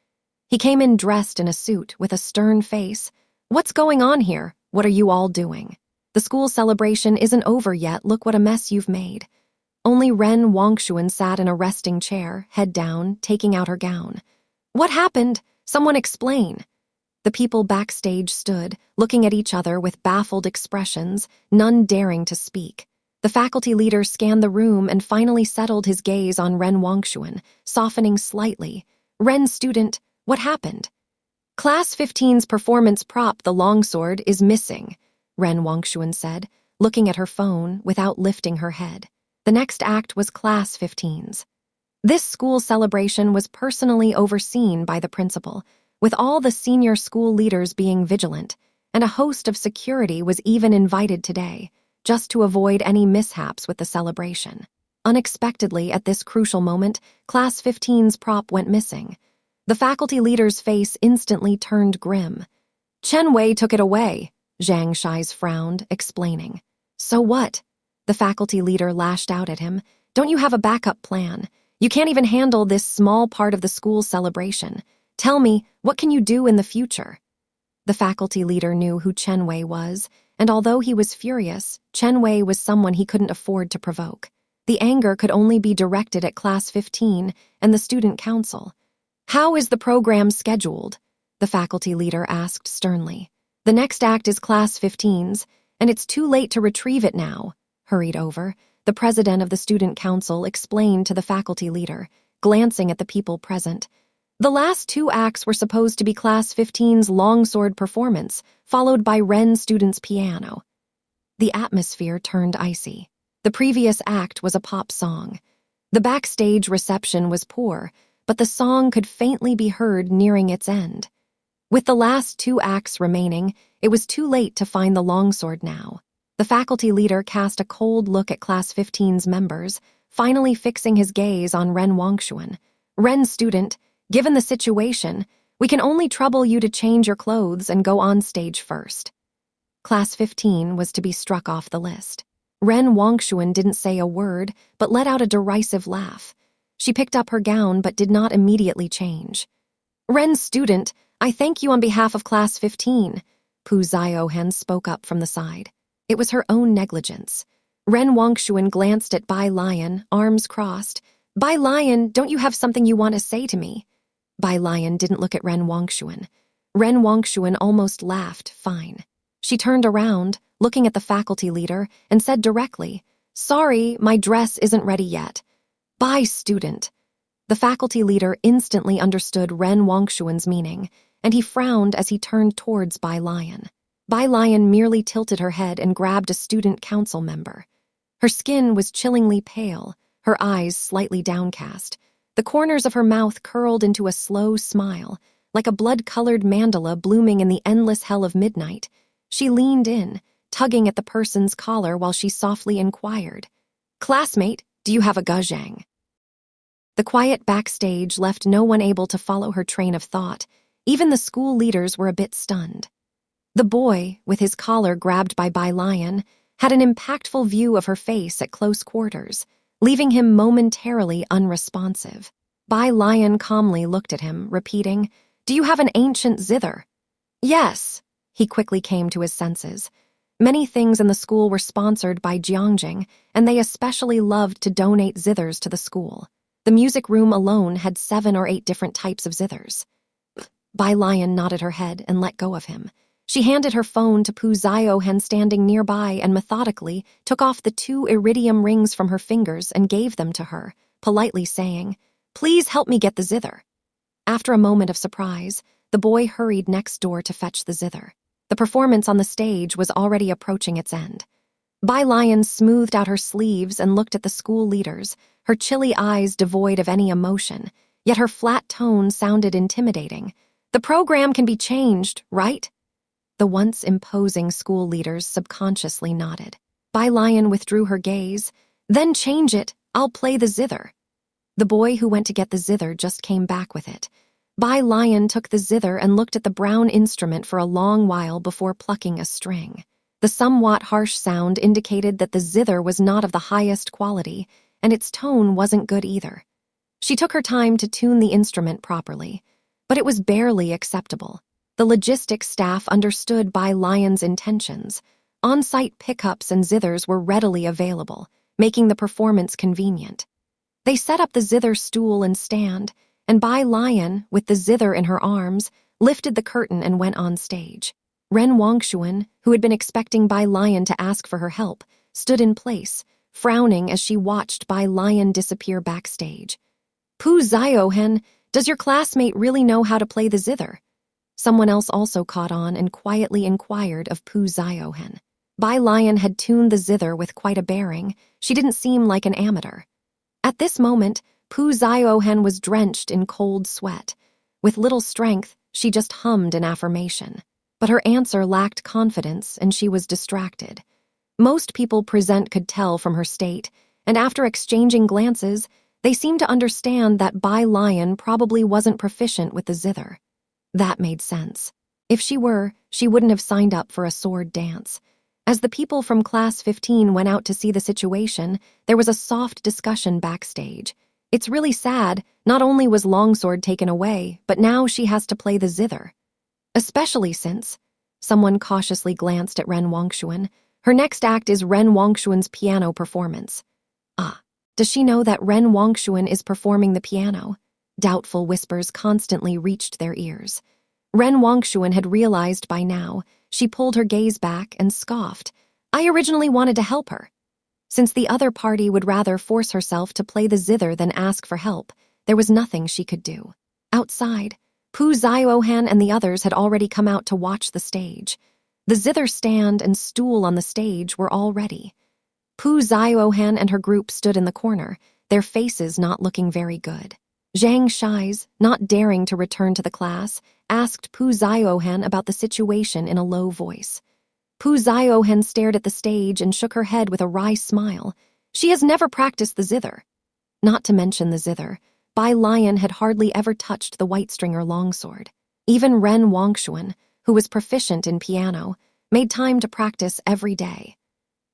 He came in dressed in a suit with a stern face. What's going on here? What are you all doing? The school celebration isn't over yet. Look what a mess you've made. Only Ren Wongshuan sat in a resting chair, head down, taking out her gown. What happened? Someone explain. The people backstage stood, looking at each other with baffled expressions, none daring to speak. The faculty leader scanned the room and finally settled his gaze on Ren Wongshuan, softening slightly. Ren student, what happened? Class 15's performance prop, the longsword, is missing, Ren Wongshuan said, looking at her phone without lifting her head. The next act was Class 15's. This school celebration was personally overseen by the principal, with all the senior school leaders being vigilant, and a host of security was even invited today, just to avoid any mishaps with the celebration. Unexpectedly, at this crucial moment, Class 15's prop went missing. The faculty leader's face instantly turned grim. Chen Wei took it away, Zhang Shi's frowned, explaining. So what? The faculty leader lashed out at him. Don't you have a backup plan? You can't even handle this small part of the school celebration. Tell me, what can you do in the future? The faculty leader knew who Chen Wei was, and although he was furious, Chen Wei was someone he couldn't afford to provoke. The anger could only be directed at Class 15 and the student council. How is the program scheduled? The faculty leader asked sternly. The next act is Class 15's, and it's too late to retrieve it now. Hurried over, the president of the student council explained to the faculty leader, glancing at the people present. The last two acts were supposed to be Class 15's longsword performance, followed by Ren students' piano. The atmosphere turned icy. The previous act was a pop song. The backstage reception was poor, but the song could faintly be heard nearing its end. With the last two acts remaining, it was too late to find the longsword now. The faculty leader cast a cold look at Class 15's members, finally fixing his gaze on Ren Wongshuan. Ren student, given the situation, we can only trouble you to change your clothes and go on stage first. Class 15 was to be struck off the list. Ren Wongshuan didn't say a word, but let out a derisive laugh. She picked up her gown but did not immediately change. Ren student, I thank you on behalf of Class 15, Pu Ziohen spoke up from the side. It was her own negligence. Ren Wongshuan glanced at Bai Lion, arms crossed. Bai Lion, don't you have something you want to say to me? Bai Lion didn't look at Ren Wongshuan. Ren Wongshuan almost laughed, fine. She turned around, looking at the faculty leader, and said directly, Sorry, my dress isn't ready yet. Bai student. The faculty leader instantly understood Ren Wongshuan's meaning, and he frowned as he turned towards Bai Lion. Bai Lion merely tilted her head and grabbed a student council member. Her skin was chillingly pale, her eyes slightly downcast. The corners of her mouth curled into a slow smile, like a blood-colored mandala blooming in the endless hell of midnight. She leaned in, tugging at the person's collar while she softly inquired, Classmate, do you have a guzhang? The quiet backstage left no one able to follow her train of thought. Even the school leaders were a bit stunned. The boy, with his collar grabbed by Bai Lion, had an impactful view of her face at close quarters, leaving him momentarily unresponsive. Bai Lion calmly looked at him, repeating, Do you have an ancient zither? Yes. He quickly came to his senses. Many things in the school were sponsored by Jiangjing, and they especially loved to donate zithers to the school. The music room alone had 7 or 8 different types of zithers. Bai Lion nodded her head and let go of him. She handed her phone to Pu Ziohen standing nearby and methodically took off the 2 iridium rings from her fingers and gave them to her, politely saying, Please help me get the zither. After a moment of surprise, the boy hurried next door to fetch the zither. The performance on the stage was already approaching its end. Bai Lion smoothed out her sleeves and looked at the school leaders, her chilly eyes devoid of any emotion, yet her flat tone sounded intimidating. "The program can be changed, right?" The once imposing school leaders subconsciously nodded. Bai Lion withdrew her gaze. "Then change it. I'll play the zither." The boy who went to get the zither just came back with it. Bai Lion took the zither and looked at the brown instrument for a long while before plucking a string. The somewhat harsh sound indicated that the zither was not of the highest quality, and its tone wasn't good either. She took her time to tune the instrument properly, but it was barely acceptable. The logistics staff understood Bai Lion's intentions. On-site pickups and zithers were readily available, making the performance convenient. They set up the zither stool and stand, and Bai Lion, with the zither in her arms, lifted the curtain and went on stage. Ren Wongshuan, who had been expecting Bai Lion to ask for her help, stood in place, frowning as she watched Bai Lion disappear backstage. "Pu Ziohen, does your classmate really know how to play the zither?" Someone else also caught on and quietly inquired of Pu Ziohen. Bai Lion had tuned the zither with quite a bearing. She didn't seem like an amateur. At this moment, Pu Ziohen was drenched in cold sweat. With little strength, she just hummed an affirmation. But her answer lacked confidence, and she was distracted. Most people present could tell from her state, and after exchanging glances, they seemed to understand that Bai Lion probably wasn't proficient with the zither. That made sense. If she were, she wouldn't have signed up for a sword dance. As the people from Class 15 went out to see the situation, there was a soft discussion backstage. "It's really sad, not only was Longsword taken away, but now she has to play the zither. Especially since," someone cautiously glanced at Ren Wongshuan, "her next act is Ren Wongshuan's piano performance." "Ah, does she know that Ren Wongshuan is performing the piano?" Doubtful whispers constantly reached their ears. Ren Wongshuan had realized by now. She pulled her gaze back and scoffed. "I originally wanted to help her." Since the other party would rather force herself to play the zither than ask for help, there was nothing she could do. Outside, Pu Ziohan and the others had already come out to watch the stage. The zither stand and stool on the stage were all ready. Pu Ziohan and her group stood in the corner, their faces not looking very good. Zhang Shies, not daring to return to the class, asked Pu Ziohan about the situation in a low voice. Pu Ziohan stared at the stage and shook her head with a wry smile. She has never practiced the zither. Not to mention the zither, Bai Lion had hardly ever touched the white-stringer longsword. Even Ren Wongshuan, who was proficient in piano, made time to practice every day.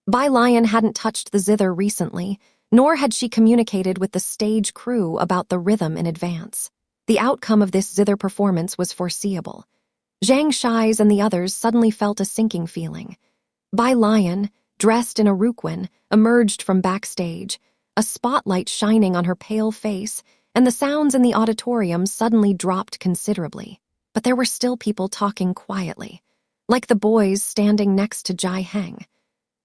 Bai Lion hadn't touched the zither recently, nor had she communicated with the stage crew about the rhythm in advance. The outcome of this zither performance was foreseeable. Zhang Shies and the others suddenly felt a sinking feeling. Bai Lion, dressed in a ruquin, emerged from backstage, a spotlight shining on her pale face, and the sounds in the auditorium suddenly dropped considerably. But there were still people talking quietly, like the boys standing next to Jai Heng.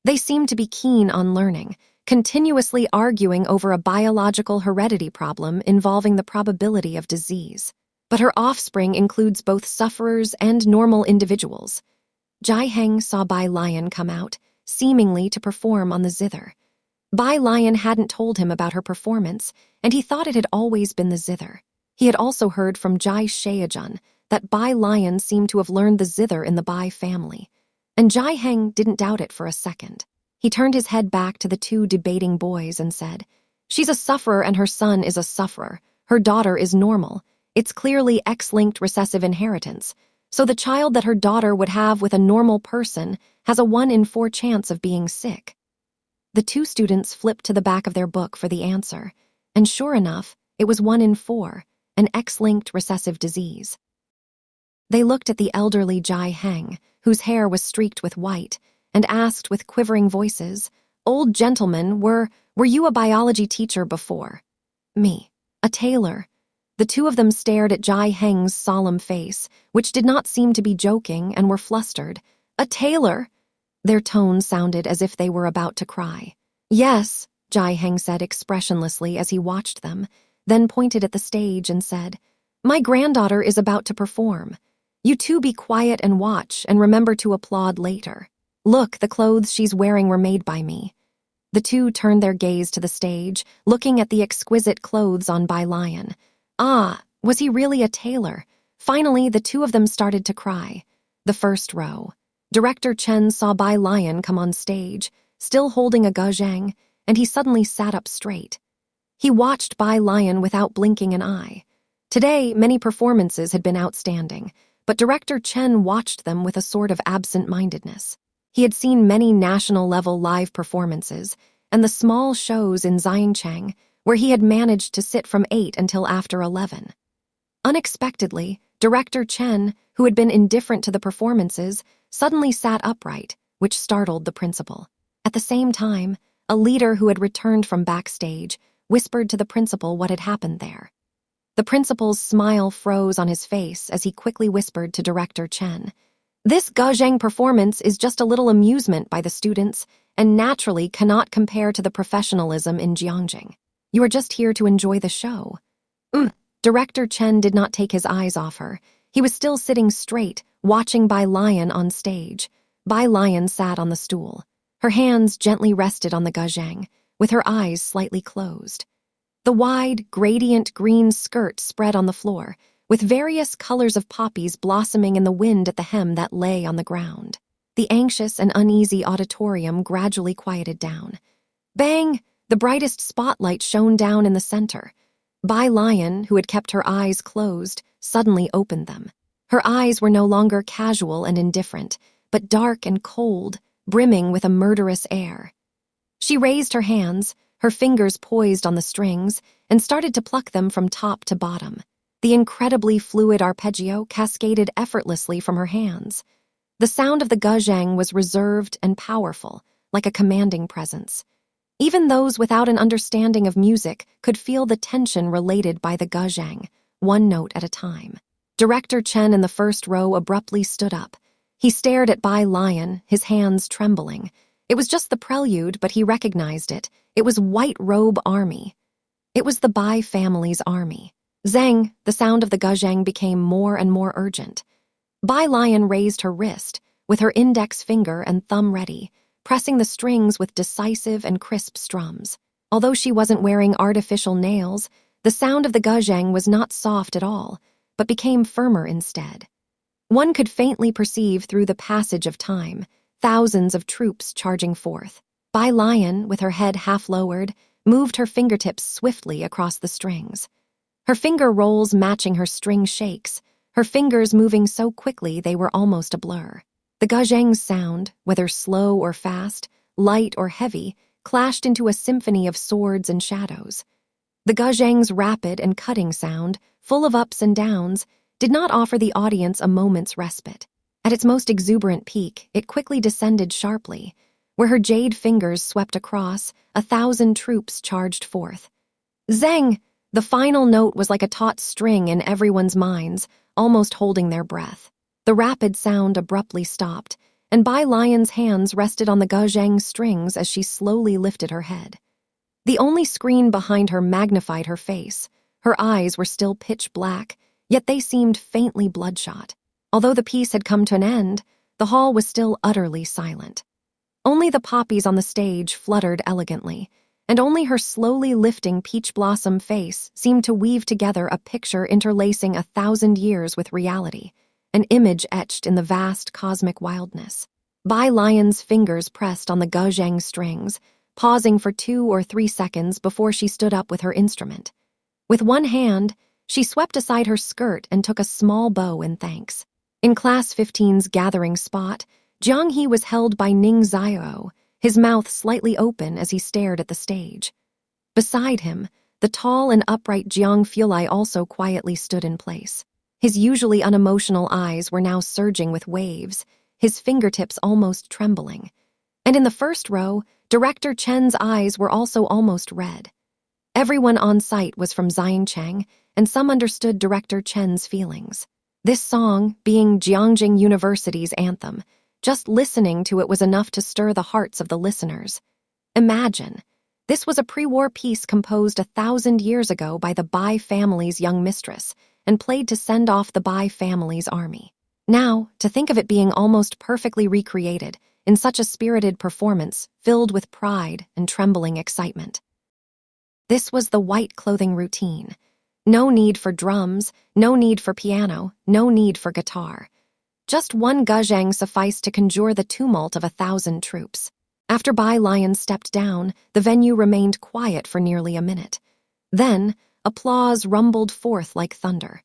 They seemed to be keen on learning, continuously arguing over a biological heredity problem involving the probability of disease. But her offspring includes both sufferers and normal individuals. Jai Heng saw Bai Lion come out, seemingly to perform on the zither. Bai Lion hadn't told him about her performance, and he thought it had always been the zither. He had also heard from Jai Sheajun that Bai Lion seemed to have learned the zither in the Bai family, and Jai Heng didn't doubt it for a second. He turned his head back to the two debating boys and said, "She's a sufferer and her son is a sufferer. Her daughter is normal. It's clearly X-linked recessive inheritance, so the child that her daughter would have with a normal person has a 1 in 4 chance of being sick." The two students flipped to the back of their book for the answer, and sure enough, it was 1 in 4, an X-linked recessive disease. They looked at the elderly Jai Heng, whose hair was streaked with white, and asked with quivering voices, "Old gentleman, were you a biology teacher before?" "Me. A tailor." The two of them stared at Jai Heng's solemn face, which did not seem to be joking, and were flustered. "A tailor?" Their tone sounded as if they were about to cry. "Yes," Jai Heng said expressionlessly as he watched them, then pointed at the stage and said, "My granddaughter is about to perform. You two be quiet and watch, and remember to applaud later. Look, the clothes she's wearing were made by me." The two turned their gaze to the stage, looking at the exquisite clothes on Bai Lion. Ah, was he really a tailor? Finally, the two of them started to cry. The first row. Director Chen saw Bai Lion come on stage, still holding a guzheng, and he suddenly sat up straight. He watched Bai Lion without blinking an eye. Today, many performances had been outstanding, but Director Chen watched them with a sort of absent-mindedness. He had seen many national-level live performances and the small shows in Xiangcheng, where he had managed to sit from 8 until after 11. Unexpectedly, Director Chen, who had been indifferent to the performances, suddenly sat upright, which startled the principal. At the same time, a leader who had returned from backstage whispered to the principal what had happened there. The principal's smile froze on his face as he quickly whispered to Director Chen, "This guzheng performance is just a little amusement by the students and naturally cannot compare to the professionalism in Jiangjing. You are just here to enjoy the show." Director Chen did not take his eyes off her. He was still sitting straight, watching Bai Lion on stage. Bai Lion sat on the stool. Her hands gently rested on the guzheng, with her eyes slightly closed. The wide, gradient green skirt spread on the floor, with various colors of poppies blossoming in the wind at the hem that lay on the ground. The anxious and uneasy auditorium gradually quieted down. Bang! The brightest spotlight shone down in the center. Bai Lion, who had kept her eyes closed, suddenly opened them. Her eyes were no longer casual and indifferent, but dark and cold, brimming with a murderous air. She raised her hands, her fingers poised on the strings, and started to pluck them from top to bottom. The incredibly fluid arpeggio cascaded effortlessly from her hands. The sound of the guzheng was reserved and powerful, like a commanding presence. Even those without an understanding of music could feel the tension related by the guzheng, one note at a time. Director Chen in the first row abruptly stood up. He stared at Bai Lion, his hands trembling. It was just the prelude, but he recognized it. It was White Robe Army. It was the Bai family's army. Zheng, the sound of the guzheng became more and more urgent. Bai Lion raised her wrist, with her index finger and thumb ready, pressing the strings with decisive and crisp strums. Although she wasn't wearing artificial nails, the sound of the guzheng was not soft at all, but became firmer instead. One could faintly perceive through the passage of time thousands of troops charging forth. Bai Lion, with her head half-lowered, moved her fingertips swiftly across the strings. Her finger rolls matching her string shakes, her fingers moving so quickly they were almost a blur. The guzheng's sound, whether slow or fast, light or heavy, clashed into a symphony of swords and shadows. The guzheng's rapid and cutting sound, full of ups and downs, did not offer the audience a moment's respite. At its most exuberant peak, it quickly descended sharply. Where her jade fingers swept across, 1,000 troops charged forth. Zheng! The final note was like a taut string in everyone's minds, almost holding their breath. The rapid sound abruptly stopped, and Bai Lion's hands rested on the guzheng strings as she slowly lifted her head. The only screen behind her magnified her face. Her eyes were still pitch black, yet they seemed faintly bloodshot. Although the piece had come to an end, the hall was still utterly silent. Only the poppies on the stage fluttered elegantly, and only her slowly lifting peach blossom face seemed to weave together a picture interlacing 1,000 years with reality, an image etched in the vast cosmic wildness. Bai Lion's fingers pressed on the guzheng strings, pausing for 2 or 3 seconds before she stood up with her instrument. With one hand, she swept aside her skirt and took a small bow in thanks. In Class 15's gathering spot, Jiang He was held by Ning Xiao, his mouth slightly open as he stared at the stage. Beside him, the tall and upright Jiang Fulai also quietly stood in place. His usually unemotional eyes were now surging with waves, his fingertips almost trembling. And in the first row, Director Chen's eyes were also almost red. Everyone on site was from Xiangcheng, and some understood Director Chen's feelings. This song, being Jiangjing University's anthem, just listening to it was enough to stir the hearts of the listeners. Imagine, this was a pre-war piece composed 1,000 years ago by the Bai family's young mistress and played to send off the Bai family's army. Now, to think of it being almost perfectly recreated, in such a spirited performance filled with pride and trembling excitement. This was the white clothing routine. No need for drums, no need for piano, no need for guitar. Just one guzheng sufficed to conjure the tumult of 1,000 troops. After Bai Lion stepped down, the venue remained quiet for nearly a minute. Then, applause rumbled forth like thunder.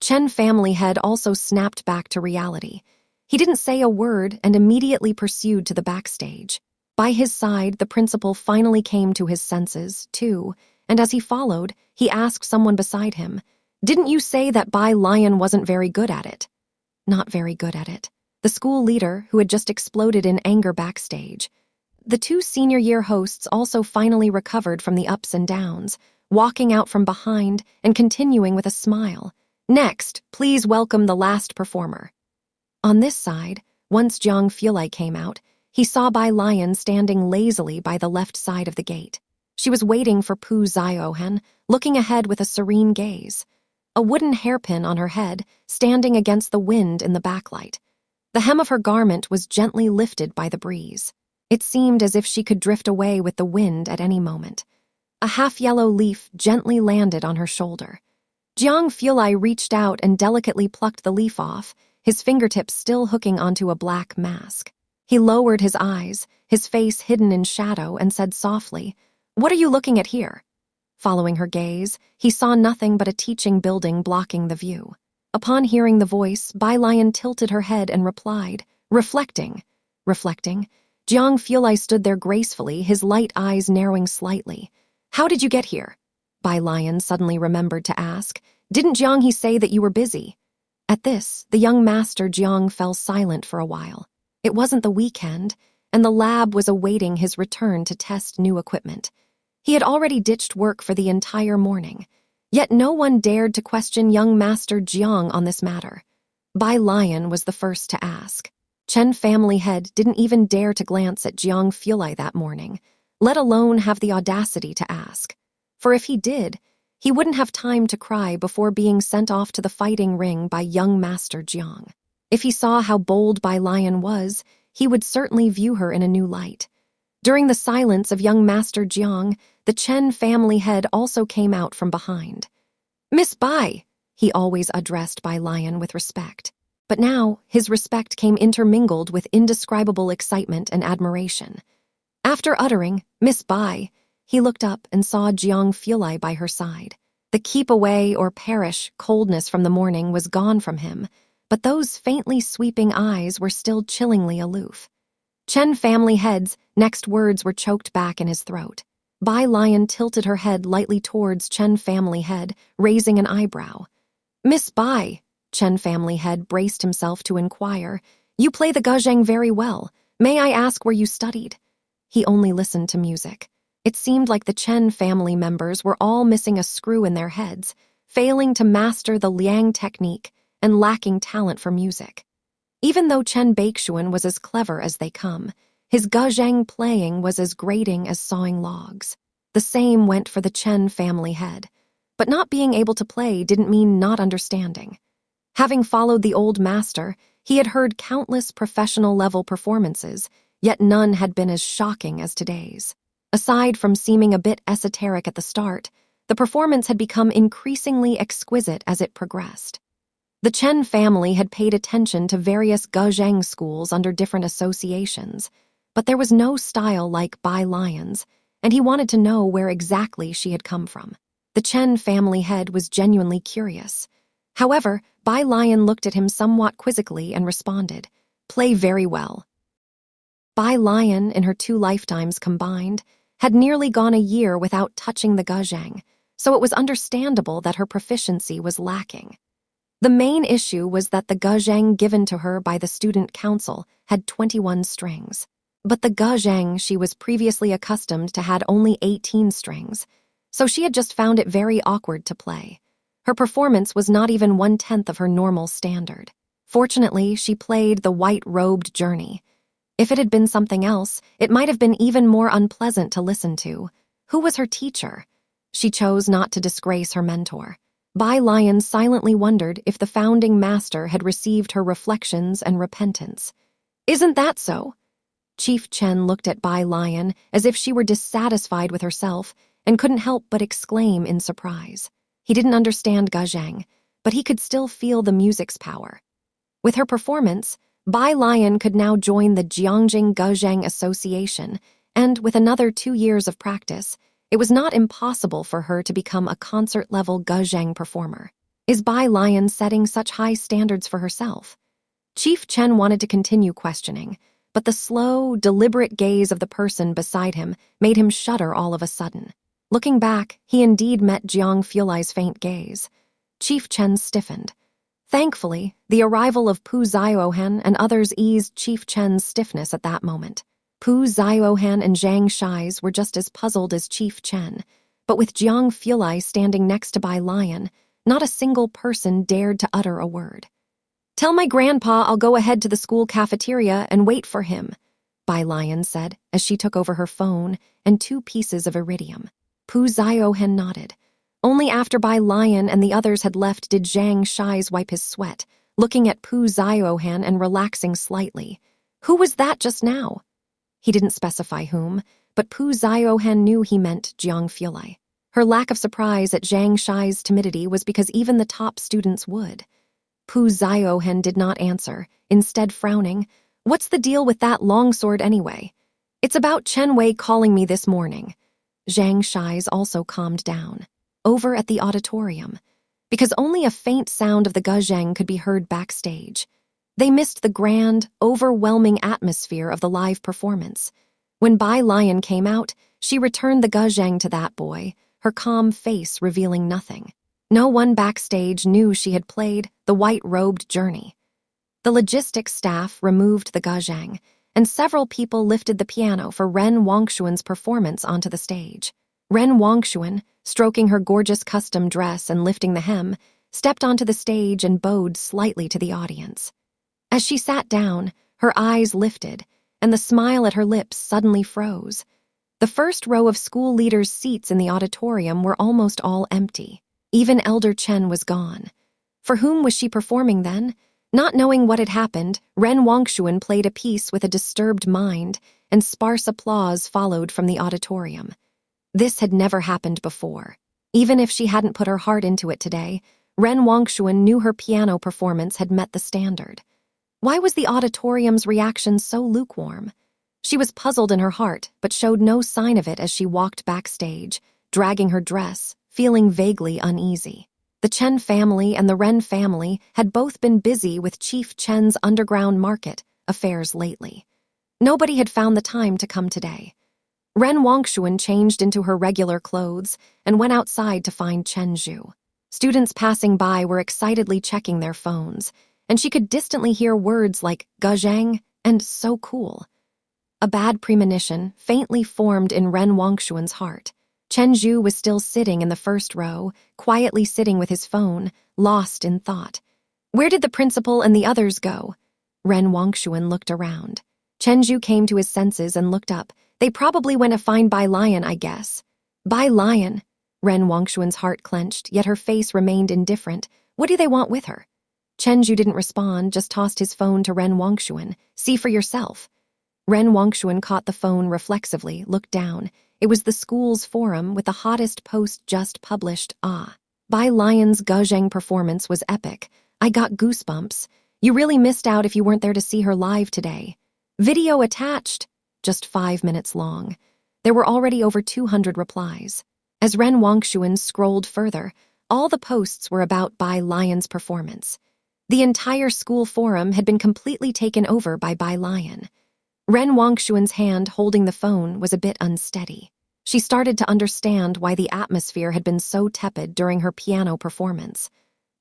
Chen Family Head also snapped back to reality. He didn't say a word and immediately pursued to the backstage. By his side, the principal finally came to his senses, too, and as he followed, he asked someone beside him, "Didn't you say that Bai Lion wasn't very good at it?" "Not very good at it." The school leader, who had just exploded in anger backstage. The two senior-year hosts also finally recovered from the ups and downs, walking out from behind and continuing with a smile. "Next, please welcome the last performer." On this side, once Jiang Fulai came out, he saw Bai Lion standing lazily by the left side of the gate. She was waiting for Pu Ziohan, looking ahead with a serene gaze. A wooden hairpin on her head, standing against the wind in the backlight. The hem of her garment was gently lifted by the breeze. It seemed as if she could drift away with the wind at any moment. A half-yellow leaf gently landed on her shoulder. Jiang Fulai reached out and delicately plucked the leaf off, his fingertips still hooking onto a black mask. He lowered his eyes, his face hidden in shadow, and said softly, "What are you looking at here?" Following her gaze, he saw nothing but a teaching building blocking the view. Upon hearing the voice, Bai Lion tilted her head and replied, "Reflecting." Reflecting. Jiang Fulai stood there gracefully, his light eyes narrowing slightly. "How did you get here?" Bai Lion suddenly remembered to ask. "Didn't Jiang he say that you were busy?" At this, the young master Jiang fell silent for a while. It wasn't the weekend, and the lab was awaiting his return to test new equipment. He had already ditched work for the entire morning. Yet no one dared to question young Master Jiang on this matter. Bai Lion was the first to ask. Chen Family Head didn't even dare to glance at Jiang Fulai that morning, let alone have the audacity to ask. For if he did, he wouldn't have time to cry before being sent off to the fighting ring by young Master Jiang. If he saw how bold Bai Lion was, he would certainly view her in a new light. During the silence of young Master Jiang, the Chen Family Head also came out from behind. "Miss Bai," he always addressed Bai Lion with respect. But now, his respect came intermingled with indescribable excitement and admiration. After uttering, "Miss Bai," he looked up and saw Jiang Fulai by her side. The keep away or perish coldness from the morning was gone from him, but those faintly sweeping eyes were still chillingly aloof. Chen Family Head's next words were choked back in his throat. Bai Lion tilted her head lightly towards Chen Family Head, raising an eyebrow. "Miss Bai," Chen Family Head braced himself to inquire, "you play the guzheng very well. May I ask where you studied?" He only listened to music. It seemed like the Chen family members were all missing a screw in their heads, failing to master the Liang technique and lacking talent for music. Even though Chen Baixuan was as clever as they come, his guzheng playing was as grating as sawing logs. The same went for the Chen Family Head. But not being able to play didn't mean not understanding. Having followed the old master, he had heard countless professional-level performances, yet none had been as shocking as today's. Aside from seeming a bit esoteric at the start, the performance had become increasingly exquisite as it progressed. The Chen family had paid attention to various guzheng schools under different associations, but there was no style like Bai Lion's, and he wanted to know where exactly she had come from. The Chen family head was genuinely curious. However, Bai Lion looked at him somewhat quizzically and responded, "Play very well." Bai Lion, in her 2 lifetimes combined, had nearly gone a year without touching the guzheng, so it was understandable that her proficiency was lacking. The main issue was that the guzheng given to her by the student council had 21 strings. But the guzheng she was previously accustomed to had only 18 strings, so she had just found it very awkward to play. Her performance was not even 1/10 of her normal standard. Fortunately, she played the white-robed journey. If it had been something else, it might have been even more unpleasant to listen to. Who was her teacher? She chose not to disgrace her mentor. Bai Lion silently wondered if the founding master had received her reflections and repentance. "Isn't that so?" Chief Chen looked at Bai Lion as if she were dissatisfied with herself and couldn't help but exclaim in surprise. He didn't understand Gazheng, but he could still feel the music's power. With her performance, Bai Lion could now join the Jiangjing Gazheng Association, and with another 2 years of practice, it was not impossible for her to become a concert-level Gazheng performer. Is Bai Lion setting such high standards for herself? Chief Chen wanted to continue questioning, but the slow, deliberate gaze of the person beside him made him shudder all of a sudden. Looking back, he indeed met Jiang Fulai's faint gaze. Chief Chen stiffened. Thankfully, the arrival of Pu Ziohan and others eased Chief Chen's stiffness at that moment. Pu Ziohan and Zhang Shais were just as puzzled as Chief Chen, but with Jiang Fulai standing next to Bai Lion, not a single person dared to utter a word. "Tell my grandpa I'll go ahead to the school cafeteria and wait for him," Bai Lion said as she took over her phone and 2 pieces of iridium. Pu Ziohan nodded. Only after Bai Lion and the others had left did Zhang Shais wipe his sweat, looking at Pu Ziohan and relaxing slightly. Who was that just now? He didn't specify whom, but Pu Ziohan knew he meant Jiang Fulai. Her lack of surprise at Zhang Shai's timidity was because even the top students would. Pu Ziohan did not answer, instead frowning. "What's the deal with that longsword anyway?" "It's about Chen Wei calling me this morning." Zhang Shais also calmed down. Over at the auditorium, because only a faint sound of the Gazheng could be heard backstage. They missed the grand, overwhelming atmosphere of the live performance. When Bai Lion came out, she returned the Gazheng to that boy, her calm face revealing nothing. No one backstage knew she had played the white-robed journey. The logistics staff removed the Gazheng, and several people lifted the piano for Ren Wangshuan's performance onto the stage. Ren Wangshuan, stroking her gorgeous custom dress and lifting the hem, stepped onto the stage and bowed slightly to the audience. As she sat down, her eyes lifted, and the smile at her lips suddenly froze. The first row of school leaders' seats in the auditorium were almost all empty. Even Elder Chen was gone. For whom was she performing then? Not knowing what had happened, Ren Wangshuan played a piece with a disturbed mind, and sparse applause followed from the auditorium. This had never happened before. Even if she hadn't put her heart into it today, Ren Wangshuan knew her piano performance had met the standard. Why was the auditorium's reaction so lukewarm? She was puzzled in her heart, but showed no sign of it as she walked backstage, dragging her dress, feeling vaguely uneasy. The Chen family and the Ren family had both been busy with Chief Chen's underground market affairs lately. Nobody had found the time to come today. Ren Wangshuan changed into her regular clothes and went outside to find Chen Zhu. Students passing by were excitedly checking their phones, and she could distantly hear words like Gazheng and so cool. A bad premonition faintly formed in Ren Wangshuan's heart. Chen Zhu was still sitting in the first row, quietly sitting with his phone, lost in thought. Where did the principal and the others go? Ren Wangshuan looked around. Chen Zhu came to his senses and looked up. They probably went to find Bai Lion, I guess. Bai Lion? Ren Wangshuan's heart clenched, yet her face remained indifferent. What do they want with her? Chen Zhu didn't respond, just tossed his phone to Ren Wangshuan. See for yourself. Ren Wangshuan caught the phone reflexively, looked down. It was the school's forum with the hottest post just published. Bai Lion's Gazheng performance was epic. I got goosebumps. You really missed out if you weren't there to see her live today. Video attached. Just 5 minutes long. There were already over 200 replies. As Ren Wangshuan scrolled further, all the posts were about Bai Lion's performance. The entire school forum had been completely taken over by Bai Lion. Ren Wangshuan's hand holding the phone was a bit unsteady. She started to understand why the atmosphere had been so tepid during her piano performance.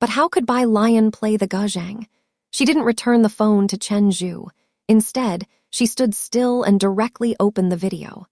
But how could Bai Lion play the Gazheng? She didn't return the phone to Chen Zhu. Instead, she stood still and directly opened the video.